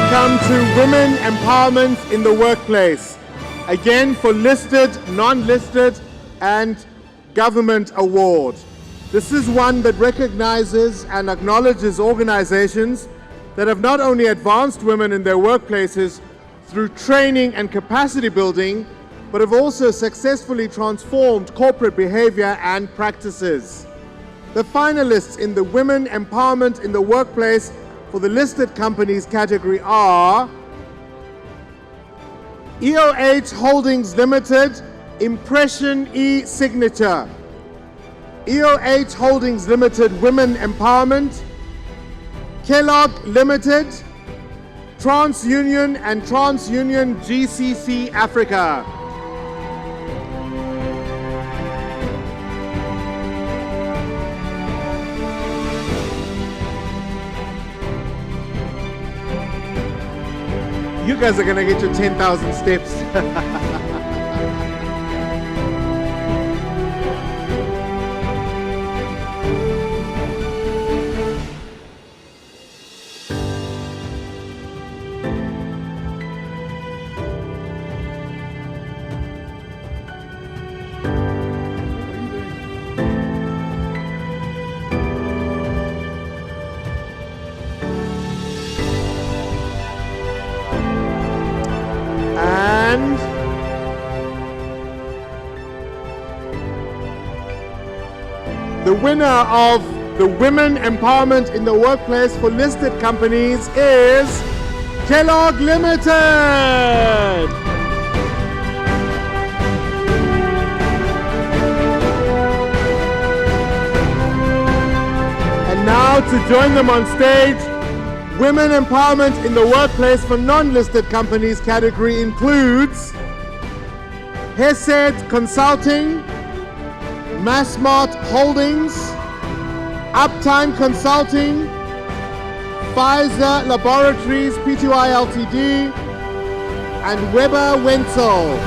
Come to Women Empowerment in the Workplace. Again for listed, non-listed and government award. This is one that recognizes and acknowledges organizations that have not only advanced women in their workplaces through training and capacity building, but have also successfully transformed corporate behavior and practices. The finalists in the Women Empowerment in the Workplace for the listed companies category are EOH Holdings Limited, Impression e-Signature, EOH Holdings Limited Women Empowerment, Kellogg Limited, TransUnion and TransUnion GCC Africa. You guys are gonna get your 10,000 steps. The winner of the Women Empowerment in the Workplace for listed companies is Kellogg Limited. And now to join them on stage, Women empowerment in the workplace for non-listed companies category includes Hesed Consulting, Massmart Holdings, Uptime Consulting, Pfizer Laboratories Pty Ltd, and Weber Wenzel.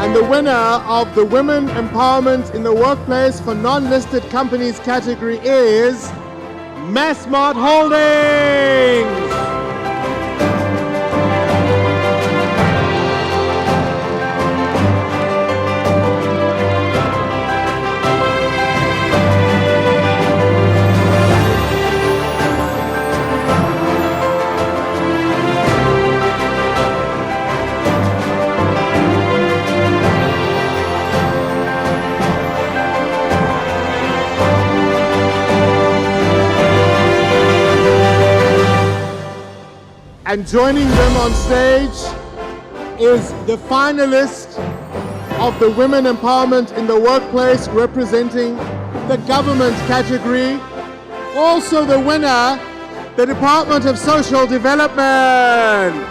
And the winner of the Women Empowerment in the Workplace for Non-Listed Companies category is Massmart Holdings. And joining them on stage is the finalist of the Women Empowerment in the Workplace representing the government category. Also the winner, the Department of Social Development.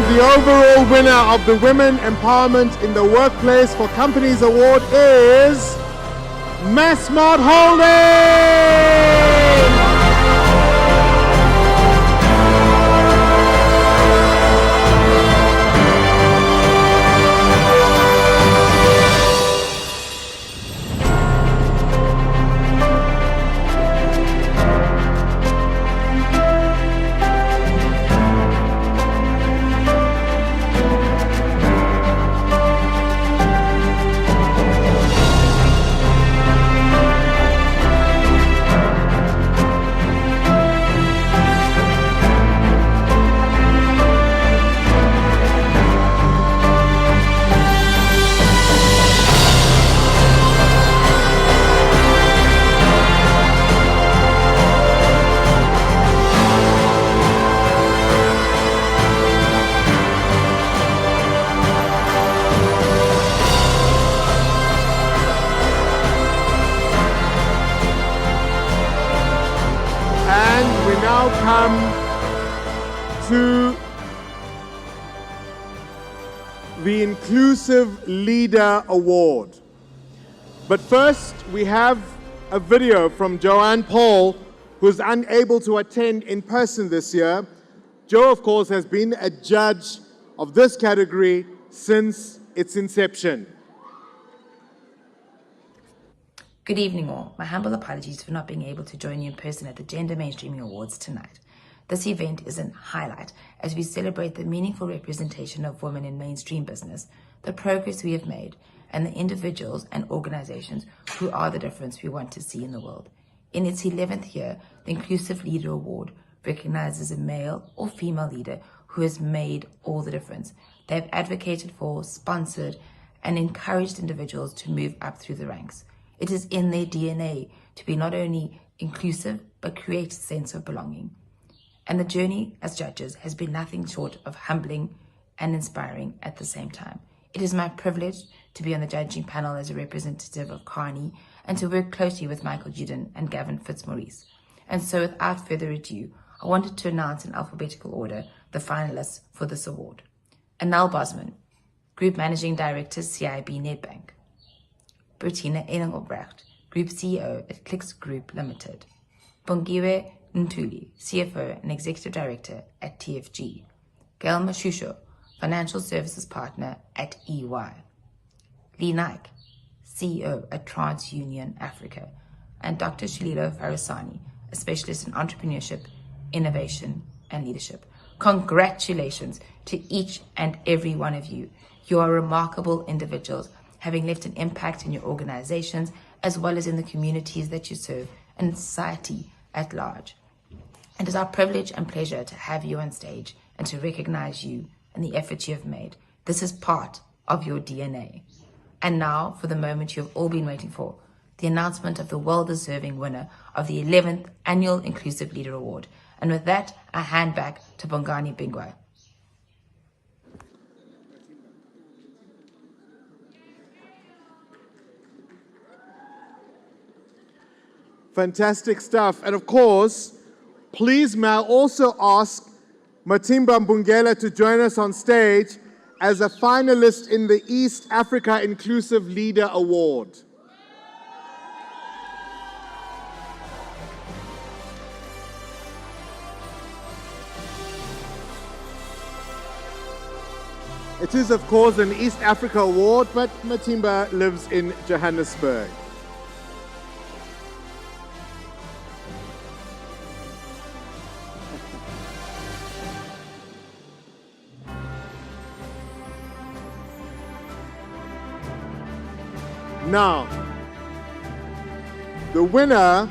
The overall winner of the Women Empowerment in the Workplace for Companies Award is Massmart Holdings! Come to the Inclusive Leader Award. But first, we have a video from Joanne Paul, who's unable to attend in person this year. Jo, of course, has been a judge of this category since its inception. Good evening all. My humble apologies for not being able to join you in person at the Gender Mainstreaming Awards tonight. This event is a highlight as we celebrate the meaningful representation of women in mainstream business, the progress we have made, and the individuals and organizations who are the difference we want to see in the world. In its 11th year, the Inclusive Leader Award recognizes a male or female leader who has made all the difference. They have advocated for, sponsored, and encouraged individuals to move up through the ranks. It is in their DNA to be not only inclusive, but create a sense of belonging. And the journey as judges has been nothing short of humbling and inspiring at the same time. It is my privilege to be on the judging panel as a representative of Carney and to work closely with Michael Juden and Gavin Fitzmaurice. And so without further ado, I wanted to announce in alphabetical order the finalists for this award. Anel Bosman, Group Managing Director, CIB Nedbank. Bertina Engelbrecht, Group CEO at Clicks Group Limited. Bongiwe Ntuli, CFO and Executive Director at TFG. Gail Mashusho, Financial Services Partner at EY. Lee Naik, CEO at TransUnion Africa. And Dr. Shalilo Farasani, a specialist in entrepreneurship, innovation, and leadership. Congratulations to each and every one of you. You are remarkable individuals, having left an impact in your organizations, as well as in the communities that you serve and society at large. It is our privilege and pleasure to have you on stage and to recognize you and the efforts you have made. This is part of your DNA. And now for the moment you have all been waiting for, the announcement of the well-deserving winner of the 11th Annual Inclusive Leader Award. And with that, I hand back to Bongani Bingwa. Fantastic stuff. And of course, please may I also ask Matimba Mbungela to join us on stage as a finalist in the East Africa Inclusive Leader Award. It is, of course, an East Africa award, but Matimba lives in Johannesburg. Now, the winner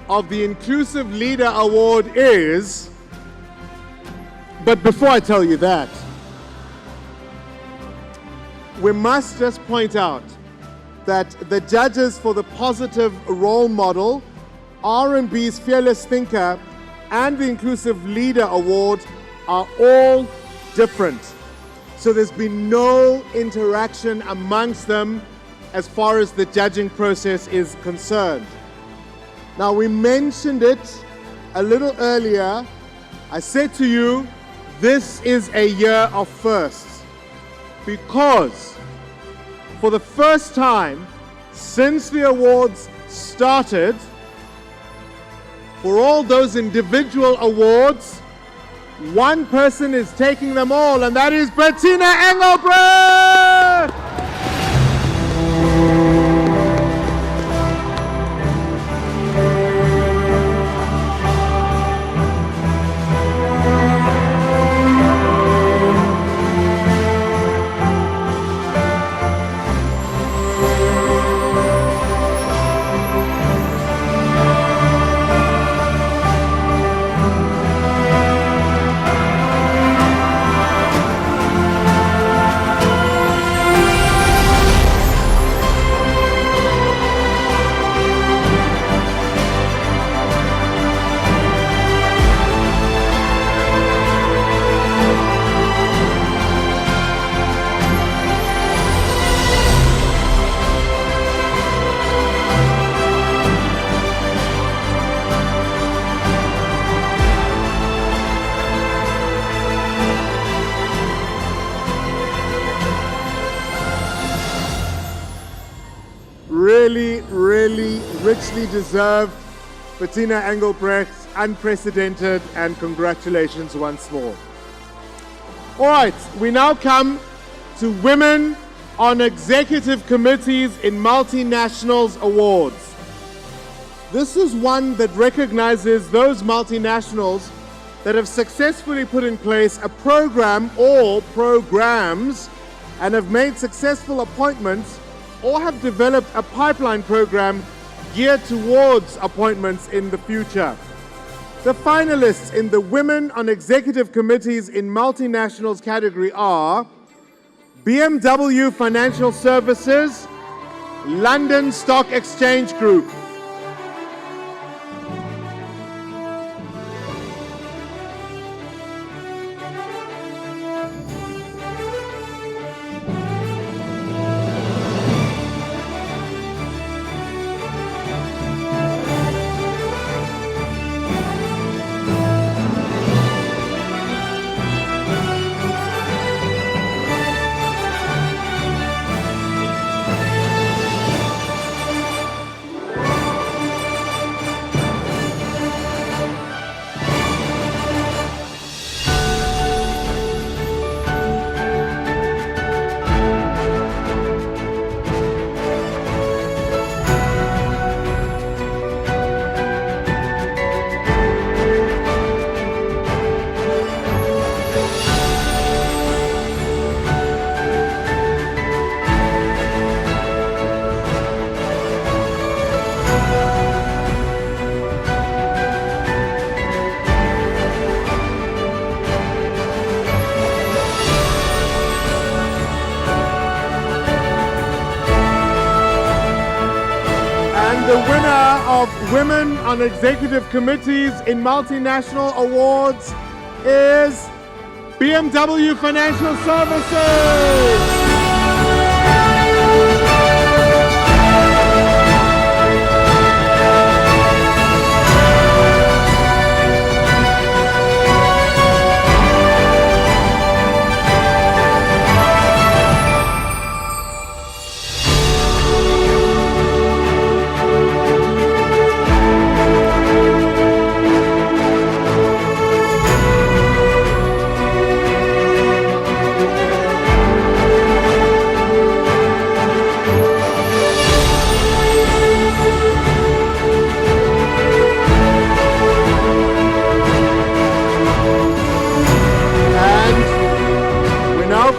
of the Inclusive Leader Award is, but before I tell you that, we must just point out that the judges for the Positive Role Model, R&B's Fearless Thinker, and the Inclusive Leader Award are all different. So there's been no interaction amongst them as far as the judging process is concerned. Now, we mentioned it a little earlier. I said to you, this is a year of firsts, because for the first time since the awards started, for all those individual awards, one person is taking them all, and that is Bertina Engelbrecht! Really richly deserved. Bertina Engelbrecht, unprecedented, and congratulations once more. All right, we now come to Women on Executive Committees in Multinationals Awards. This is one that recognizes those multinationals that have successfully put in place a program or programs and have made successful appointments or have developed a pipeline program geared towards appointments in the future. The finalists in the Women on Executive Committees in Multinationals category are BMW Financial Services, London Stock Exchange Group. The winner of Women on Executive Committees in Multinational Awards is BMW Financial Services.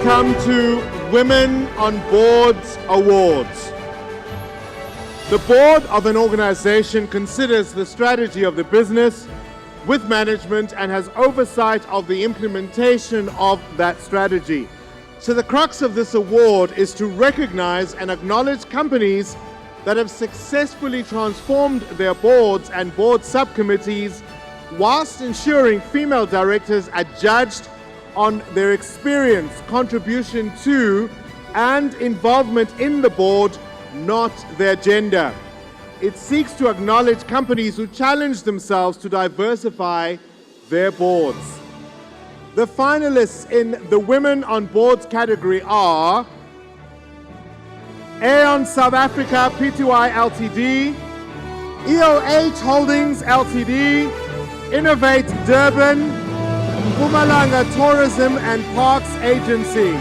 Come to Women on Boards Awards. The board of an organization considers the strategy of the business with management and has oversight of the implementation of that strategy. So the crux of this award is to recognize and acknowledge companies that have successfully transformed their boards and board subcommittees whilst ensuring female directors are judged on their experience, contribution to, and involvement in the board, not their gender. It seeks to acknowledge companies who challenge themselves to diversify their boards. The finalists in the Women on Boards category are Aeon South Africa Pty Ltd, EOH Holdings Ltd, Innovate Durban, Mpumalanga Tourism and Parks Agency.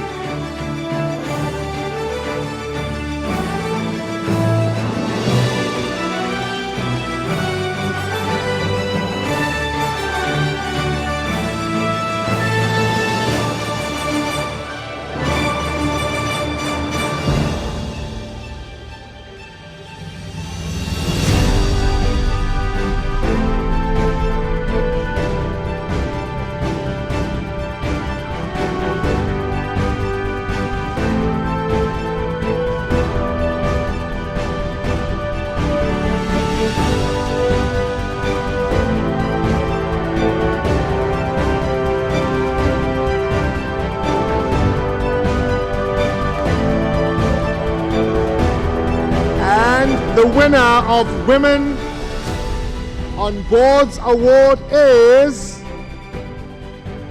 The winner of Women on Boards Award is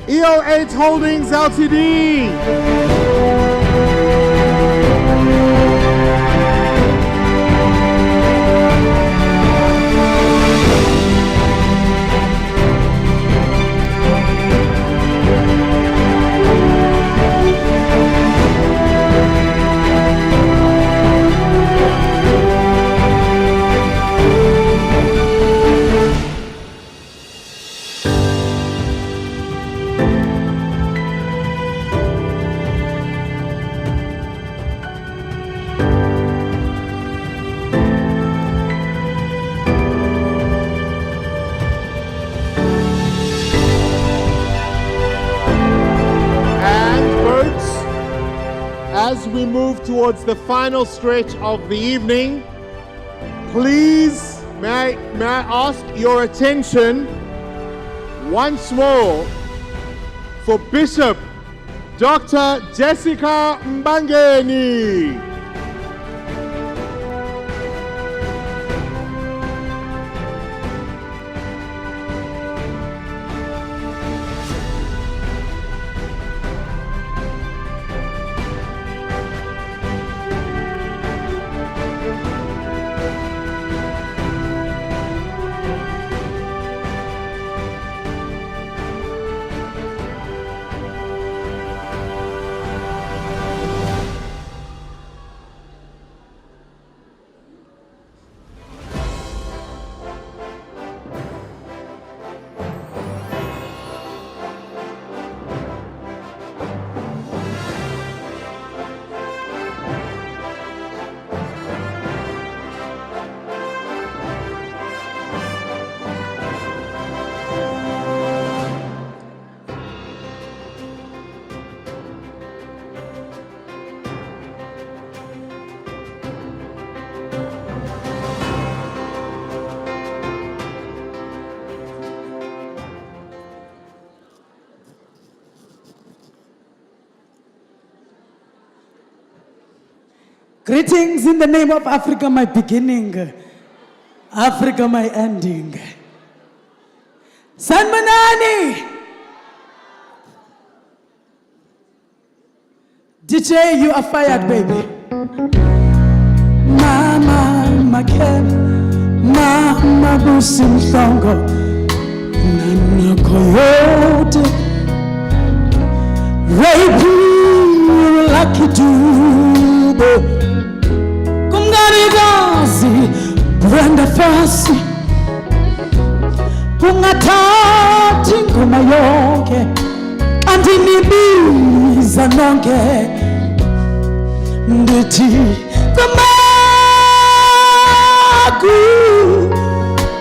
EO8 Holdings Ltd. we move towards the final stretch of the evening, please, may I ask your attention once more for Bishop Dr. Jessica Mbangeni. Greetings in the name of Africa, my beginning, Africa, my ending. Sanmanani! DJ, you are fired, baby. Mama, Makem, Mama, Busim Songo, Nana Coyote, Rape, Lucky Dubo. Brenda Fassi kungathathi ngoma yonke andinibiza nonke ndithi kamaku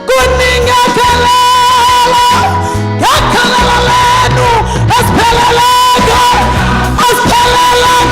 kuningakhala yakhala lenu asipheleleka asipheleleka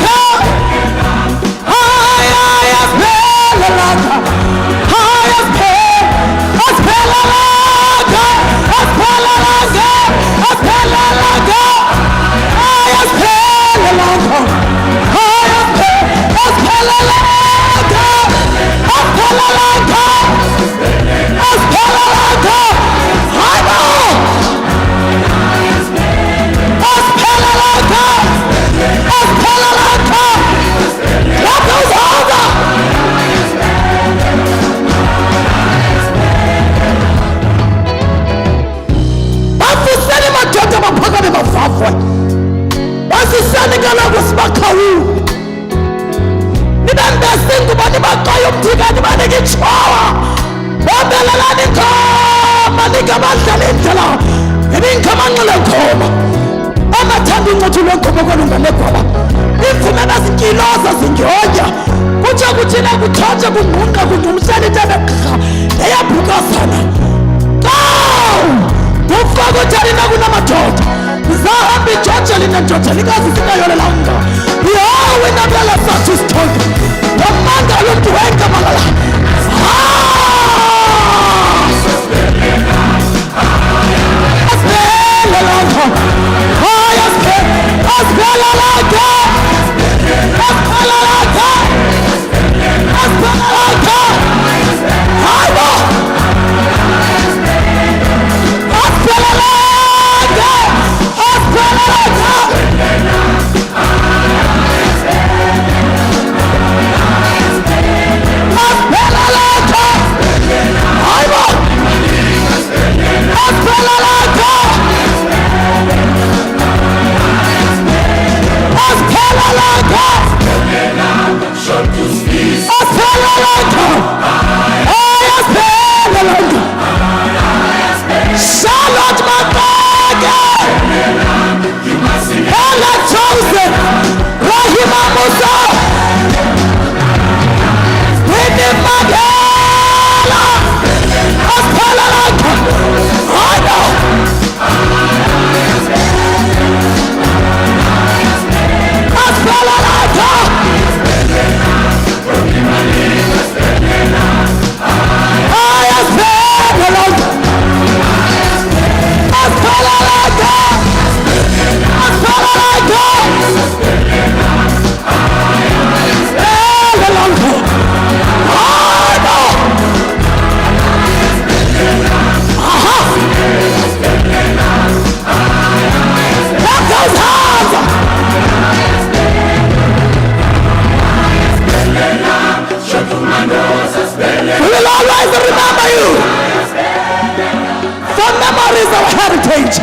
is our heritage.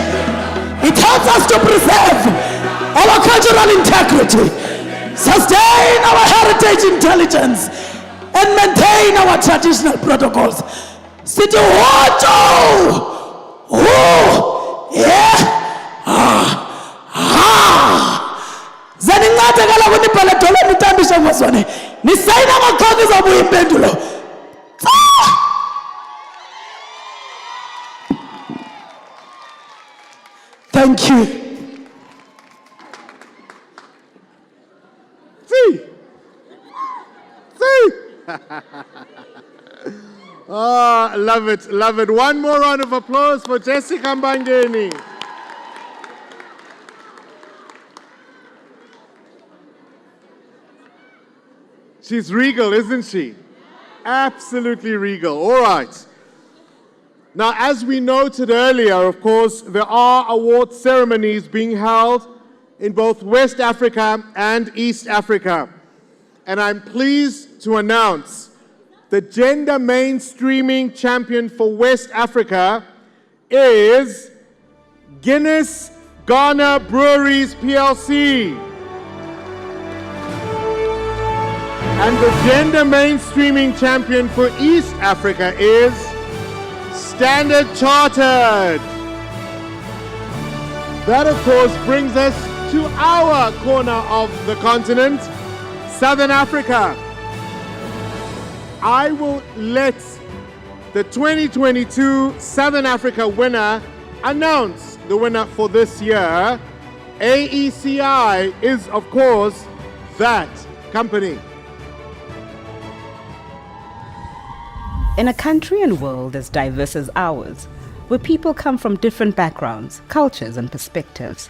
It helps us to preserve our cultural integrity, sustain our heritage intelligence, and maintain our traditional protocols. Sithi hojo! Oh! Yeah! Zaninqathe kala kunibhala dolweni utambisha ngozwane. Nisayina ngoqhaka izobuya impendulo. Thank you. See? Oh, love it, love it. One more round of applause for Jessica Mbangeni. She's regal, isn't she? Absolutely regal. All right. Now, as we noted earlier, of course, there are award ceremonies being held in both West Africa and East Africa. And I'm pleased to announce the gender mainstreaming champion for West Africa is Guinness Ghana Breweries PLC. And the gender mainstreaming champion for East Africa is Standard Chartered. That, of course, brings us to our corner of the continent, Southern Africa. I will let the 2022 Southern Africa winner announce the winner for this year. AECI is, of course, that company. In a country and world as diverse as ours, where people come from different backgrounds, cultures, and perspectives,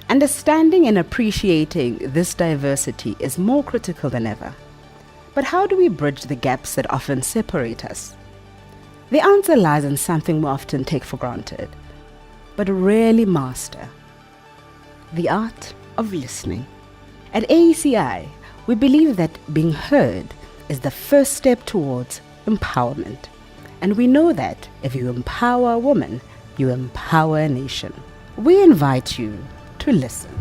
understanding and appreciating this diversity is more critical than ever. But how do we bridge the gaps that often separate us? The answer lies in something we often take for granted, but rarely master: the art of listening. At AECI, we believe that being heard is the first step towards empowerment. And we know that if you empower a woman, you empower a nation. We invite you to listen.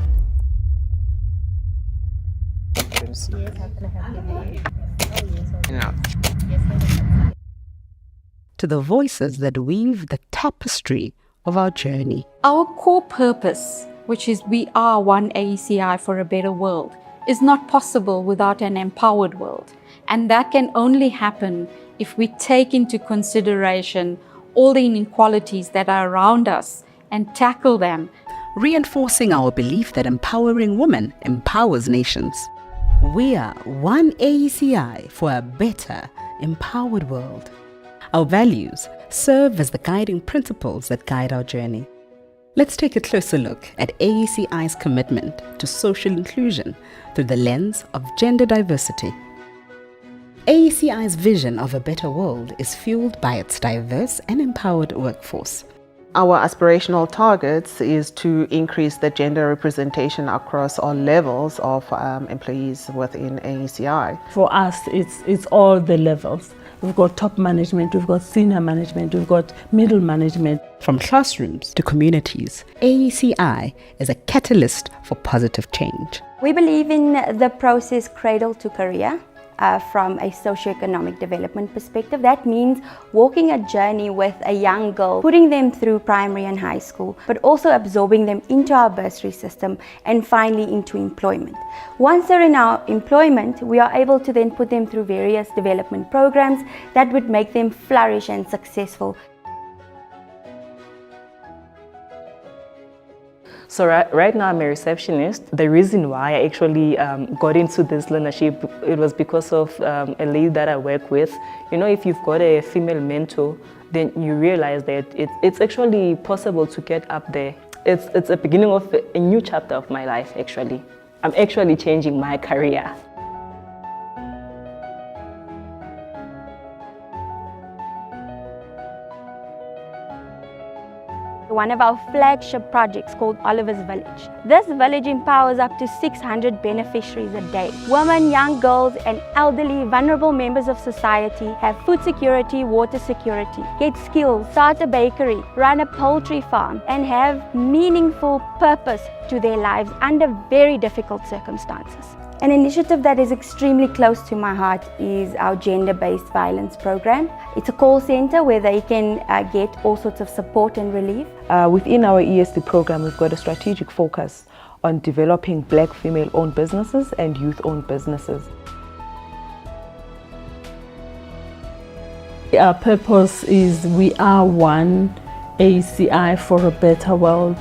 To the voices that weave the tapestry of our journey. Our core purpose, which is we are one AECI for a better world, is not possible without an empowered world. And that can only happen if we take into consideration all the inequalities that are around us and tackle them. Reinforcing our belief that empowering women empowers nations. We are one AECI for a better, empowered world. Our values serve as the guiding principles that guide our journey. Let's take a closer look at AECI's commitment to social inclusion through the lens of gender diversity. AECI's vision of a better world is fueled by its diverse and empowered workforce. Our aspirational targets is to increase the gender representation across all levels of employees within AECI. For us, it's all the levels. We've got top management, we've got senior management, we've got middle management. From classrooms to communities, AECI is a catalyst for positive change. We believe in the process cradle to career. From a socioeconomic development perspective. That means walking a journey with a young girl, putting them through primary and high school, but also absorbing them into our bursary system and finally into employment. Once they're in our employment, we are able to then put them through various development programs that would make them flourish and successful. So right now I'm a receptionist. The reason why I actually got into this learnership, it was because of a lady that I work with. You know, if you've got a female mentor, then you realize that it's actually possible to get up there. It's a beginning of a new chapter of my life, actually. I'm actually changing my career. one of our flagship projects called Oliver's Village. This village empowers up to 600 beneficiaries a day. Women, young girls, and elderly, vulnerable members of society have food security, water security, get skills, start a bakery, run a poultry farm, and have meaningful purpose to their lives under very difficult circumstances. An initiative that is extremely close to my heart is our gender-based violence program. It's a call center where they can get all sorts of support and relief. Within our ESD program, we've got a strategic focus on developing Black female-owned businesses and youth-owned businesses. Our purpose is we are one ACI for a better world.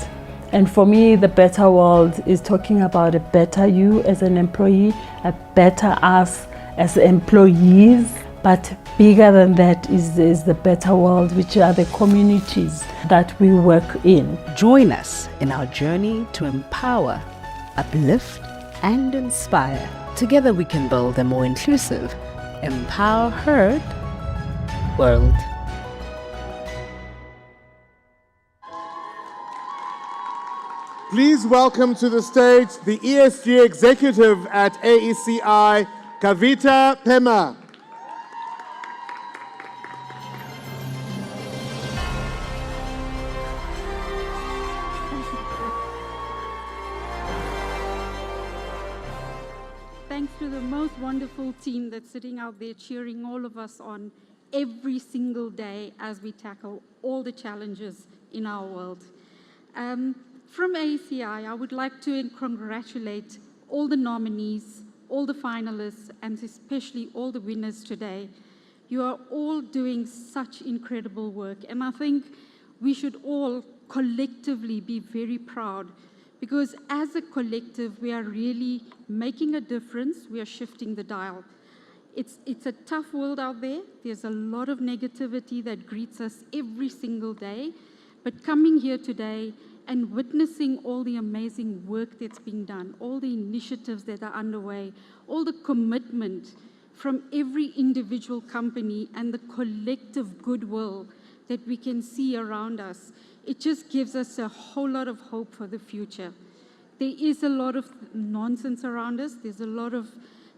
And for me, the better world is talking about a better you as an employee, a better us as employees, but bigger than that is the better world, which are the communities that we work in. Join us in our journey to empower, uplift, and inspire. Together we can build a more inclusive, empowered world. Please welcome to the stage the ESG executive at AECI, Kavita Pema. Thanks to the most wonderful team that's sitting out there cheering all of us on every single day as we tackle all the challenges in our world. From AECI, I would like to congratulate all the nominees, all the finalists, and especially all the winners today. You are all doing such incredible work, and I think we should all collectively be very proud, because as a collective, we are really making a difference. We are shifting the dial. It's a tough world out there. There's a lot of negativity that greets us every single day, but coming here today and witnessing all the amazing work that's being done, all the initiatives that are underway, all the commitment from every individual company and the collective goodwill that we can see around us, it just gives us a whole lot of hope for the future. There is a lot of nonsense around us. There's a lot of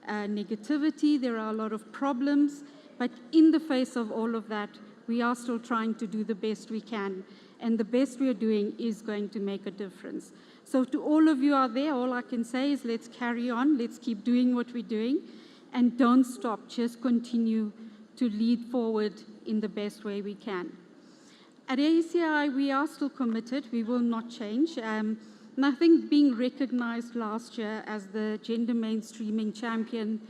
negativity. There are a lot of problems. But in the face of all of that, we are still trying to do the best we can. And the best we are doing is going to make a difference. So to all of you out there, all I can say is let's carry on, let's keep doing what we're doing, and don't stop, just continue to lead forward in the best way we can. At AECI, we are still committed, we will not change. And I think being recognized last year as the gender mainstreaming champion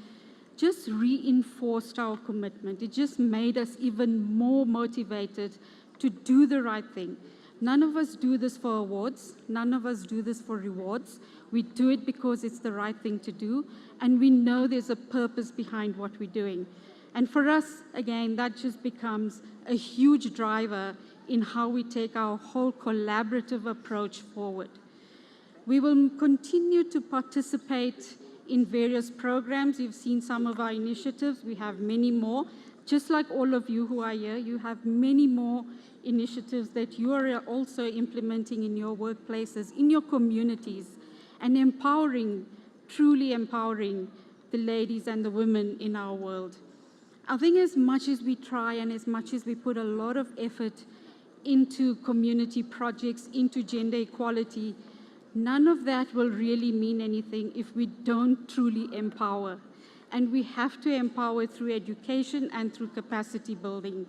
just reinforced our commitment. It just made us even more motivated to do the right thing. None of us do this for awards. None of us do this for rewards. We do it because it's the right thing to do, and we know there's a purpose behind what we're doing. And for us, again, that just becomes a huge driver in how we take our whole collaborative approach forward. We will continue to participate in various programs. You've seen some of our initiatives. We have many more. Just like all of you who are here, you have many more initiatives that you are also implementing in your workplaces, in your communities, and empowering, truly empowering the ladies and the women in our world. I think as much as we try and as much as we put a lot of effort into community projects, into gender equality, none of that will really mean anything if we don't truly empower. And we have to empower through education and through capacity building.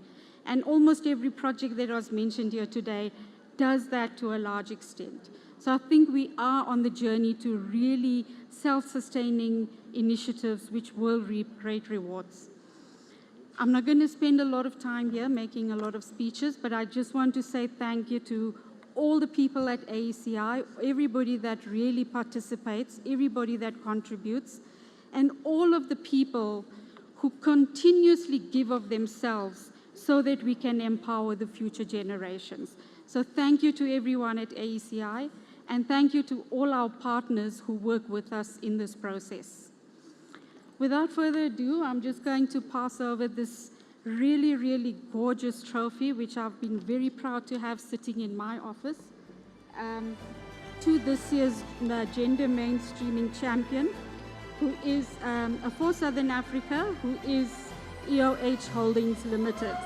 And almost every project that was mentioned here today does that to a large extent. So I think we are on the journey to really self-sustaining initiatives which will reap great rewards. I'm not going to spend a lot of time here making a lot of speeches, but I just want to say thank you to all the people at AECI, everybody that really participates, everybody that contributes, and all of the people who continuously give of themselves so that we can empower the future generations. So thank you to everyone at AECI, and thank you to all our partners who work with us in this process. Without further ado, I'm just going to pass over this really, really gorgeous trophy, which I've been very proud to have sitting in my office, to this year's gender mainstreaming champion, who is for Southern Africa, who is EOH Holdings Limited.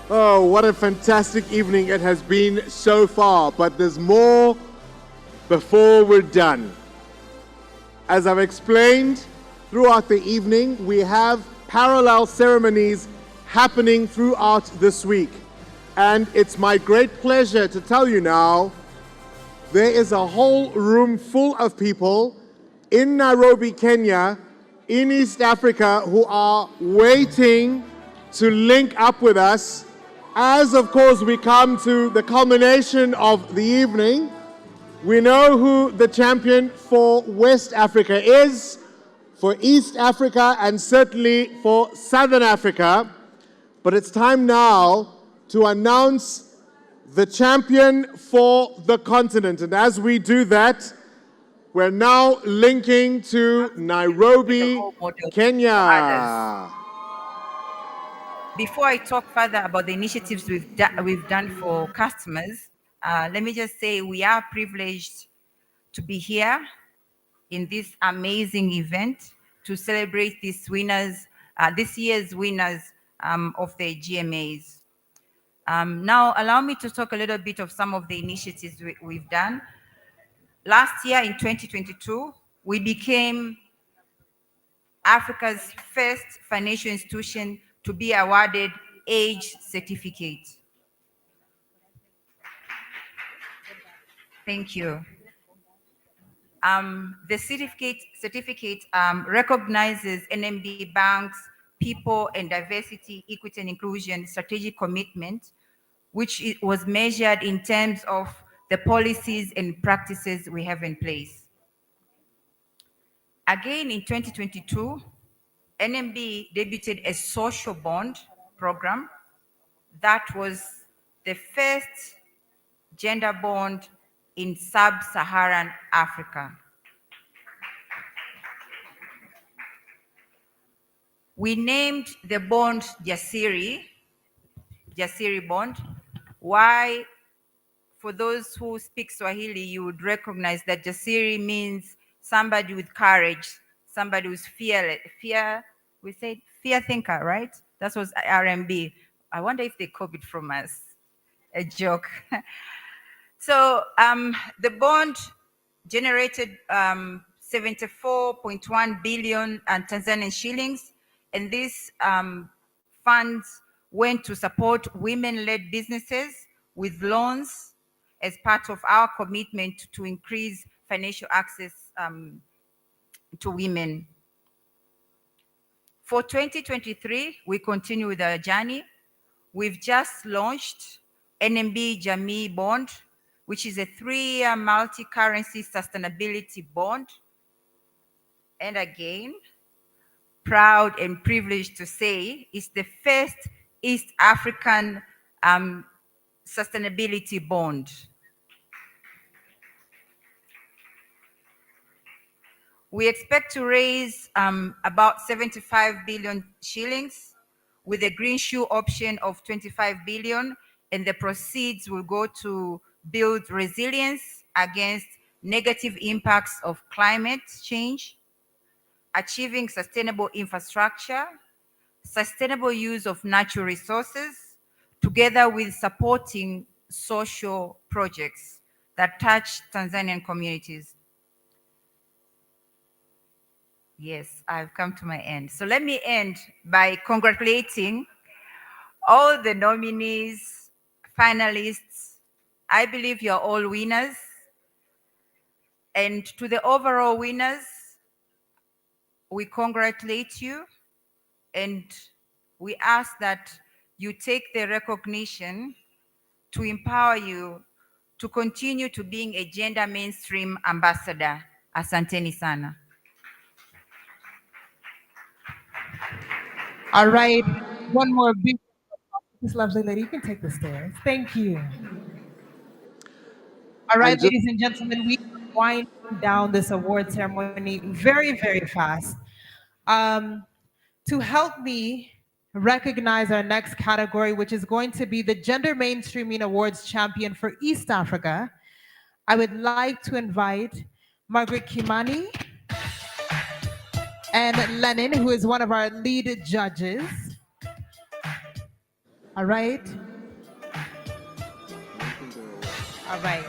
Oh, what a fantastic evening it has been so far, but there's more before we're done. As I've explained, throughout the evening, we have parallel ceremonies happening throughout this week. And it's my great pleasure to tell you now, there is a whole room full of people in Nairobi, Kenya, in East Africa, who are waiting to link up with us as, of course, we come to the culmination of the evening. We know who the champion for West Africa is, for East Africa, and certainly for Southern Africa. But it's time now to announce the champion for the continent. And as we do that, we're now linking to Nairobi, Kenya. Before I talk further about the initiatives we've done for customers, let me just say we are privileged to be here in this amazing event to celebrate these winners, this year's winners of the GMAs. Now, allow me to talk a little bit of some of the initiatives we've done. Last year in 2022, we became Africa's first financial institution to be awarded age certificate. Thank you. The certificate recognizes NMB Bank's people and diversity, equity and inclusion strategic commitment, which was measured in terms of the policies and practices we have in place. Again, in 2022, NMB debuted a social bond program that was the first gender bond in sub-Saharan Africa. We named the bond Jasiri bond. Why? For those who speak Swahili, you would recognize that Jasiri means somebody with courage, somebody who's fearless. We say fear thinker, right? That was RMB. I wonder if they copied from us. A joke. So the bond generated 74.1 billion Tanzanian shillings, and these funds went to support women-led businesses with loans as part of our commitment to increase financial access to women. For 2023, we continue with our journey. We've just launched NMB Jamii Bond, which is a 3-year multi-currency sustainability bond. And again, proud and privileged to say it's the first East African sustainability bond. We expect to raise about 75 billion shillings with a green shoe option of 25 billion, and the proceeds will go to build resilience against negative impacts of climate change, achieving sustainable infrastructure, sustainable use of natural resources, together with supporting social projects that touch Tanzanian communities. Yes, I've come to my end. So let me end by congratulating all the nominees, finalists. I believe you're all winners. And to the overall winners, we congratulate you, and we ask that you take the recognition to empower you to continue to being a gender mainstream ambassador. Asanteni sana. All right, one more big this lovely lady. You can take the stairs. Thank you. All right, ladies and gentlemen, we are winding down this award ceremony very, very fast. To help me recognize our next category, which is going to be the Gender Mainstreaming Awards Champion for East Africa, I would like to invite Margaret Kimani and Lennon, who is one of our lead judges. All right. All right.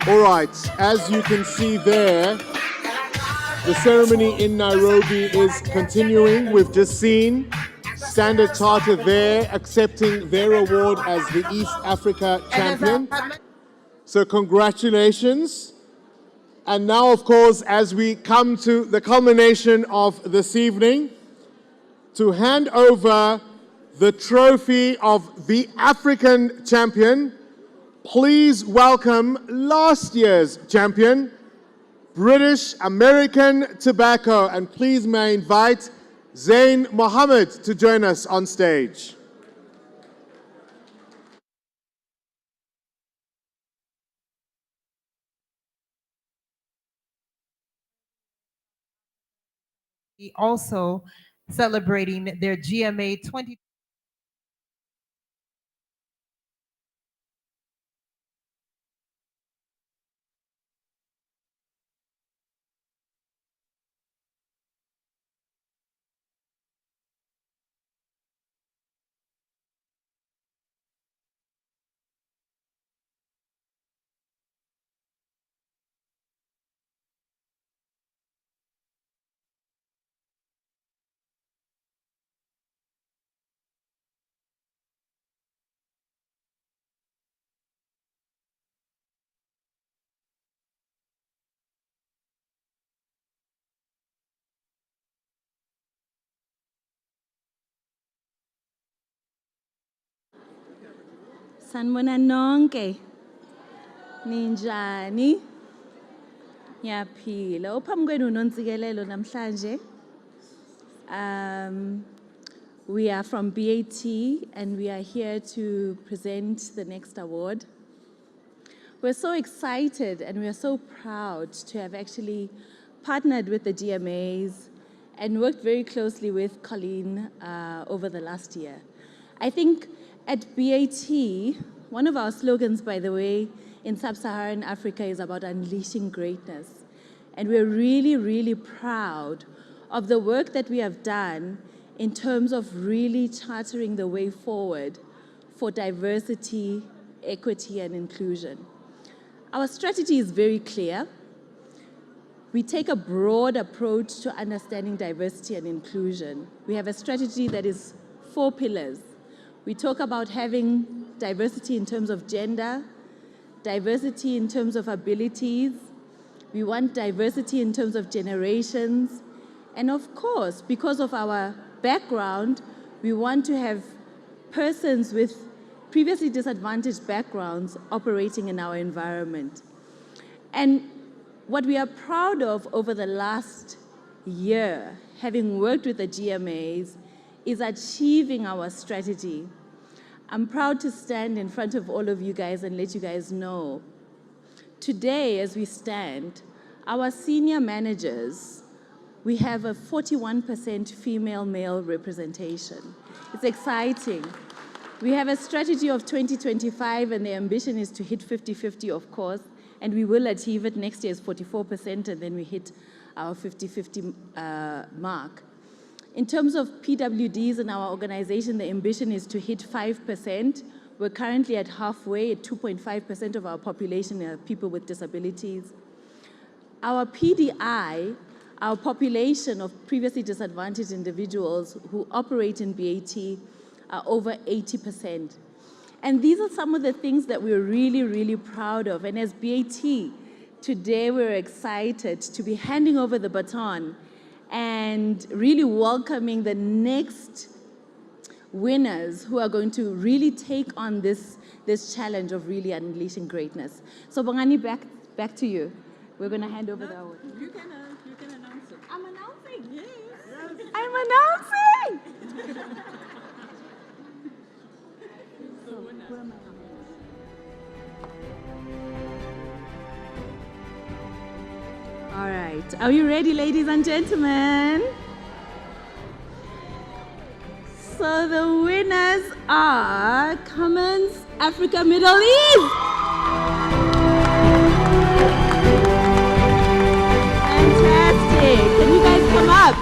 All right, as you can see there, the ceremony in Nairobi is continuing. We've just seen Standard Chartered there accepting their award as the East Africa champion. So congratulations. And now, of course, as we come to the culmination of this evening, to hand over the trophy of the African champion, please welcome last year's champion, British American Tobacco. And please may I invite Zain Mohammed to join us on stage. Also celebrating their GMA 20. Sanibona nonke. Ninjani? Ngiyaphila. Uphambi kwenu nontsikelelo namhlanje. We are from BAT and we are here to present the next award. We're so excited and we are so proud to have actually partnered with the GMAs and worked very closely with Colleen over the last year. I think at BAT, one of our slogans, by the way, in Sub-Saharan Africa is about unleashing greatness. And we're really, really proud of the work that we have done in terms of really chartering the way forward for diversity, equity, and inclusion. Our strategy is very clear. We take a broad approach to understanding diversity and inclusion. We have a strategy that is 4 pillars. We talk about having diversity in terms of gender, diversity in terms of abilities. We want diversity in terms of generations. And of course, because of our background, we want to have persons with previously disadvantaged backgrounds operating in our environment. And what we are proud of over the last year, having worked with the GMAs, is achieving our strategy. I'm proud to stand in front of all of you guys and let you guys know. Today, as we stand, our senior managers, we have a 41% female-male representation. It's exciting. We have a strategy of 2025, and the ambition is to hit 50-50, of course, and we will achieve it. Next year is 44%, and then we hit our 50-50 mark. In terms of PWDs in our organization, the ambition is to hit 5%. We're currently at halfway, at 2.5% of our population are people with disabilities. Our PDI, our population of previously disadvantaged individuals who operate in BAT are over 80%. And these are some of the things that we're really, really proud of. And as BAT, today we're excited to be handing over the baton and really welcoming the next winners who are going to really take on this challenge of really unleashing greatness. So Bongani, back to you. We're going to hand over the award. You can announce it. I'm announcing. Yes. I'm announcing. All right. Are you ready, ladies and gentlemen? So the winners are Cummins Africa Middle East. Fantastic. Can you guys come up?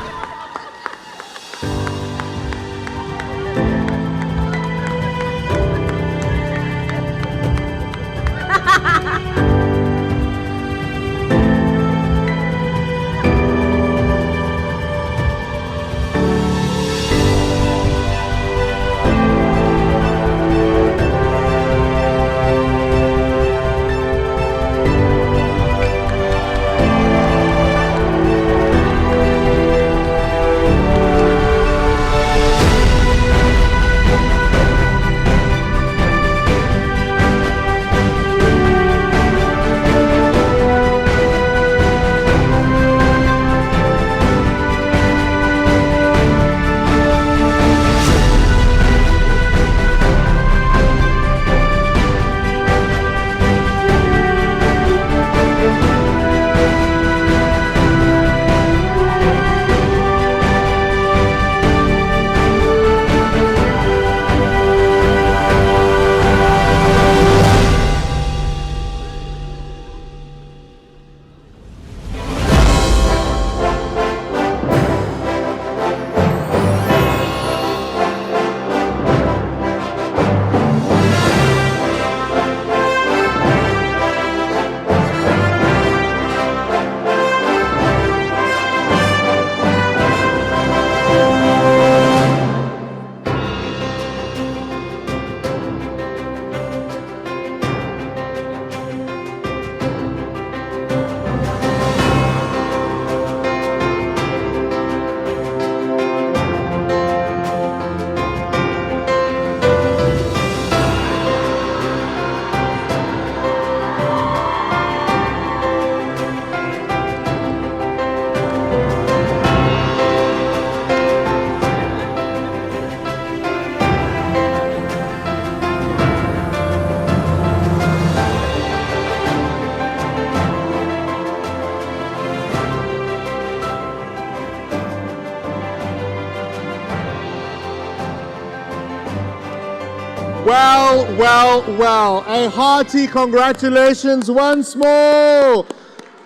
Well, a hearty congratulations once more.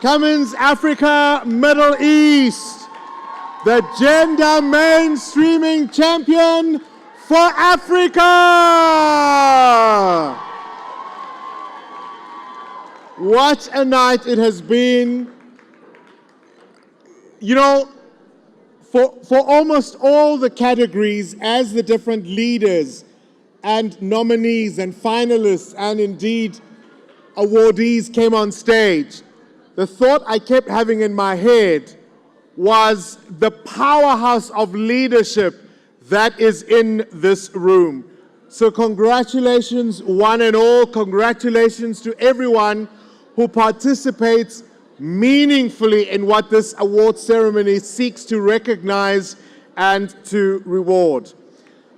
Cummins Africa Middle East, the gender mainstreaming champion for Africa. What a night it has been. You know, for almost all the categories, as the different leaders and nominees and finalists and indeed awardees came on stage, the thought I kept having in my head was the powerhouse of leadership that is in this room. So congratulations, one and all. Congratulations to everyone who participates meaningfully in what this award ceremony seeks to recognize and to reward.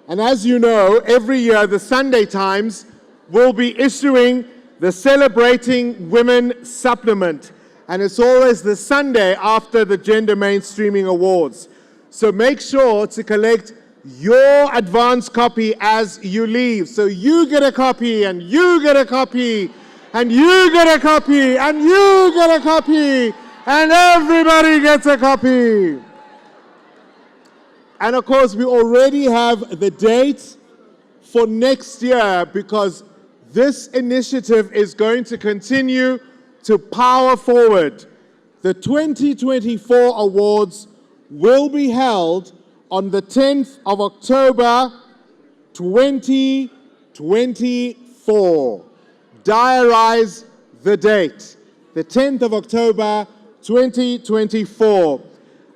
And as you know, every year the Sunday Times will be issuing the Celebrating Women supplement. And it's always the Sunday after the Gender Mainstreaming Awards. So make sure to collect your advance copy as you leave. So you get a copy, and you get a copy, and you get a copy, and you get a copy, and everybody gets a copy. And of course, we already have the date for next year, because this initiative is going to continue to power forward. The 2024 awards will be held on the 10th of October, 2024. Diarize the date, the 10th of October, 2024.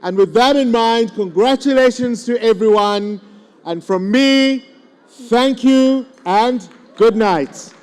And with that in mind, congratulations to everyone. And from me, thank you and good night.